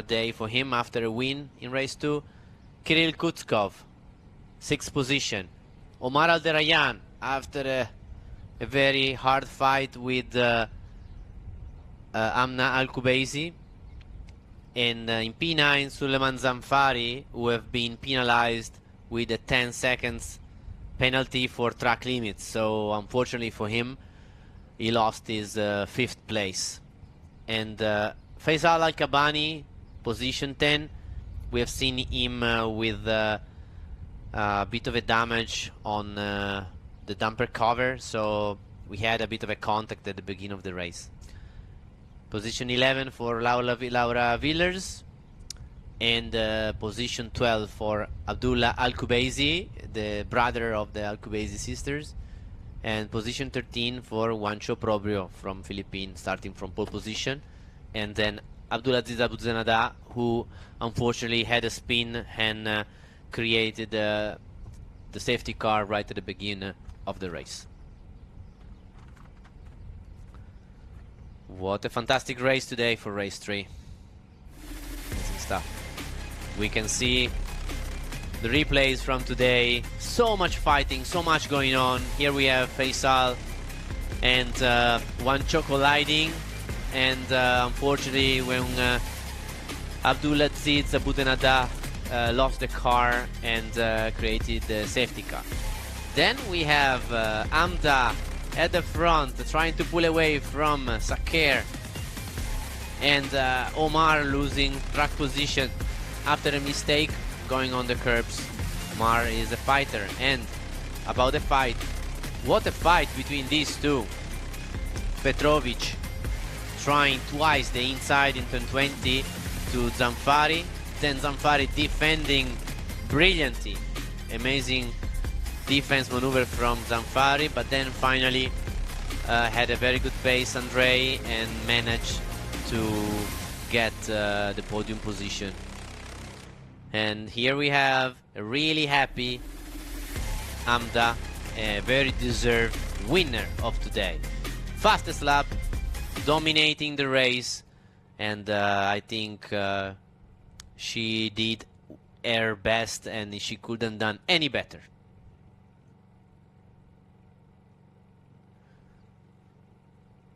day for him after a win in race 2. Kirill Kutskov, 6th position. Omar Al-Derayan, after a very hard fight with Amna Al-Kubaisi. And in P9, Suleiman Zanfari, who have been penalized with a 10 seconds penalty for track limits. So unfortunately for him, he lost his 5th place. And Faisal Al-Kabani, position 10, we have seen him with a bit of a damage on the damper cover, so we had a bit of a contact at the beginning of the race. Position 11 for Laura Villers, and position 12 for Abdullah Al-Kubaisi, the brother of the Al-Kubaisi sisters, and position 13 for Juancho Probrio from Philippines, starting from pole position, and then Abdulaziz Abuzenada, who unfortunately had a spin and created the safety car right at the beginning of the race. What a fantastic race today for race 3. Amazing stuff. We can see the replays from today. So much fighting, so much going on. Here we have Faisal and Juancho colliding. And unfortunately, when Abdulaziz Abudenada lost the car and created the safety car. Then we have Amda at the front trying to pull away from Saqer, and Omar losing track position after a mistake going on the curbs. Omar is a fighter. And about the fight, what a fight between these two. Petrovic trying twice the inside in turn 20 to Zanfari, then Zanfari defending brilliantly. Amazing defense maneuver from Zanfari, but then finally had a very good pace Andrei and managed to get the podium position. And here we have a really happy Amda, a very deserved winner of today. Fastest lap, dominating the race, and I think she did her best and she couldn't done any better.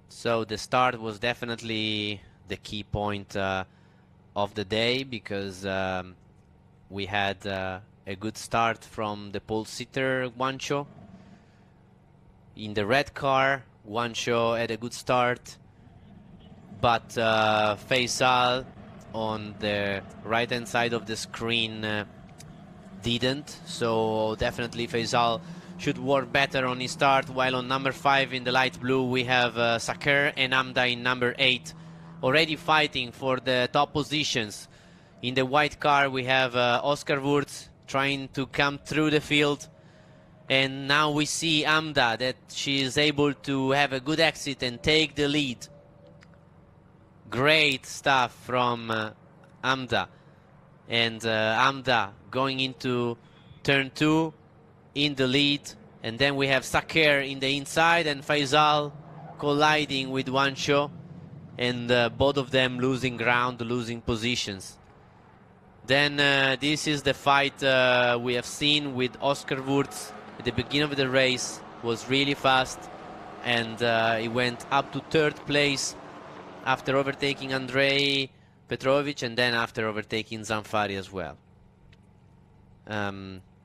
So the start was definitely the key point of the day, because we had a good start from the pole sitter Juancho. In the red car, Juancho had a good start, but Faisal on the right hand side of the screen didn't. So definitely Faisal should work better on his start, while on number 5 in the light blue we have Saqer and Amda in number 8 already fighting for the top positions. In the white car we have Oscar Wurz trying to come through the field, and now we see Amda that she is able to have a good exit and take the lead. Great stuff from Amda, and Amda going into turn 2 in the lead, and then we have Saqer in the inside and Faisal colliding with Juancho, and both of them losing ground, losing positions. Then this is the fight we have seen with Oscar Wurz at the beginning of the race. Was really fast, and he went up to 3rd place after overtaking Andrei Petrovic, and then after overtaking Zanfari as well.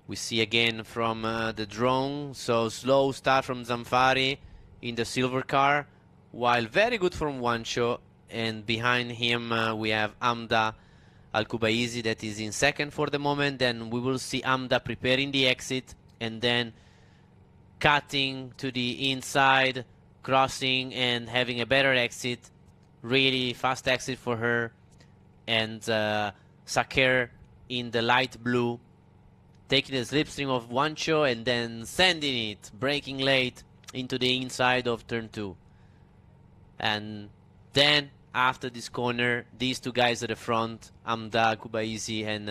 We see again from the drone, so slow start from Zanfari in the silver car, while very good from Juancho, and behind him we have Amda Al-Kubaisi that is in 2nd for the moment. Then we will see Amda preparing the exit and then cutting to the inside, crossing and having a better exit, really fast exit for her. And Saqer in the light blue taking the slipstream of Juancho and then sending it, braking late into the inside of turn 2. And then after this corner, these two guys at the front, Amda Kubaisi and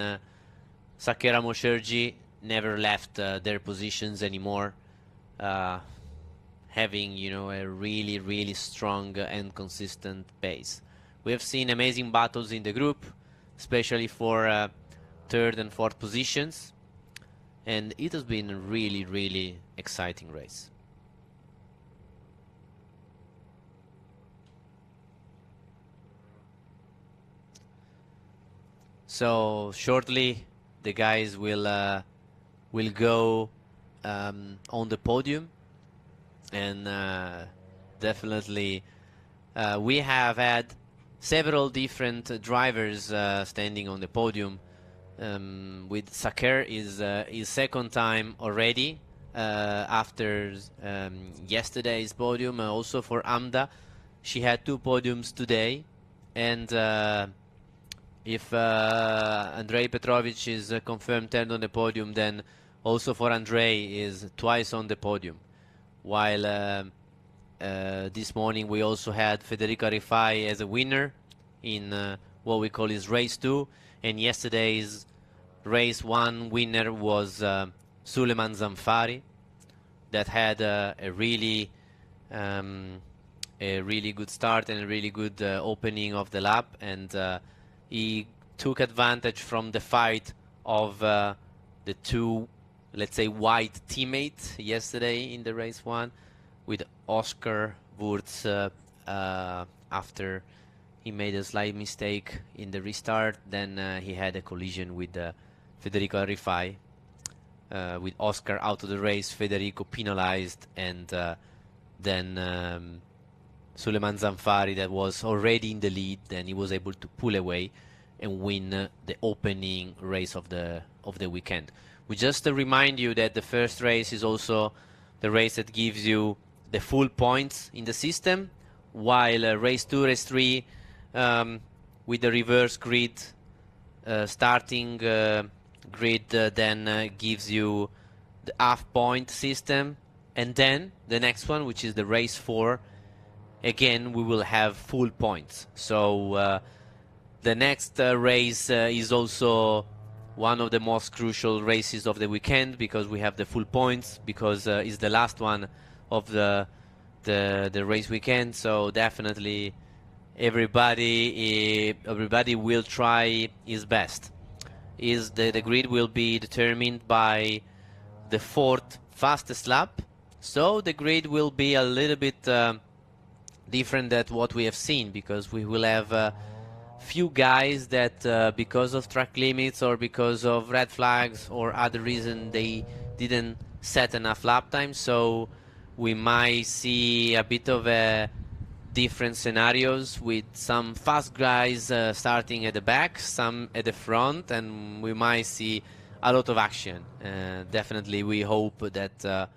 Saqer Almaosherji, never left their positions anymore, having, you know, a really, really strong and consistent pace. We have seen amazing battles in the group, especially for 3rd and 4th positions, and it has been a really, really exciting race. So shortly the guys will go on the podium, and definitely we have had several different drivers standing on the podium. With Saqer is his second time already after yesterday's podium. Also for Amda, she had 2 podiums today, and if Andrei Petrovic is confirmed 10th on the podium, then also for Andrei is twice on the podium. While this morning we also had Federica Rifai as a winner in what we call his race 2, and yesterday's race 1 winner was Suleiman Zamfari, that had a really good start and a really good opening of the lap, and he took advantage from the fight of the 2, let's say, white teammates yesterday in the race 1, with Oscar Wurz after he made a slight mistake in the restart. Then he had a collision with Federico Rifai, with Oscar out of the race, Federico penalized, and then Suleiman Zamfari, that was already in the lead, then he was able to pull away and win the opening race of the weekend. We just remind you that the first race is also the race that gives you the full points in the system, while race 2, race 3 with the reverse grid, starting grid then gives you the half point system, and then the next one, which is the race 4, again we will have full points. So the next race is also one of the most crucial races of the weekend, because we have the full points, because it's the last one of the race weekend. So definitely everybody will try his best. The grid will be determined by the 4th fastest lap, so the grid will be a little bit different than what we have seen, because we will have few guys that because of track limits or because of red flags or other reason, they didn't set enough lap time. So we might see a bit of a different scenarios, with some fast guys starting at the back, some at the front, and we might see a lot of action. Definitely we hope that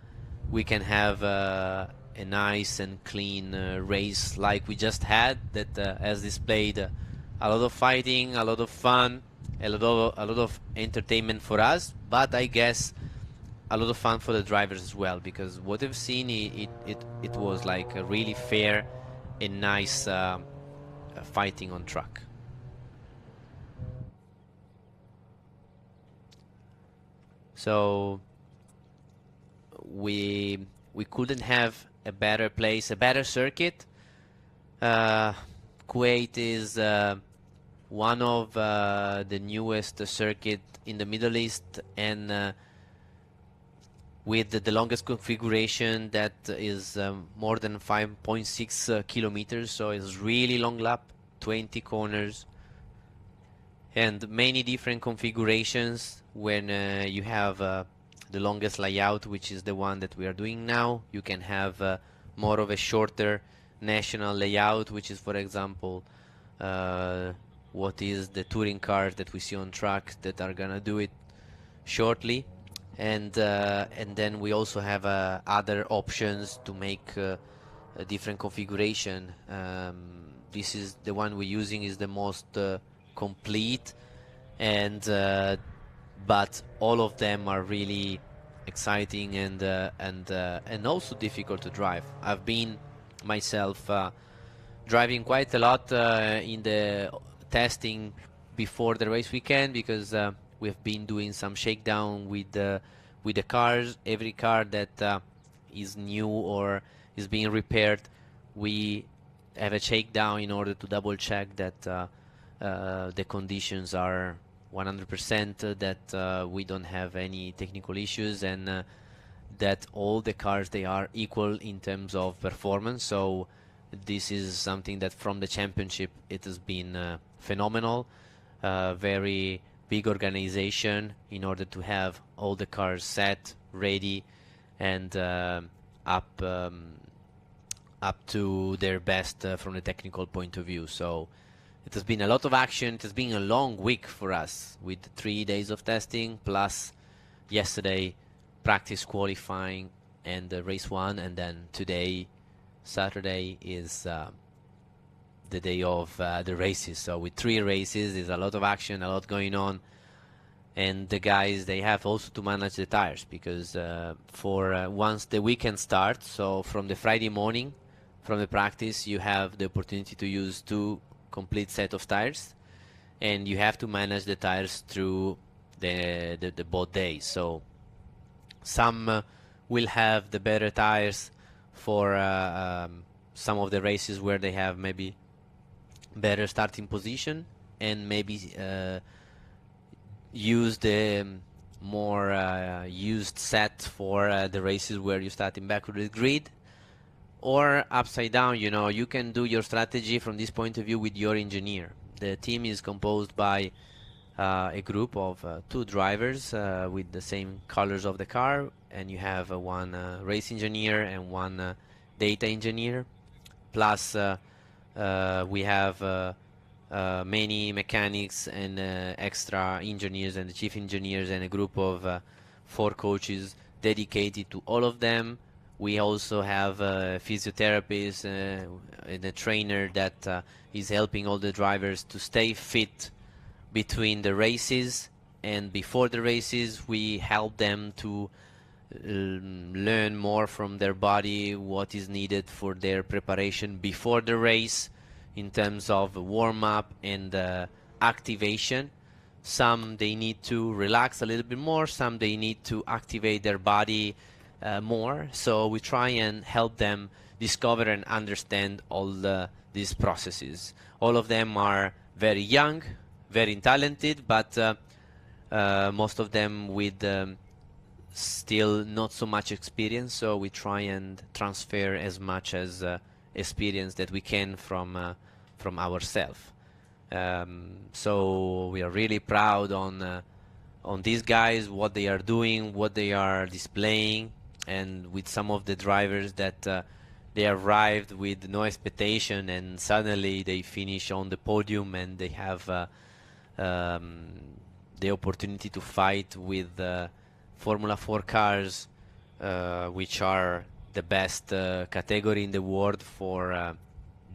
we can have a nice and clean race like we just had, that has displayed a lot of fighting, a lot of fun, a lot of entertainment for us, but I guess a lot of fun for the drivers as well, because what I've seen, it was like a really fair and nice fighting on track. So we couldn't have a better place, a better circuit. Kuwait is one of the newest circuit in the Middle East, and with the longest configuration, that is more than 5.6 kilometers, so it's really long lap, 20 corners, and many different configurations. When you have the longest layout, which is the one that we are doing now, you can have more of a shorter national layout, which is, for example, what is the touring cars that we see on track that are gonna do it shortly, and then we also have other options to make a different configuration. This is the one we're using, is the most complete, and but all of them are really exciting and also difficult to drive. I've been myself driving quite a lot in the testing before the race weekend, because we've been doing some shakedown with the cars. Every car that is new or is being repaired, we have a shakedown in order to double check that the conditions are 100%, that we don't have any technical issues, and that all the cars, they are equal in terms of performance. So this is something that from the championship, it has been phenomenal. Very big organization in order to have all the cars set, ready, and up to their best from the technical point of view. So it has been a lot of action. It has been a long week for us with 3 days of testing plus yesterday practice qualifying and race 1, and then today, Saturday, is the day of the races. So with 3 races, there's a lot of action, a lot going on, and the guys, they have also to manage the tires, because for once the weekend starts, so from the Friday morning, from the practice, you have the opportunity to use 2 complete set of tires, and you have to manage the tires through the both days. So some will have the better tires for some of the races where they have maybe better starting position, and maybe use the more used set for the races where you're starting back with the grid, or upside down. You know, you can do your strategy from this point of view with your engineer. The team is composed by a group of 2 drivers with the same colors of the car, and you have one race engineer and one data engineer, plus we have many mechanics and extra engineers and the chief engineers, and a group of 4 coaches dedicated to all of them. We also have a physiotherapist and a trainer that is helping all the drivers to stay fit between the races, and before the races we help them to learn more from their body what is needed for their preparation before the race in terms of warm-up and activation. Some they need to relax a little bit more, some they need to activate their body more. So we try and help them discover and understand all these processes. All of them are very young, very talented, but most of them with still not so much experience. So we try and transfer as much as experience that we can from ourselves. So we are really proud on these guys, what they are doing, what they are displaying, and with some of the drivers that they arrived with no expectation, and suddenly they finish on the podium, and they have the opportunity to fight with Formula 4 cars, which are the best category in the world for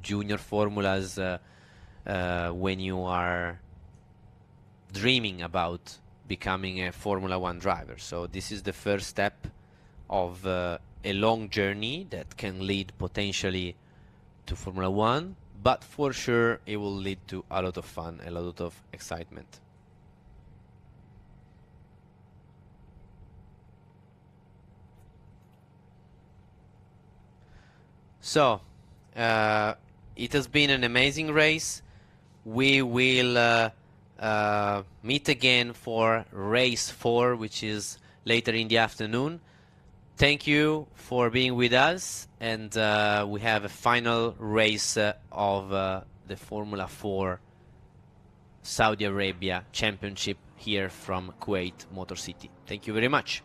junior formulas when you are dreaming about becoming a Formula 1 driver. So this is the first step of a long journey that can lead potentially to Formula 1, but for sure it will lead to a lot of fun, a lot of excitement. So it has been an amazing race. We will meet again for race 4, which is later in the afternoon. Thank you for being with us, and we have a final race of the Formula 4 Saudi Arabia Championship here from Kuwait Motor City. Thank you very much.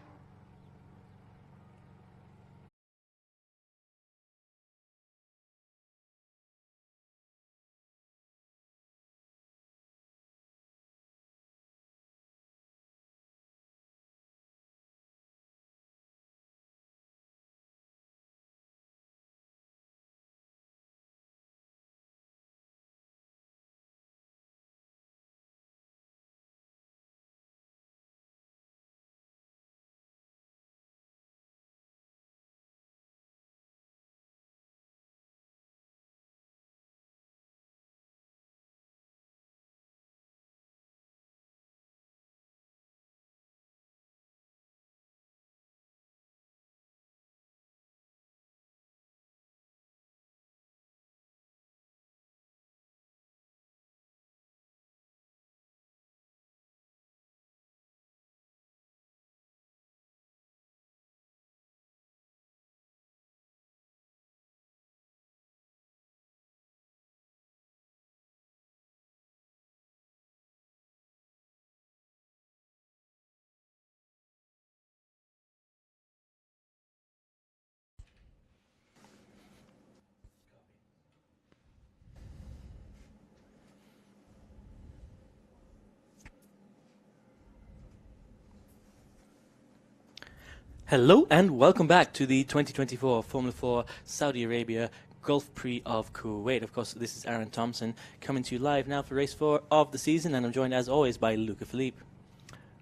Hello and welcome back to the 2024 Formula 4 Saudi Arabia Gulf Prix of Kuwait. Of course, this is Aaron Thompson coming to you live now for race 4 of the season, and I'm joined as always by Luca Philippe.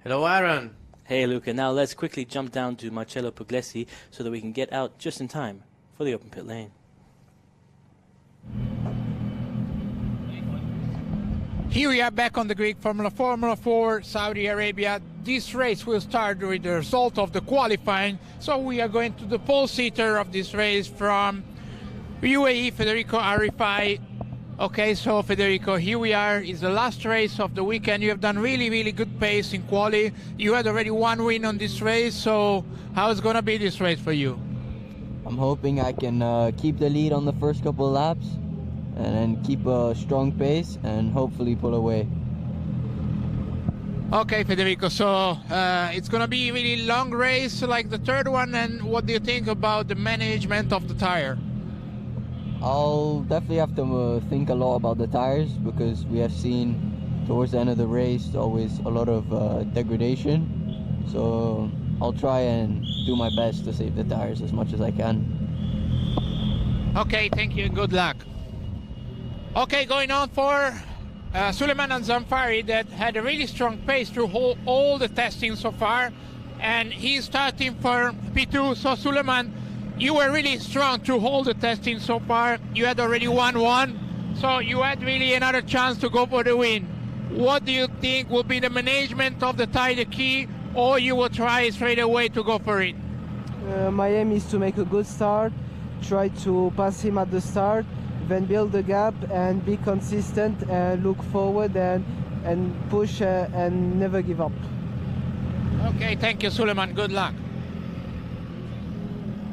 Hello, Aaron. Hey, Luca. Now let's quickly jump down to Marcello Puglisi so that we can get out just in time for the open pit lane. Here we are back on the grid, Formula 4 Saudi Arabia. This race will start with the result of the qualifying. So we are going to the pole sitter of this race from UAE, Federico Arifai. Okay, so Federico, here we are. It's the last race of the weekend. You have done really, really good pace in quali. You had already one win on this race. So how's going to be this race for you? I'm hoping I can keep the lead on the first couple of laps and then keep a strong pace and hopefully pull away. Okay, Federico, so it's going to be a really long race like the third one, and what do you think about the management of the tire? I'll definitely have to think a lot about the tires, because we have seen towards the end of the race always a lot of degradation, so I'll try and do my best to save the tires as much as I can. Okay, thank you and good luck. Okay, going on for Suleiman Al-Zamfari, that had a really strong pace through all the testing so far, and he's starting for P2. So Suleiman, you were really strong through all the testing so far. You had already won one, so you had really another chance to go for the win. What do you think will be the management of the tire the key, or you will try straight away to go for it? My aim is to make a good start, try to pass him at the start, then build the gap and be consistent and look forward and push and never give up. Okay, thank you, Suleiman. Good luck.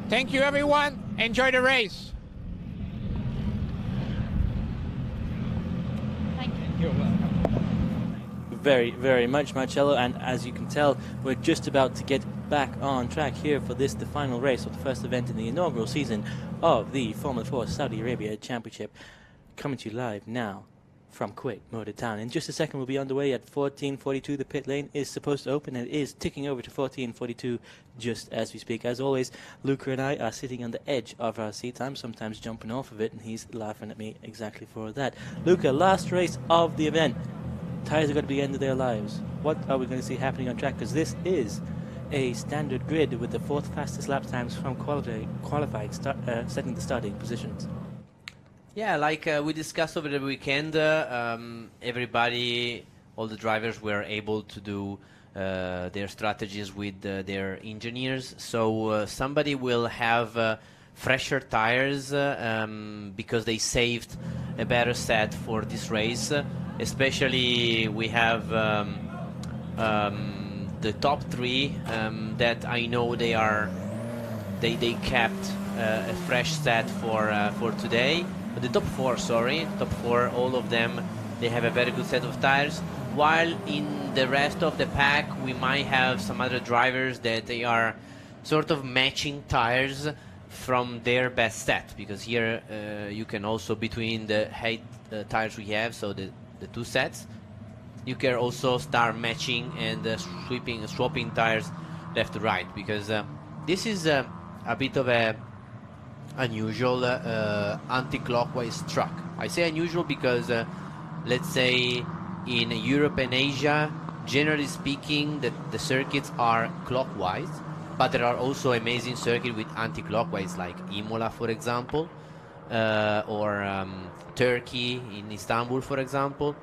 Thank you, everyone. Enjoy the race. Thank you. You're welcome. Very, very much, Marcello. And as you can tell, we're just about to get back on track here for this, the final race of the first event in the inaugural season of the Formula 4 Saudi Arabia Championship, coming to you live now from Kuwait Motor Town. In just a second, we'll be underway at 14:42. The pit lane is supposed to open, and it is ticking over to 14:42 just as we speak. As always, Luca and I are sitting on the edge of our seat. I'm sometimes jumping off of it, and he's laughing at me exactly for that. Luca, last race of the event. Tires are going to be the end of their lives. What are we going to see happening on track? Because this is a standard grid with the 4th fastest lap times from qualifying, setting the starting positions. Yeah, like we discussed over the weekend, everybody, all the drivers were able to do their strategies with their engineers. So somebody will have fresher tires because they saved a better set for this race. Especially we have the top 3 that I know they kept a fresh set for today. The top 4, sorry, top 4, all of them, they have a very good set of tires. While in the rest of the pack, we might have some other drivers that they are sort of matching tires from their best set, because here you can also, between the height tires we have, so the 2 sets, you can also start matching and swapping tires left to right, because this is a bit of a unusual anti-clockwise track. I say unusual because let's say in Europe and Asia, generally speaking, the circuits are clockwise, but there are also amazing circuits with anti-clockwise, like Imola, for example, or Turkey in Istanbul, for example.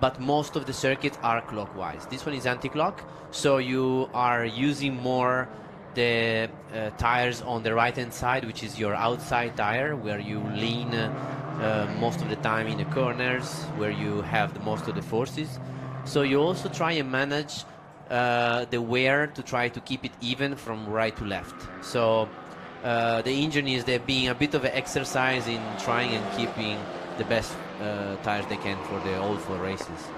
But most of the circuits are clockwise. This one is anti-clock, so you are using more the tires on the right hand side, which is your outside tire, where you lean most of the time in the corners, where you have most of the forces. So you also try and manage the wear to try to keep it even from right to left. So the engineers, they're being a bit of an exercise in trying and keeping the best tires they can for the all 4 races.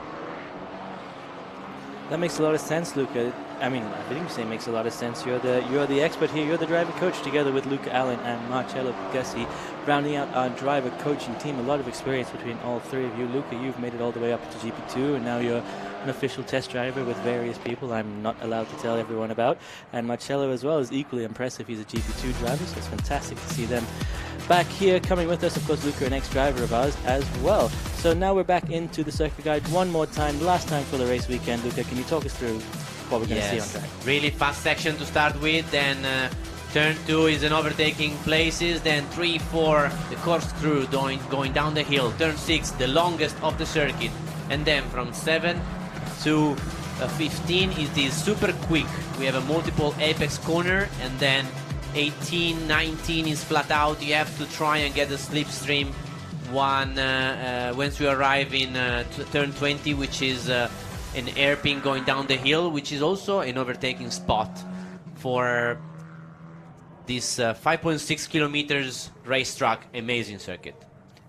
That makes a lot of sense, Luca. I mean, everything you say makes a lot of sense. You're the expert here. You're the driver coach together with Luca Allen and Marcello Pugliese, rounding out our driver coaching team. A lot of experience between all three of you. Luca, you've made it all the way up to GP2, and now you're an official test driver with various people I'm not allowed to tell everyone about. And Marcello as well is equally impressive. He's a GP2 driver, so it's fantastic to see them back here coming with us. Of course, Luca, an ex-driver of ours as well. So now we're back into the circuit guide one more time, last time for the race weekend. Luca, can you talk us through what we're going to see on track? Really fast section to start with, then turn 2 is an overtaking places, then 3, 4, the corkscrew going down the hill, turn 6, the longest of the circuit, and then from 7 to 15 is this super quick. We have a multiple apex corner, and then 18, 19 is flat out. You have to try and get the slipstream once you arrive in turn 20, which is an airpin going down the hill, which is also an overtaking spot for this 5.6 kilometers racetrack. Amazing circuit.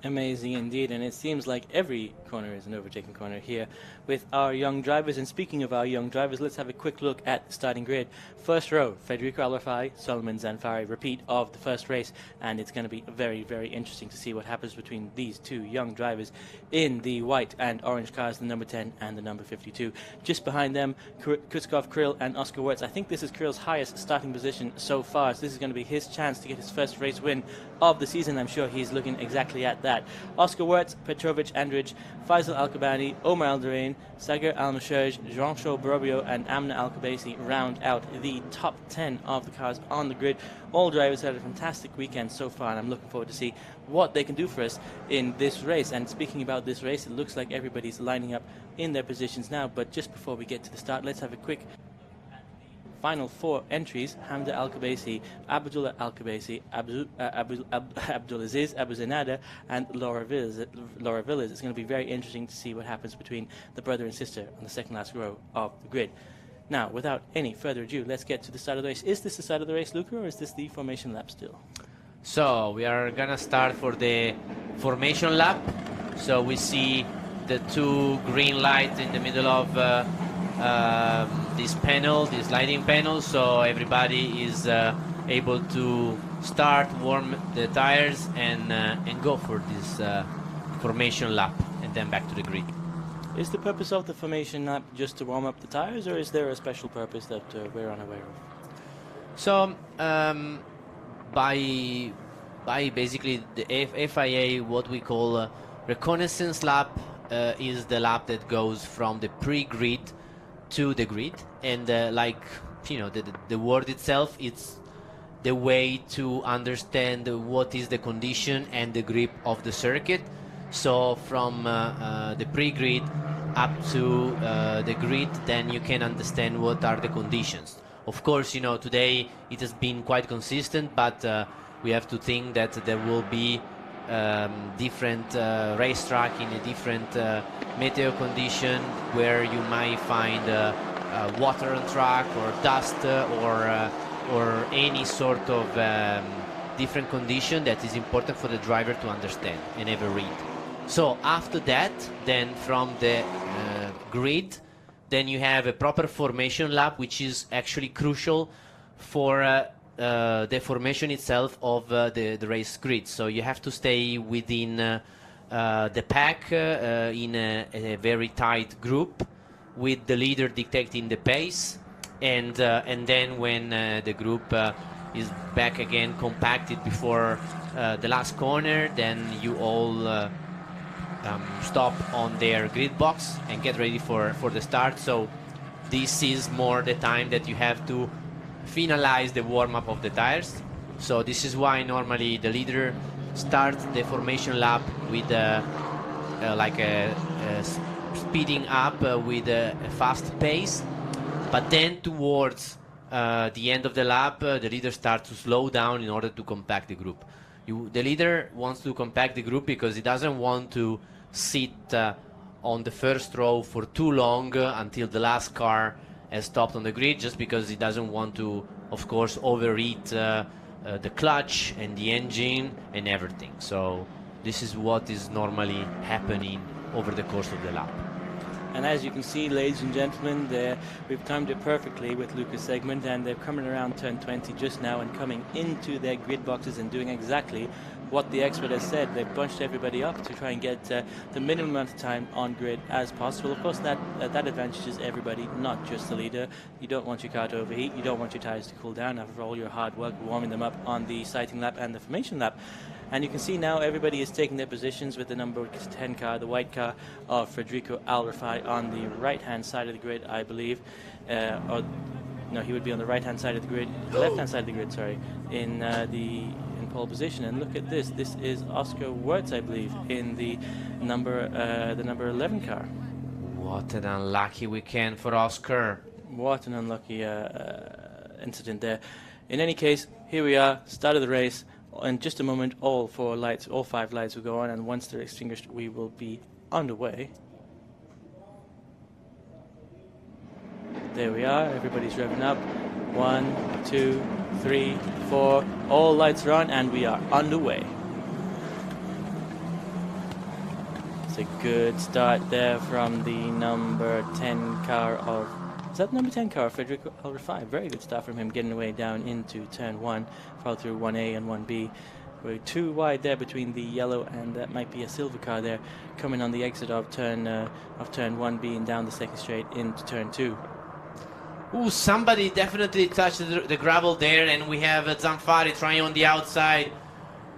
Amazing indeed, and it seems like every corner is an overtaking corner here with our young drivers. And speaking of our young drivers, let's have a quick look at the starting grid. First row, Federico Alvarfai, Solomon Zanfari, repeat of the first race, and it's going to be very, very interesting to see what happens between these two young drivers in the white and orange cars, the number 10 and the number 52. Just behind them, Kuskov, Krill, and Oscar Wirtz. I think this is Krill's highest starting position so far, so this is going to be his chance to get his first race win of the season. I'm sure he's looking exactly at that. Oscar Wirtz, Petrovic Andrij, Faisal Al-Kabani, Omar Al-Durain, Saqer Almaosherji, Jean-Charles Borobio, and Amna Al-Kabasi round out the top 10 of the cars on the grid. All drivers had a fantastic weekend so far, and I'm looking forward to see what they can do for us in this race. And speaking about this race, it looks like everybody's lining up in their positions now. But just before we get to the start, let's have a quick final 4 entries: Hamda Al-Kabasi, Abdullah Al-Kabasi, Abdulaziz Abu Zanada, and Laura Villas. It's going to be very interesting to see what happens between the brother and sister on the second last row of the grid. Now, without any further ado, let's get to the start of the race. Is this the start of the race, Luca, or is this the formation lap still? So we are gonna start for the formation lap. So we see the 2 green lights in the middle of this panel, this lighting panel, so everybody is able to start, warm the tires, and go for this formation lap, and then back to the grid. Is the purpose of the formation lap just to warm up the tires, or is there a special purpose that we're unaware of? So by basically the FIA, what we call a reconnaissance lap is the lap that goes from the pre-grid to the grid, and like you know, the word itself, it's the way to understand what is the condition and the grip of the circuit. So from the pre-grid up to the grid, then you can understand what are the conditions. Of course, you know, today it has been quite consistent, but we have to think that there will be different racetrack in a different meteo condition, where you might find water on track, or dust, or any sort of different condition that is important for the driver to understand and have a read. So after that, then from the grid, then you have a proper formation lap, which is actually crucial for the formation itself of the race grid. So you have to stay within the pack in a very tight group, with the leader dictating the pace, and then when the group is back again compacted before the last corner, then you all stop on their grid box and get ready for the start. So this is more the time that you have to finalize the warm-up of the tires. So this is why normally the leader starts the formation lap with like a speeding up with a fast pace, but then towards the end of the lap, the leader starts to slow down in order to compact the group. The leader wants to compact the group because he doesn't want to sit on the first row for too long until the last car has stopped on the grid, just because he doesn't want to, of course, overheat the clutch and the engine and everything. So this is what is normally happening over the course of the lap. And as you can see, ladies and gentlemen, we've timed it perfectly with Lucas' segment, and they're coming around turn 20 just now and coming into their grid boxes and doing exactly what the expert has said. They've bunched everybody up to try and get the minimum amount of time on grid as possible. Of course, that advantages everybody, not just the leader. You don't want your car to overheat. You don't want your tires to cool down after all your hard work warming them up on the sighting lap and the formation lap. And you can see now everybody is taking their positions with the number 10 car, the white car of Federico Al-Rafai on the right-hand side of the grid, I believe. Or no, he would be on the right-hand side of the grid, left-hand side of the grid, sorry, in pole position. And look at this. This is Oscar Wirtz, I believe, in the number 11 car. What an unlucky weekend for Oscar. What an unlucky incident there. In any case, here we are, start of the race. In just a moment, all 5 lights will go on, and once they're extinguished, we will be underway. There we are, everybody's revving up. 1, 2, 3, 4, all lights are on, and we are underway. It's a good start there from the number 10 car of... Is that number 10 car, Federico Al-Rafai? Very good start from him, getting away down into turn 1, followed through 1A and 1B. We're too wide there between the yellow and that might be a silver car there, coming on the exit of turn 1B and down the second straight into turn 2. Ooh, somebody definitely touched the gravel there, and we have Zanfari trying on the outside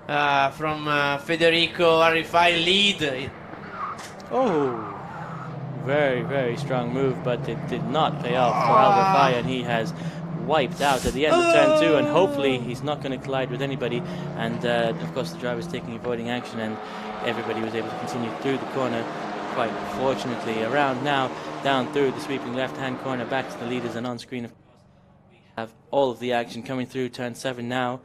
from Federico Al-Rafai lead. Oh! Very, very strong move, but it did not pay off for Al-Rafai, and he has wiped out at the end of turn 2, and hopefully he's not going to collide with anybody. And of course the driver's taking avoiding action, and everybody was able to continue through the corner quite fortunately. Around now, down through the sweeping left-hand corner, back to the leaders, and on screen of course we have all of the action coming through turn 7 now.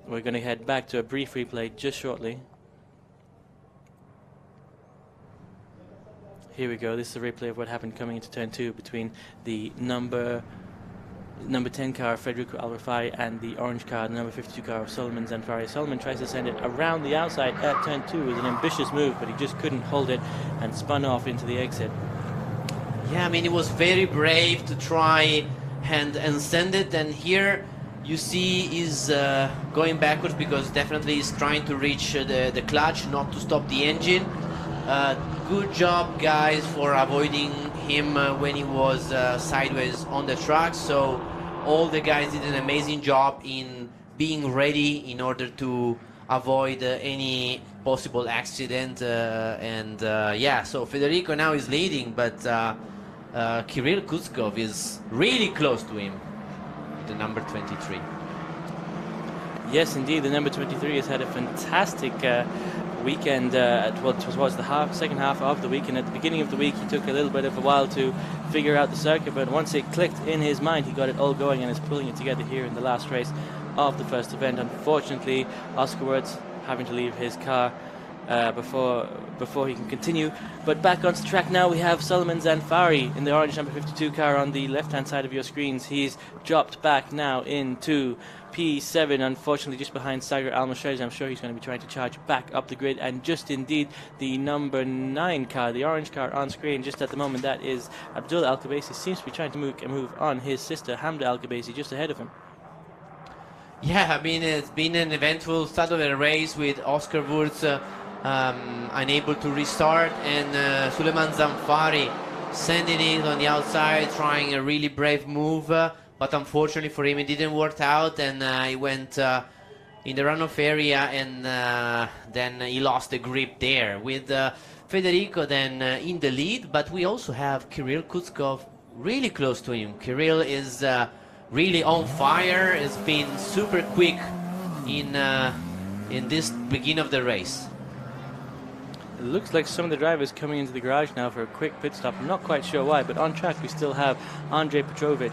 We're going to head back to a brief replay just shortly. Here we go. This is a replay of what happened coming into turn 2 between the number 10 car, Federico Al-Rafai, and the orange car, the number 52 car of Solomon Zanfari. Solomon tries to send it around the outside at turn 2. It was an ambitious move, but he just couldn't hold it and spun off into the exit. Yeah, I mean, it was very brave to try and send it, and here you see he's going backwards because definitely he's trying to reach the clutch, not to stop the engine. Good job, guys, for avoiding him when he was sideways on the track. So all the guys did an amazing job in being ready in order to avoid any possible accident. Yeah, so Federico now is leading, but Kirill Kuzkov is really close to him, the number 23. Yes, indeed, the number 23 has had a fantastic weekend towards the second half of the week, and at the beginning of the week he took a little bit of a while to figure out the circuit, but once it clicked in his mind he got it all going and is pulling it together here in the last race of the first event. Unfortunately, Oscar Wirtz having to leave his car before he can continue. But back onto the track now, we have Solomon Zanfari in the orange number 52 car on the left hand side of your screens. He's dropped back now into P7, unfortunately just behind Saqer Almaosherji. I'm sure he's going to be trying to charge back up the grid, and just indeed the number 9 car, the orange car on screen just at the moment, that is Abdullah Al-Kabaisi, seems to be trying to make a move on his sister Hamda Al-Kabaisi just ahead of him. Yeah, I mean, it's been an eventful start of the race with Oscar Wirtz unable to restart, and Suleiman Zanfari sending it on the outside, trying a really brave move, but unfortunately for him it didn't work out, and he went in the runoff area, and then he lost the grip there with Federico then in the lead. But we also have Kirill Kuzkov really close to him. Kirill is really on fire, has been super quick in this beginning of the race. It looks like some of the drivers coming into the garage now for a quick pit stop. I'm not quite sure why, but on track we still have Andrei Petrovic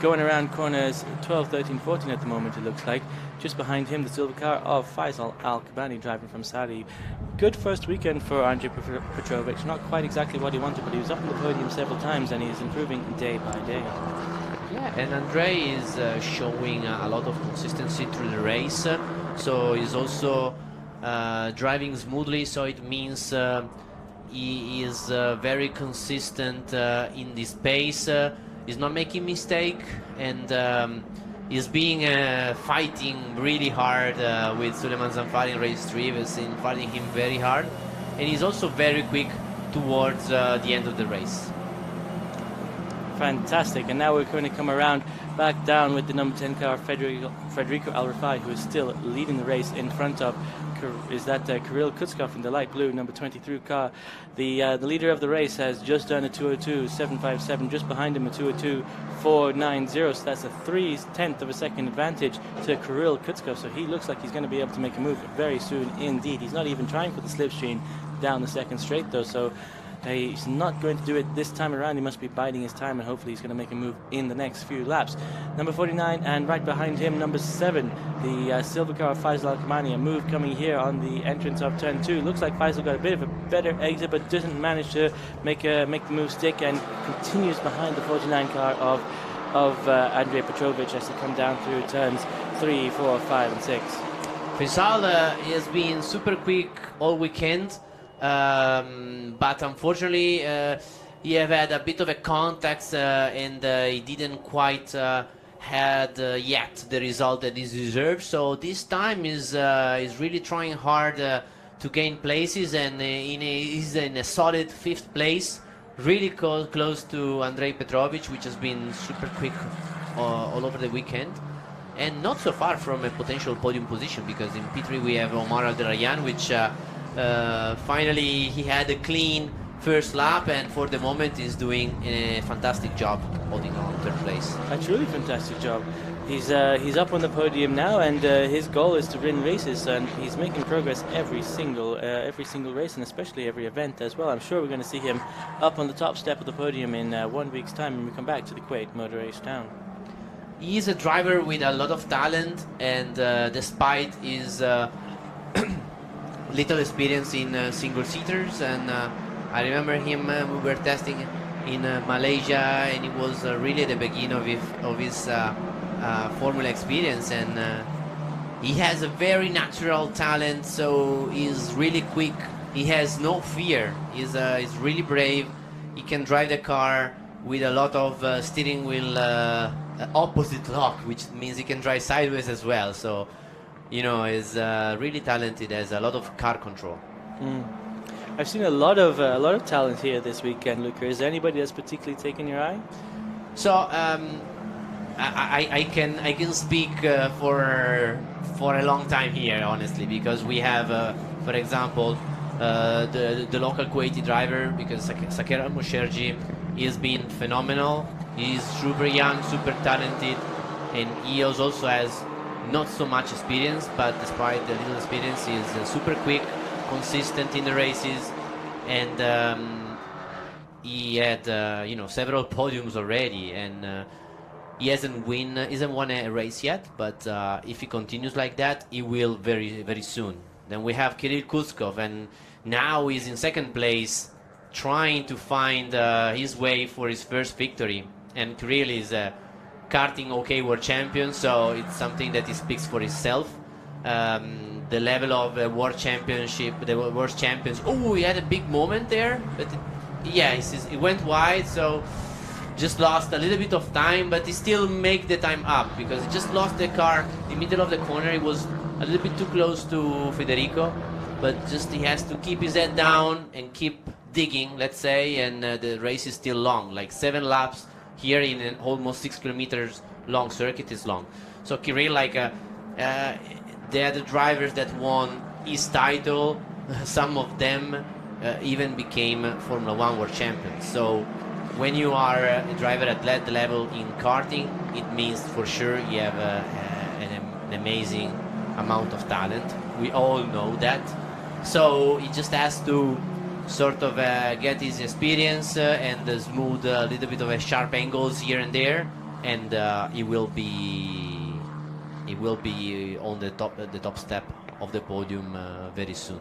going around corners 12, 13, 14 at the moment, it looks like. Just behind him, the silver car of Faisal Al-Kabani driving from Saudi. Good first weekend for Andrei Petrovic. Not quite exactly what he wanted, but he was up on the podium several times and he's improving day by day. Yeah, and Andrei is showing a lot of consistency through the race, so he's also driving smoothly, so it means he is very consistent in this pace. He's not making mistake, and he's being fighting really hard with Suleiman Zanfari in race 3. We've seen fighting him very hard, and he's also very quick towards the end of the race. Fantastic. And now we're going to come around back down with the number 10 car, Federico Al-Rafai, who is still leading the race in front of Kirill Kutskov in the light blue, number 23 car. The leader of the race has just done a 202.757, just behind him a 202.490, so that's a 0.3 of a second advantage to Kirill Kutskov, so he looks like he's going to be able to make a move very soon indeed. He's not even trying for the slipstream down the second straight though, so he's not going to do it this time around. He must be biding his time, and hopefully he's going to make a move in the next few laps. Number 49, and right behind him, number 7, the silver car of Faisal Al-Kamani. A move coming here on the entrance of turn 2. Looks like Faisal got a bit of a better exit, but doesn't manage to make the move stick, and continues behind the 49 car of Andrei Petrovic as they come down through turns 3, 4, 5, and 6. Faisal has been super quick all weekend. But unfortunately he have had a bit of a contact and he didn't quite had yet the result that he deserves. So this time is really trying hard to gain places, and he's in a solid 5th place, really close to Andrei Petrovic, which has been super quick all over the weekend, and not so far from a potential podium position, because in P3 we have Omar Al-Derayan, which finally he had a clean first lap, and for the moment is doing a fantastic job holding on 3rd place. A truly fantastic job. He's up on the podium now, and his goal is to win races, and he's making progress every single race, and especially every event as well. I'm sure we're going to see him up on the top step of the podium in 1 week's time when we come back to the Kuwait Motor Town. He is a driver with a lot of talent, and despite his little experience in single-seaters, and I remember him, we were testing in Malaysia, and it was really at the beginning of his Formula experience, and he has a very natural talent, so he's really quick, he has no fear, he's really brave, he can drive the car with a lot of steering wheel opposite lock, which means he can drive sideways as well, so you know, is really talented, has a lot of car control. I've seen a lot of talent here this weekend, Luca. Is there anybody that's particularly taken your eye? So I can speak for a long time here, honestly, because we have, for example, the local Kuwaiti driver, because Saqer Almaosherji has been phenomenal. He's super young, super talented, and he also has not so much experience, but despite the little experience, he's super quick, consistent in the races, and he had several podiums already, and he hasn't won a race yet, but if he continues like that, he will very, very soon. Then we have Kirill Kutskov, and now he's in 2nd place, trying to find his way for his first victory, and Kirill is karting OK world champion, so it's something that he speaks for himself. The level of world championship, the world champions. Oh, he had a big moment there, but it went wide, so just lost a little bit of time, but he still make the time up, because he just lost the car in the middle of the corner. He was a little bit too close to Federico, but just he has to keep his head down and keep digging, let's say, and the race is still long, like 7 laps here in an almost 6 kilometers long circuit is long. So Kirill, like the other drivers that won his title, some of them even became Formula 1 world champions. So when you are a driver at that level in karting, it means for sure you have an amazing amount of talent. We all know that. So he just has to sort of get his experience and smooth a little bit of a sharp angles here and there, and he will be on the top step of the podium very soon.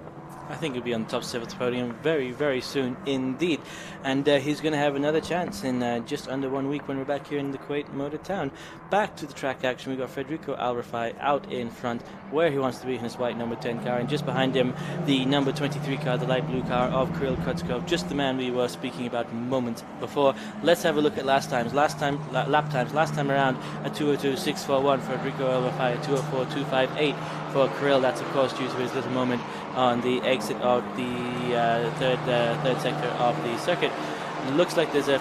I think he'll be on the top 7th podium very, very soon indeed. And he's going to have another chance in just under 1 week when we're back here in the Kuwait Motor Town. Back to the track action, we've got Federico Al-Rafai out in front where he wants to be in his white number 10 car, and just behind him the number 23 car, the light blue car of Kirill Kutskov, just the man we were speaking about a moment before. Let's have a look at lap times. Last time around a 2:02.641 for Federico Al-Rafai, a 2:04.258 for Kirill. That's of course due to his little moment on the exit of the third sector of the circuit. It looks like there's a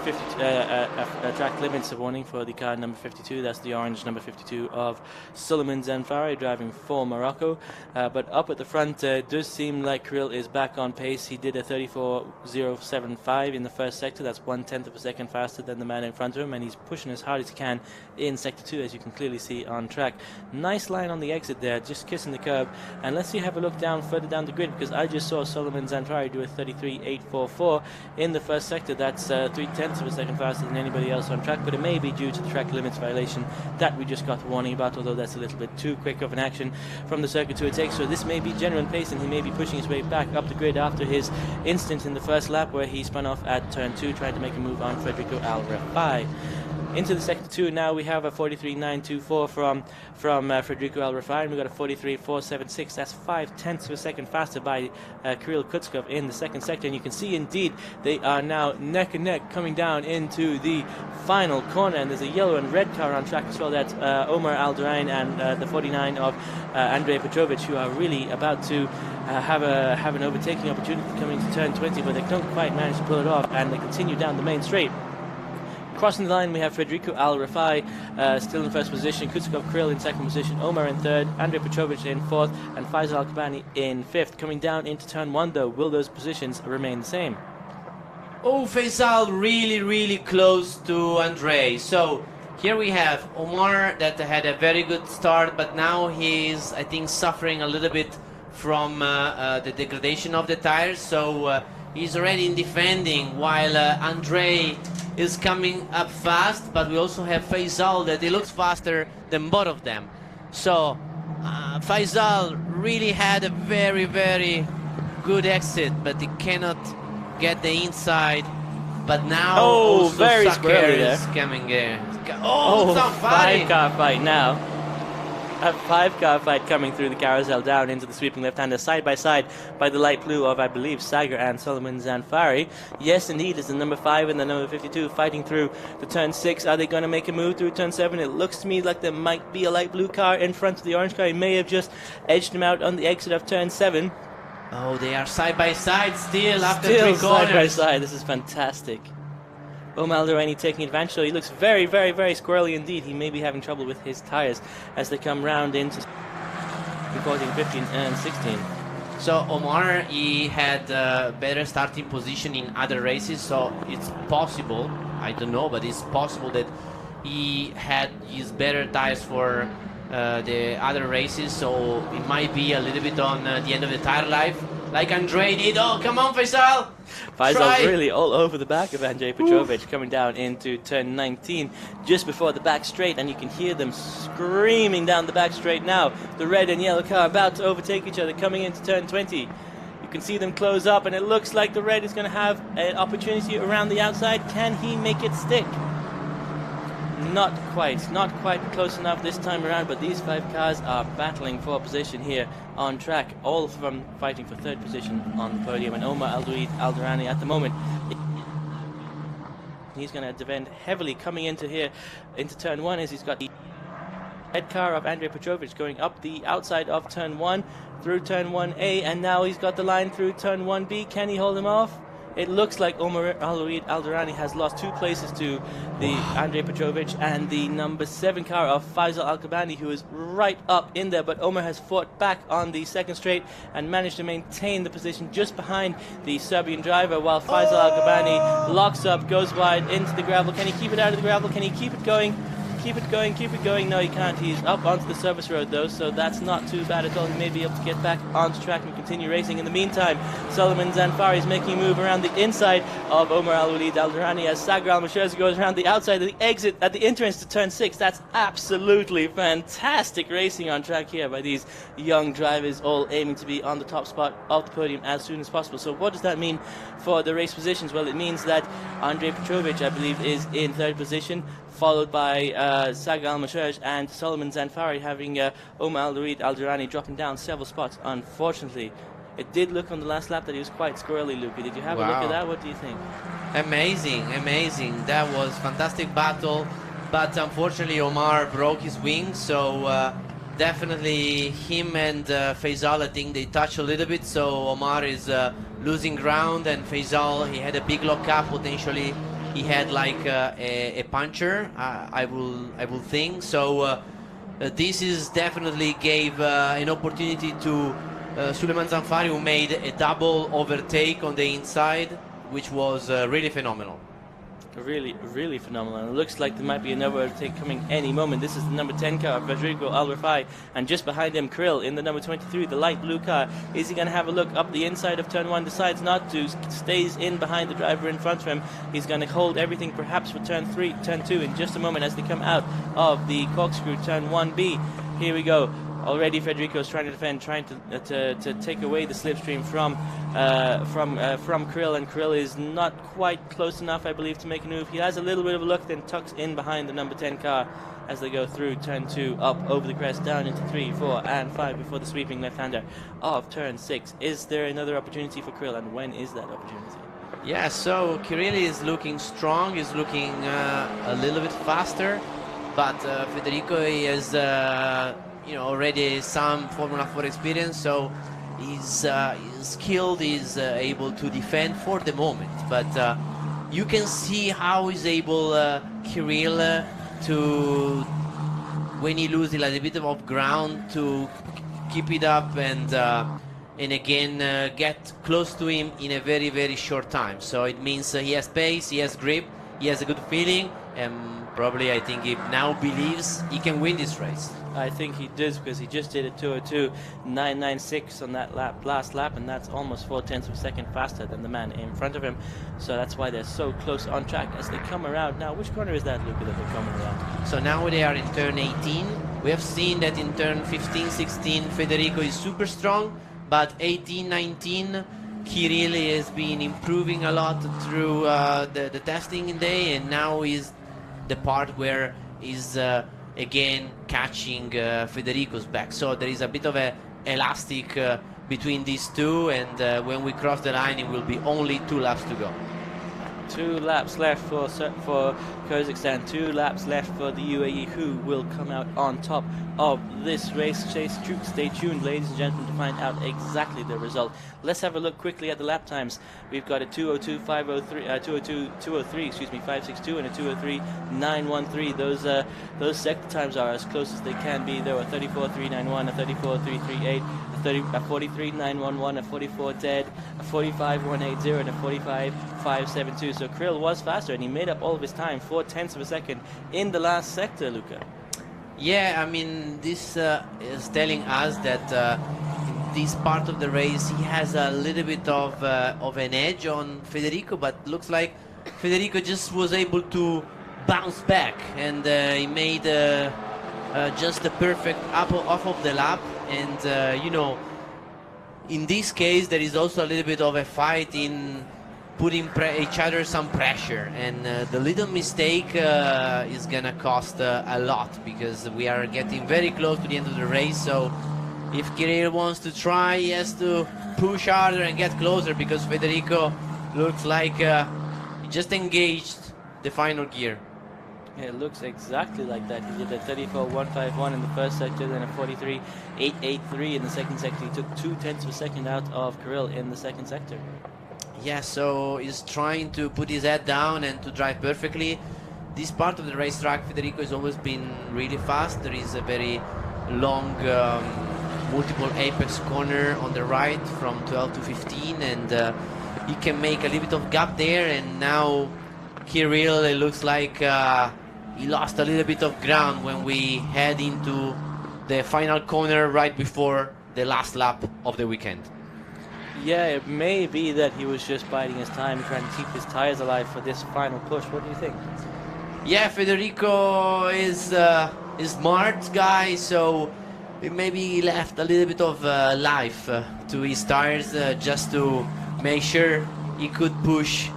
track limits warning for the car number 52. That's the orange number 52 of Suleiman Zanfari driving for Morocco. But up at the front, it does seem like Kirill is back on pace. He did a 34.075 in the first sector. That's 1/10 of a second faster than the man in front of him, and he's pushing as hard as he can in sector 2, as you can clearly see on track. Nice line on the exit there, just kissing the curb. And let's see, have a look down further down the grid, because I just saw Suleiman Zanfari do a 33.844 in the first sector. That's 3/10 of a second faster than anybody else on track, but it may be due to the track limits violation that we just got the warning about, although that's a little bit too quick of an action from the circuit to take. So this may be genuine pace, and he may be pushing his way back up the grid after his instant in the first lap where he spun off at turn 2 trying to make a move on Federico Al-Rafai. Into the sector 2 now, we have a 43.924 from Federico Al-Rafai, and we've got a 43.476. That's 5/10 of a second faster by Kirill Kutskov in the second sector. And you can see indeed they are now neck and neck coming down into the final corner. And there's a yellow and red car on track as well. That's Omar Al-Durain and the 49 of Andrei Petrovic, who are really about to have an overtaking opportunity coming to turn 20, but they don't quite manage to pull it off, and they continue down the main straight. Crossing the line, we have Federico Al-Rafai still in first position, Kutskov Kirill in second position, Omar in third, Andrei Petrovic in fourth, and Faisal Al-Kabani in fifth. Coming down into turn 1 though, will those positions remain the same? Oh, Faisal really close to Andrei. So here we have Omar that had a very good start, but now he's, I think, suffering a little bit from the degradation of the tires. So he's already in defending, while Andrei is coming up fast, but we also have Faisal that he looks faster than both of them. So Faisal really had a very good exit, but he cannot get the inside. But now also very Saqer there. is coming there. It's not fighting. 5-car fight now. A 5-car fight coming through the carousel down into the sweeping left-hander, side by side by the light blue of, I believe, Saqer and Suleiman Zanfari. Yes, indeed, it's the number 5 and the number 52 fighting through the turn 6. Are they going to make a move through turn 7? It looks to me like there might be a light blue car in front of the orange car. He may have just edged him out on the exit of turn 7. Oh, they are side by side still after Still 3 corners. side by side. This is fantastic. Omar Al-Duraini taking advantage, so he looks very squirrely indeed. He may be having trouble with his tyres as they come round into 14, 15 and 16. So Omar, he had a better starting position in other races, so it's possible, I don't know, but it's possible that he had his better tyres for the other races, so it might be a little bit on the end of the tire life, like Andrei did. Oh, come on, Faisal! Faisal's really all over the back of Andrei Petrovic coming down into turn 19 just before the back straight, and you can hear them screaming down the back straight now. The red and yellow car about to overtake each other coming into turn 20. You can see them close up, and it looks like the red is going to have an opportunity around the outside. Can he make it stick? Not quite close enough this time around, but these 5 cars are battling for position here on track, all of them fighting for third position on the podium. And Omar Al-Duraini at the moment, he's going to defend heavily coming into here, into turn 1, as he's got the red car of Andrei Petrovic going up the outside of turn 1 through turn 1A, and now he's got the line through turn 1B. Can he hold him off? It looks like Omar Al-Duraini has lost 2 places to the Andrei Petrovic and the number 7 car of Faisal Al-Kabani, who is right up in there, but Omar has fought back on the second straight and managed to maintain the position just behind the Serbian driver, while Faisal Al-Kabani locks up, goes wide into the gravel. Can he keep it out of the gravel? Can he keep it going? keep it going. No, he can't. He's up onto the service road though, so that's not too bad at all. He may be able to get back onto track and continue racing. In the meantime, Solomon Zanfari is making a move around the inside of Omar Al Walid Al Durrani as Saqer Almaosherji goes around the outside of the exit at the entrance to turn 6. That's absolutely fantastic racing on track here by these young drivers, all aiming to be on the top spot of the podium as soon as possible. So what does that mean for the race positions? Well, it means that Andrei Petrovic, I believe, is in 3rd position, followed by Saqer Almaosherji and Solomon Zanfari, having Omar Al Walid Al Durrani dropping down several spots. Unfortunately, it did look on the last lap that he was quite squirrely, Luca. Did you have a look at that? What do you think? Amazing. That was fantastic battle, but unfortunately Omar broke his wing, so definitely him and Faisal, I think they touch a little bit, so Omar is losing ground, and Faisal, he had a big lockup, potentially he had like a puncher, I will think. So this is definitely gave an opportunity to Suleiman Zanfari, who made a double overtake on the inside, which was really phenomenal. Really phenomenal. And it looks like there might be another overtake coming any moment. This is the number 10 car, Federico Al-Rafai, and just behind him, Krill in the number 23, the light blue car. Is he going to have a look up the inside of turn 1? Decides not to, stays in behind the driver in front of him. He's going to hold everything perhaps for turn 3, turn 2 in just a moment as they come out of the corkscrew turn 1B. Here we go. Already Federico is trying to defend, trying to take away the slipstream from Krill, and Krill is not quite close enough, I believe, to make a move. He has a little bit of a look, then tucks in behind the number 10 car as they go through turn 2, up over the crest, down into 3, 4, and 5 before the sweeping left-hander of turn 6. Is there another opportunity for Krill, and when is that opportunity? Yeah, so Kirill is looking strong, is looking a little bit faster, but Federico is already some Formula 4 experience, so he's skilled, he's able to defend for the moment. But you can see how he's able, Kirill, to, when he loses a little bit of ground, to keep it up and again get close to him in a very, very short time. So it means he has pace, he has grip, he has a good feeling, and probably I think he now believes he can win this race. I think he does, because he just did a 2:02.996 on that last lap, and that's almost 0.4 of a second faster than the man in front of him. So that's why they're so close on track as they come around. Now, which corner is that, Luca, that they're coming around? So now they are in turn 18. We have seen that in turn 15, 16, Federico is super strong, but 18, 19, Kirill has been improving a lot through the testing day, and now is the part where he's again catching Federico's back. So there is a bit of a elastic between these two, and when we cross the line it will be only 2 laps to go. 2 laps left for Kazakhstan, 2 laps left for the UAE, who will come out on top of this race. Stay tuned, ladies and gentlemen, to find out exactly the result. Let's have a look quickly at the lap times. We've got a 2:02.503, excuse me, 562, and a 2:03.913. Those sector times are as close as they can be. There were 34.391, a 34.338, a 43.911, a 44 dead, a 45.180, and a 45.572. So Krill was faster, and he made up all of his time, 0.4 of a second in the last sector, Luca. Yeah, I mean, this is telling us that in this part of the race he has a little bit of an edge on Federico, but looks like Federico just was able to bounce back, and he made just the perfect off of the lap. And in this case there is also a little bit of a fight in putting each other some pressure, and the little mistake is gonna cost a lot, because we are getting very close to the end of the race. So if Kirill wants to try, he has to push harder and get closer, because Federico looks like he just engaged the final gear. Yeah, it looks exactly like that. He did a 34.151 in the first sector, then a 43.883 in the second sector. He took 0.2 of a second out of Kirill in the second sector. Yeah, so he's trying to put his head down and to drive perfectly. This part of the racetrack, Federico has always been really fast. There is a very long multiple apex corner on the right from 12 to 15, and he can make a little bit of gap there. And now Kirill, it looks like he lost a little bit of ground when we head into the final corner right before the last lap of the weekend. Yeah, it may be that he was just biding his time, trying to keep his tires alive for this final push. What do you think? Yeah, Federico is smart guy, so maybe he left a little bit of life to his tires just to make sure he could push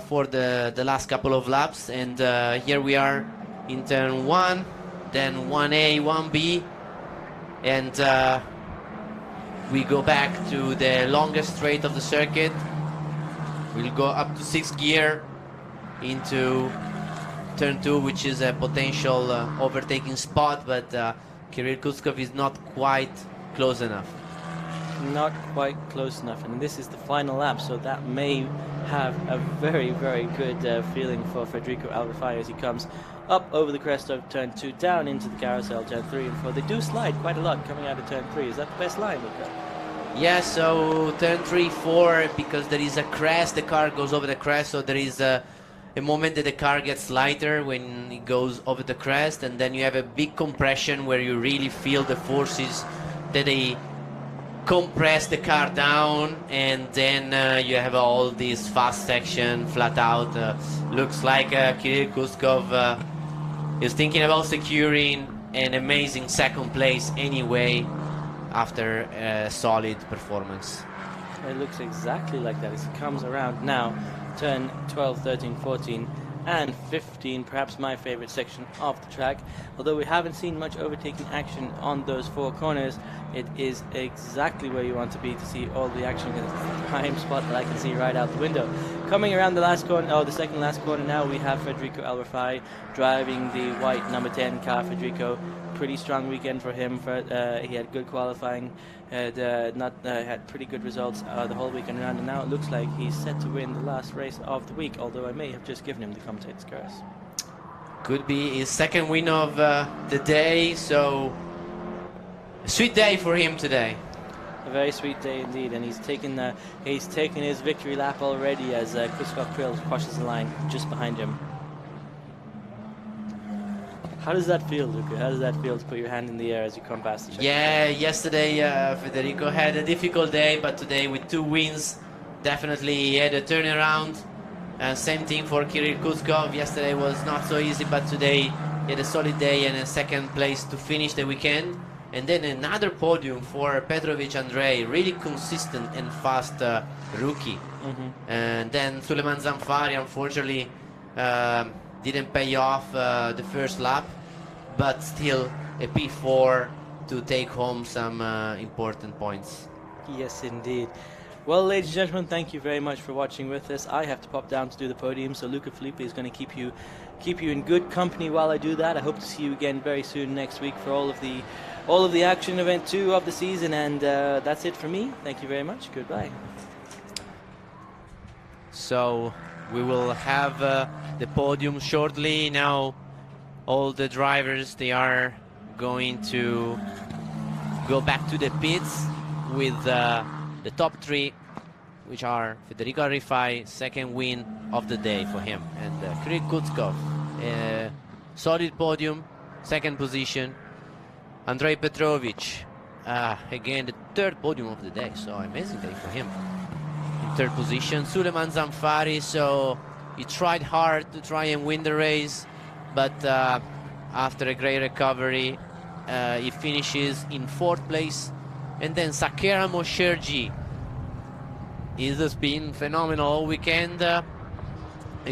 for the last couple of laps. And here we are in turn 1, then 1A, 1B, and we go back to the longest straight of the circuit. We'll go up to 6th gear into turn 2, which is a potential overtaking spot, but Kirill Kuskov is not quite close enough. Not quite close enough, and this is the final lap, so that may have a very, very good feeling for Federico Alrifai as he comes up over the crest of turn 2, down into the carousel, turn 3 and 4. They do slide quite a lot coming out of turn 3. Is that the best line, Luca? Yeah, so turn 3, 4, because there is a crest, the car goes over the crest, so there is a moment that the car gets lighter when it goes over the crest, and then you have a big compression where you really feel the forces that they compress the car down, and then you have all this fast section flat out. Looks like Kirill Kuskov is thinking about securing an amazing second place anyway after a solid performance. It looks exactly like that as it comes around now. Turn 12, 13, 14 and 15, perhaps my favorite section of the track. Although we haven't seen much overtaking action on those 4 corners, it is exactly where you want to be to see all the action. It's the prime spot that I can see right out the window. Coming around the last corner, the second last corner now, we have Federico Alrifai driving the white number 10 car. Federico, pretty strong weekend for him. He had good qualifying, had pretty good results the whole weekend around, and now it looks like he's set to win the last race of the week, although I may have just given him the commentator's curse. Could be his second win of the day, so a sweet day for him today. A very sweet day indeed, and he's taken his victory lap already as Kuskov crosses the line just behind him. How does that feel, Luca? How does that feel to put your hand in the air as you come past the checkpoint? Yeah, yesterday Federico had a difficult day, but today with 2 wins, definitely he had a turnaround. Same thing for Kirill Kuskov. Yesterday was not so easy, but today he had a solid day and a second place to finish the weekend. And then another podium for Petrovic Andrei, really consistent and fast rookie. And then Suleiman Zanfari, unfortunately, didn't pay off the first lap, but still a P4 to take home some important points. Yes, indeed. Well, ladies and gentlemen, thank you very much for watching with us. I have to pop down to do the podium, so Luca Filippi is going to keep you in good company while I do that. I hope to see you again very soon next week for all of the action, event 2 of the season, and that's it for me. Thank you very much. Goodbye. So we will have the podium shortly. Now all the drivers, they are going to go back to the pits with the top 3, which are Federico Alrifai, second win of the day for him, and Kirill Kuskov, solid podium, second position. Andrei Petrovic, again the 3rd podium of the day, so amazing day for him, in 3rd position. Suleiman Zanfari, so he tried hard to try and win the race, but after a great recovery, he finishes in 4th place. And then Saqer Almaosherji, he has been phenomenal all weekend. A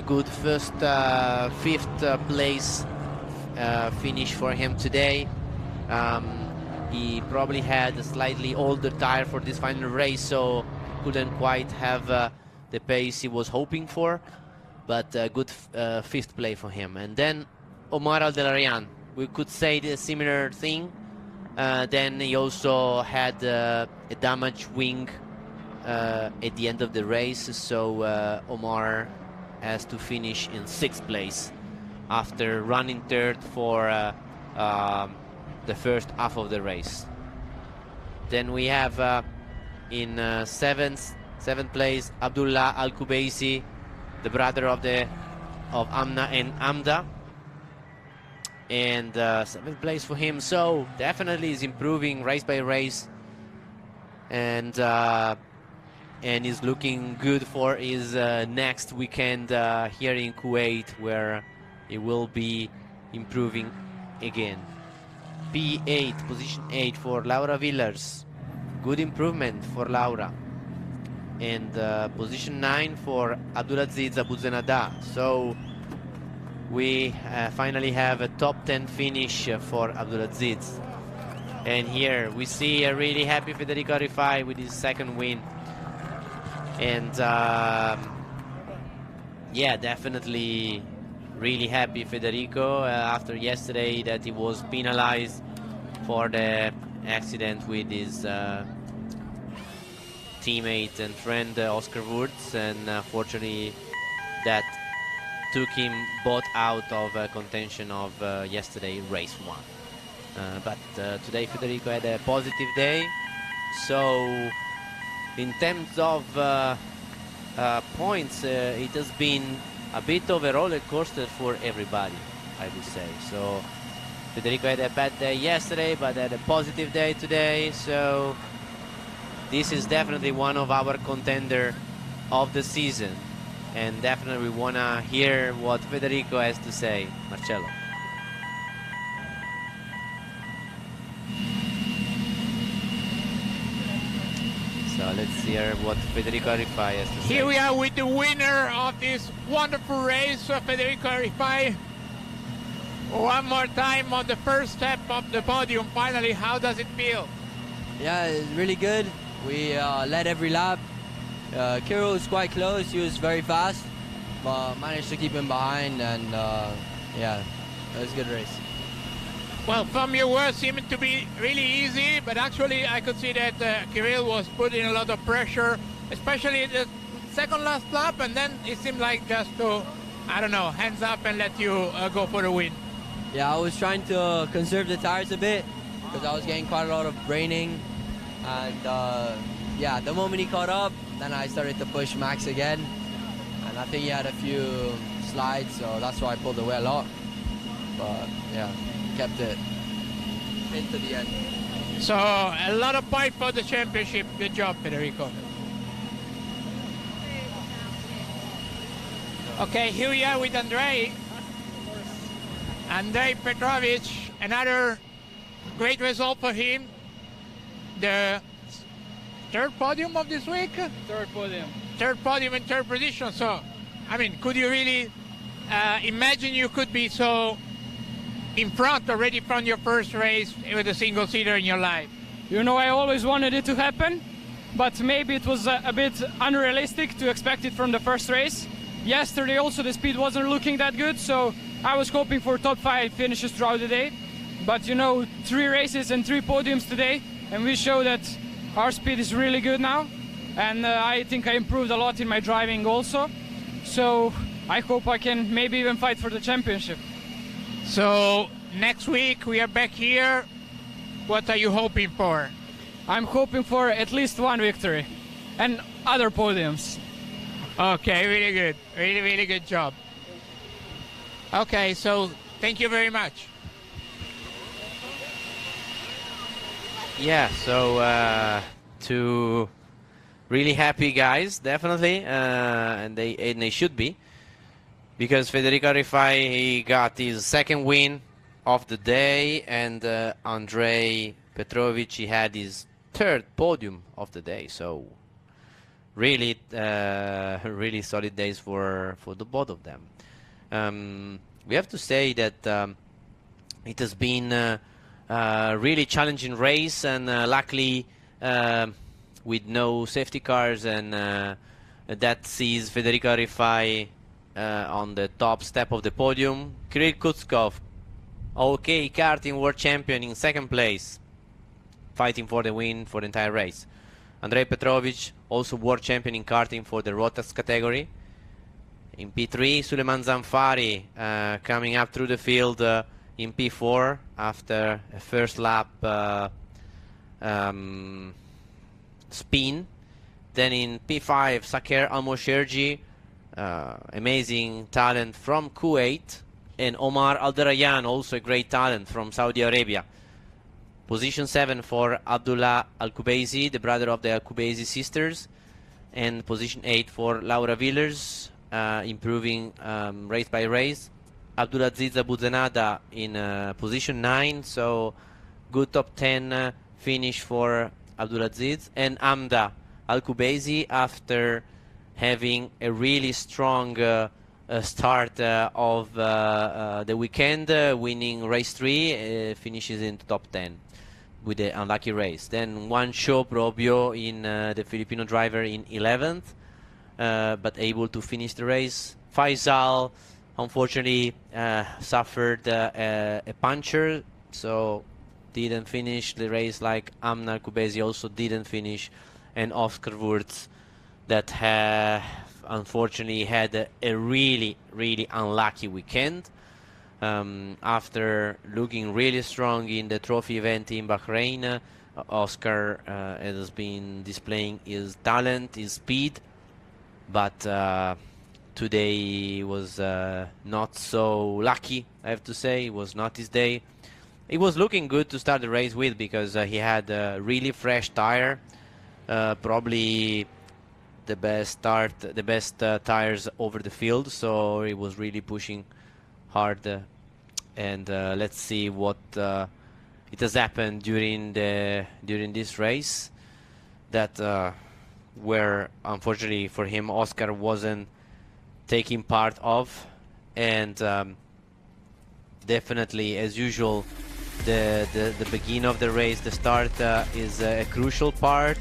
good first 5th place finish for him today. He probably had a slightly older tire for this final race, so couldn't quite have the pace he was hoping for, but a good 5th play for him. And then Omar Aldelarian, we could say the similar thing. Then he also had a damaged wing at the end of the race, so Omar has to finish in 6th place after running 3rd for the first half of the race. Then we have in 7th place Abdullah Al-Kubaisi, the brother of Amna and Amda. and 7th place for him. So definitely is improving race by race, and is looking good for his next weekend here in Kuwait, where he will be improving again. P8, position 8 for Laura Villers. Good improvement for Laura. And position 9 for Abdulaziz Abuzenada. So we finally have a top 10 finish for Abdulaziz. And here we see a really happy Federico Rifai with his second win. And yeah, definitely really happy Federico after yesterday that he was penalized for the accident with his teammate and friend Oscar Wurtz, and fortunately that took him both out of contention of yesterday race 1. But today Federico had a positive day, so in terms of points, it has been a bit of a roller coaster for everybody, I would say. So Federico had a bad day yesterday, but had a positive day today. So this is definitely one of our contender of the season, and definitely we wanna hear what Federico has to say. Marcello. So let's hear what Federico Rifai has to say. Here we are with the winner of this wonderful race, Federico Rifai. One more time on the first step of the podium. Finally, how does it feel? Yeah, it's really good. We led every lap. Kirill was quite close. He was very fast, but managed to keep him behind. And yeah, it was a good race. Well, from your words, seemed to be really easy, but actually I could see that Kirill was putting a lot of pressure, especially the second last lap, and then it seemed like just to, I don't know, hands up and let you go for the win. Yeah, I was trying to conserve the tires a bit because I was getting quite a lot of braining, and yeah, the moment he caught up, then I started to push Max again, and I think he had a few slides, so that's why I pulled away a lot. But yeah, kept it into the end. So a lot of points for the championship. Good job, Federico. Okay, here we are with Andrei Petrovic. Another great result for him. The third podium of this week? Third podium. Third podium in third position. So, I mean, could you really imagine you could be so in front already from your first race with a single-seater in your life? You know, I always wanted it to happen, but maybe it was a bit unrealistic to expect it from the first race. Yesterday also the speed wasn't looking that good, so I was hoping for top 5 finishes throughout the day. But you know, 3 races and 3 podiums today, and we show that our speed is really good now. And I think I improved a lot in my driving also. So I hope I can maybe even fight for the championship. So next week we are back here. What are you hoping for? I'm hoping for at least 1 victory and other podiums. Okay, really good. Really, really good job. Okay, so thank you very much. Yeah, so 2 really happy guys, definitely, and they should be, because Federico Rifai, he got his second win of the day, and Andrei Petrovic, he had his third podium of the day. So really, really solid days for the both of them. We have to say that it has been a really challenging race, and luckily with no safety cars, and that sees Federico Rifai on the top step of the podium. Kirill Kutskov, OK karting world champion, in second place, fighting for the win for the entire race. Andrei Petrovic, also world champion in karting for the Rotax category. In P3, Suleiman Zanfari coming up through the field in P4 after a first lap spin. Then in P5, Saqer Almaosherji, amazing talent from Kuwait. and Omar Alderayan, also a great talent from Saudi Arabia. Position 7 for Abdullah Al-Kubaisi, the brother of the Al-Kubaisi sisters. And position 8 for Laura Villers, improving race by race. Abdulaziz Abuzanada in position 9, so good top 10 finish for Abdulaziz. And Amda Al-Kubaisi, after having a really strong start of the weekend, winning race 3, finishes in top 10 with the unlucky race. Then Juancho Probio in the Filipino driver in 11th, but able to finish the race. Faisal unfortunately suffered a puncture, so didn't finish the race, like Amna Kubezi also didn't finish, and Oscar Wurz that unfortunately had a really unlucky weekend. After looking really strong in the trophy event in Bahrain, Oscar has been displaying his talent, his speed, but today was not so lucky, I have to say. It was not his day. It was looking good to start the race with, because he had a really fresh tire, probably the best tires over the field, so he was really pushing hard, and let's see what it has happened during this race, that where unfortunately for him Oscar wasn't taking part of, and definitely as usual the beginning of the race, the start is a crucial part.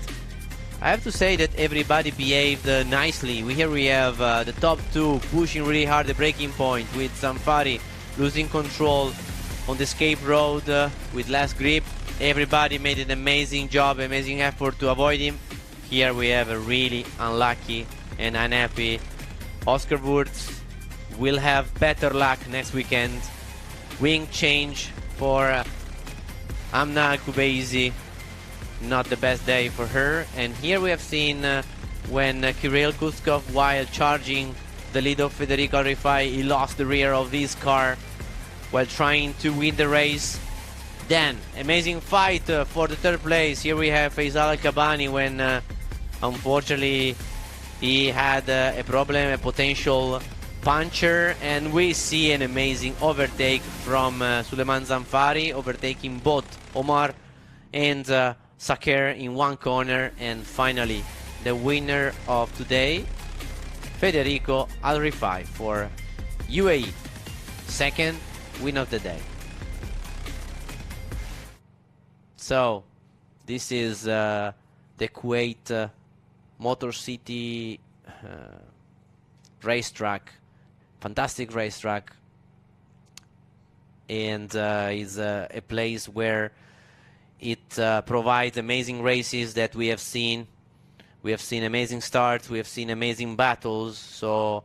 I have to say that everybody behaved nicely. Here we have the top two pushing really hard the braking point, with Zamfari losing control on the escape road with less grip. Everybody made an amazing job, amazing effort to avoid him. Here we have a really unlucky and unhappy Oscar Wurz. Will have better luck next weekend. Wing change for Amna Kubaisi. Not the best day for her. And here we have seen when Kirill Kuskov, while charging the lead of Federico Rifai, he lost the rear of this car while trying to win the race. Then amazing fight for the third place. Here we have Faisal Al-Kabani, when unfortunately he had a problem, a potential puncture, and we see an amazing overtake from Suleiman Zamfari, overtaking both Omar and Saqer in one corner. And finally the winner of today, Federico Al-Rifai for UAE, second win of the day. So this is the Kuwait Motor City racetrack, fantastic racetrack, and is a place where it provides amazing races that we have seen. We have seen amazing starts, we have seen amazing battles, so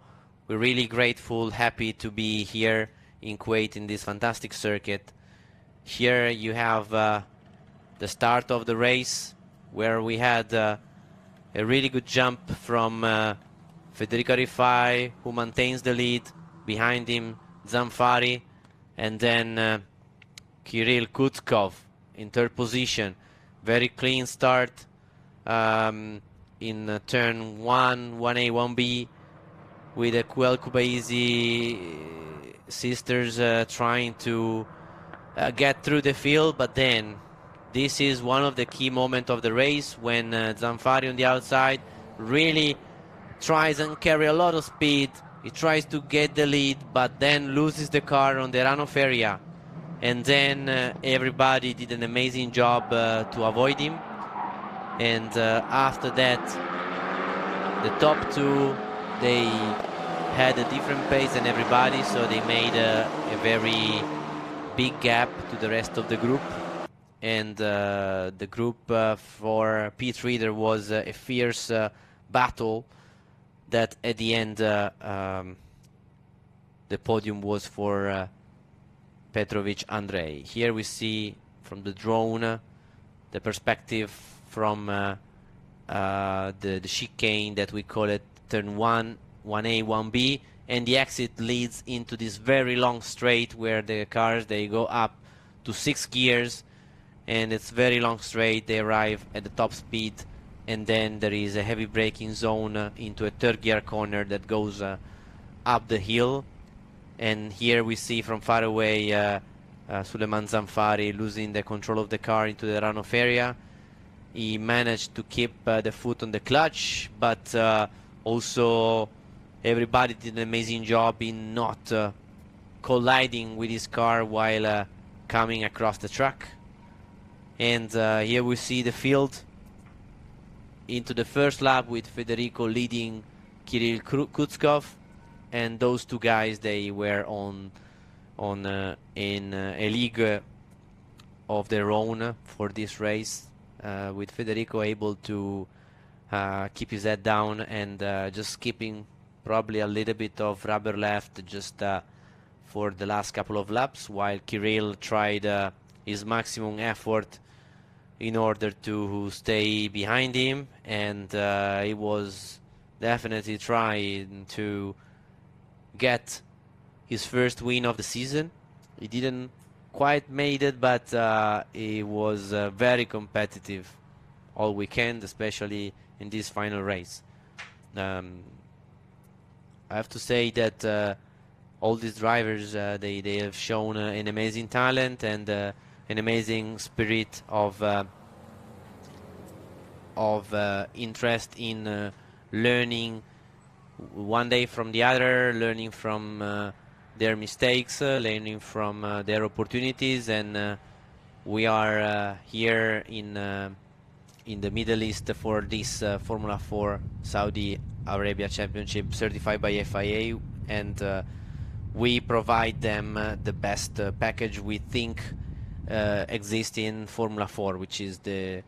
we're really grateful, happy to be here in Kuwait in this fantastic circuit. Here you have the start of the race, where we had a really good jump from Federico Rifai, who maintains the lead. Behind him Zamfari, and then Kirill Kutkov in third position. Very clean start in turn 1, 1A, 1B, with the Kubaisi sisters trying to get through the field. But then this is one of the key moments of the race, when Zamfari on the outside really tries and carry a lot of speed. He tries to get the lead, but then loses the car on the runoff area. And then everybody did an amazing job to avoid him. And after that, the top two, they had a different pace than everybody, so they made a very big gap to the rest of the group. And the group for P3, there was a fierce battle that at the end the podium was for Petrovic Andrei. Here we see from the drone the perspective from the chicane that we call it turn 1 1A, 1B, and the exit leads into this very long straight where the cars, they go up to 6 gears, and it's very long straight. They arrive at the top speed, and then there is a heavy braking zone into a 3rd gear corner that goes up the hill. And here we see from far away Suleiman Zanfari losing the control of the car into the runoff area. He managed to keep the foot on the clutch, but also everybody did an amazing job in not colliding with his car while coming across the track. And here we see the field into the first lap with Federico leading Kirill Kutskov, and those two guys, they were in a league of their own for this race, with Federico able to keep his head down and just keeping probably a little bit of rubber left just for the last couple of laps, while Kirill tried his maximum effort in order to stay behind him, and he was definitely trying to get his first win of the season. He didn't quite made it, but he was very competitive all weekend, especially in this final race. I have to say that all these drivers, they have shown an amazing talent and an amazing spirit of interest in learning one day from the other, learning from their mistakes, learning from their opportunities. And we are here in the Middle East for this Formula 4 Saudi Arabia Championship certified by FIA, and we provide them the best package we think exists in Formula 4, which is the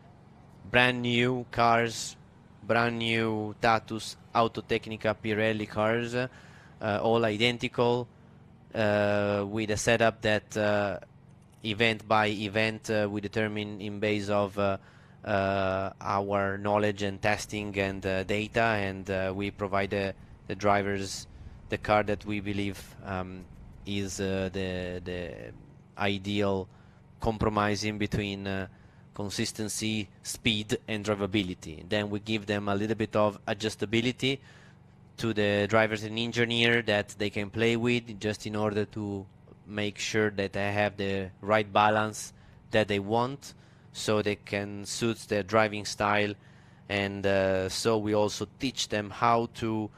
brand new cars, brand new Tatus Autotecnica Pirelli cars, all identical, with a setup that event by event we determine in base of our knowledge and testing and data, and we provide the drivers the car that we believe is the ideal compromise in between consistency, speed and drivability. Then we give them a little bit of adjustability to the drivers and engineer that they can play with, just in order to make sure that they have the right balance that they want, so they can suit their driving style. And so we also teach them how to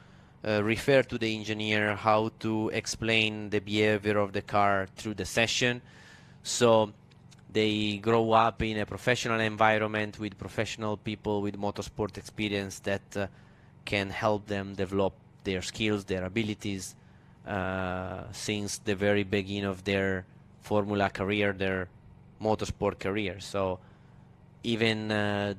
refer to the engineer, how to explain the behavior of the car through the session, so they grow up in a professional environment with professional people with motorsport experience that can help them develop their skills, their abilities, since the very beginning of their Formula career, their motorsport career. So even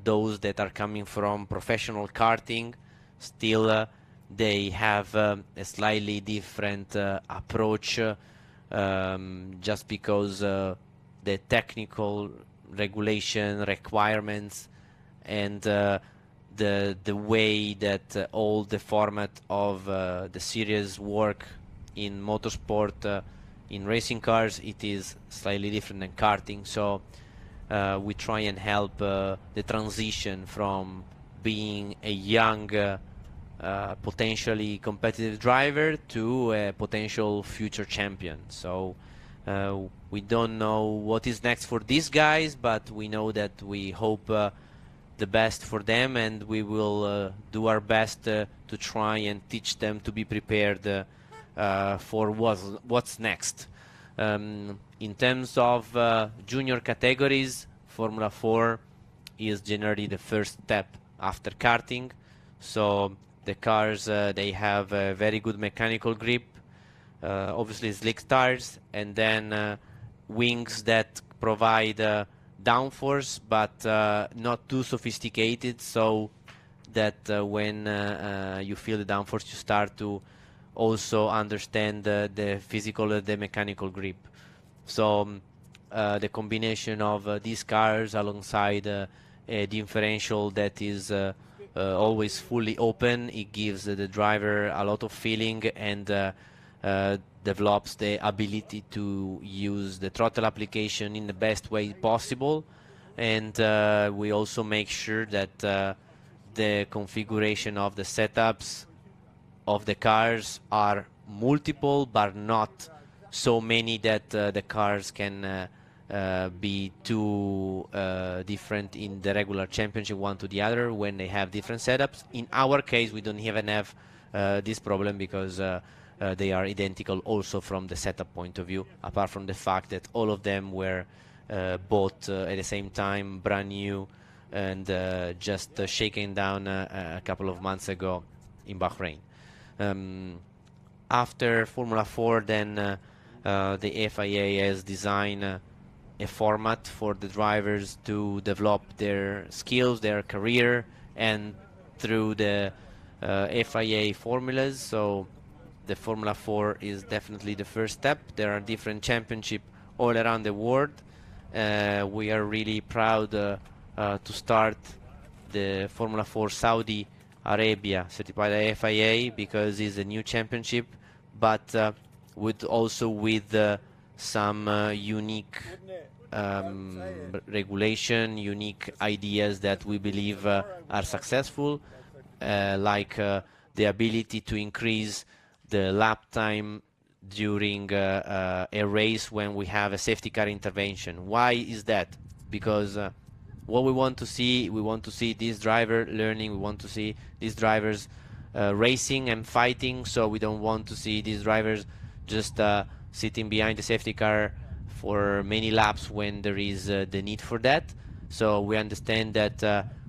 those that are coming from professional karting, still they have a slightly different approach, just because the technical regulation requirements and the way that all the format of the series work in motorsport, in racing cars, it is slightly different than karting. So we try and help the transition from being a young potentially competitive driver to a potential future champion. So we don't know what is next for these guys, but we know that we hope the best for them, and we will do our best to try and teach them to be prepared for what's next. In terms of junior categories, Formula 4 is generally the first step after karting. So the cars, they have a very good mechanical grip, obviously slick tires, and then wings that provide downforce, but not too sophisticated, so that when you feel the downforce, you start to also understand the physical and the mechanical grip. So the combination of these cars alongside a differential that is always fully open. It gives the driver a lot of feeling and develops the ability to use the throttle application in the best way possible. And we also make sure that the configuration of the setups of the cars are multiple, but not so many that the cars can be too different in the regular championship one to the other when they have different setups. In our case, we don't even have this problem because they are identical also from the setup point of view, apart from the fact that all of them were bought at the same time, brand new, and just shaken down a couple of months ago in Bahrain. After Formula 4, then the FIA has designed a format for the drivers to develop their skills, their career, and through the FIA formulas. So the Formula 4 is definitely the first step. There are different championships all around the world. We are really proud to start the Formula 4 Saudi Arabia certified by FIA because it's a new championship, but with some unique regulation, unique ideas that we believe are successful, like the ability to increase the lap time during a race when we have a safety car intervention. Why is that? Because what we want to see this driver learning, we want to see these drivers racing and fighting, so we don't want to see these drivers just sitting behind the safety car for many laps when there is the need for that. So we understand that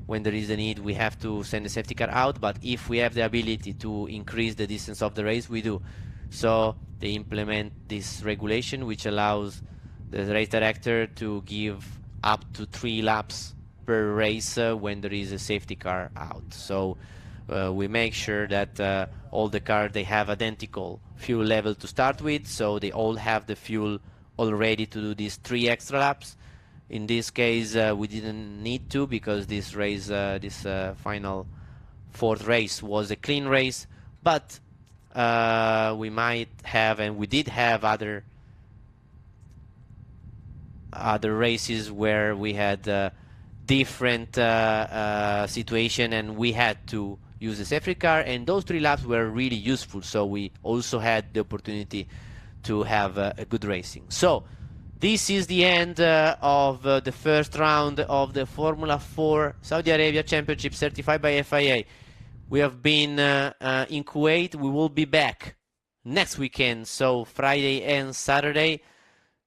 when there is a need, we have to send the safety car out, but if we have the ability to increase the distance of the race, we do. So they implement this regulation which allows the race director to give up to 3 laps per race when there is a safety car out. So we make sure that all the cars, they have identical fuel level to start with, so they all have the fuel all ready to do these 3 extra laps. In this case, we didn't need to, because this race, this final 4th race was a clean race, but we might have, and we did have other races where we had different situation and we had to use the safety car, and those 3 laps were really useful, so we also had the opportunity to have a good racing. So this is the end of the first round of the Formula 4 Saudi Arabia Championship certified by FIA. We have been in Kuwait. We will be back next weekend, so Friday and Saturday.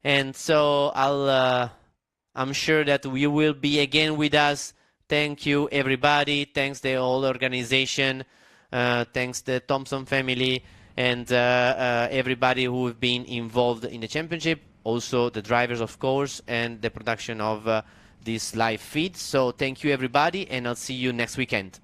And so I'm sure that you will be again with us. Thank you, everybody. Thanks the whole organization. Thanks the Thompson family and everybody who have been involved in the championship. Also the drivers, of course, and the production of this live feed. So thank you, everybody, and I'll see you next weekend.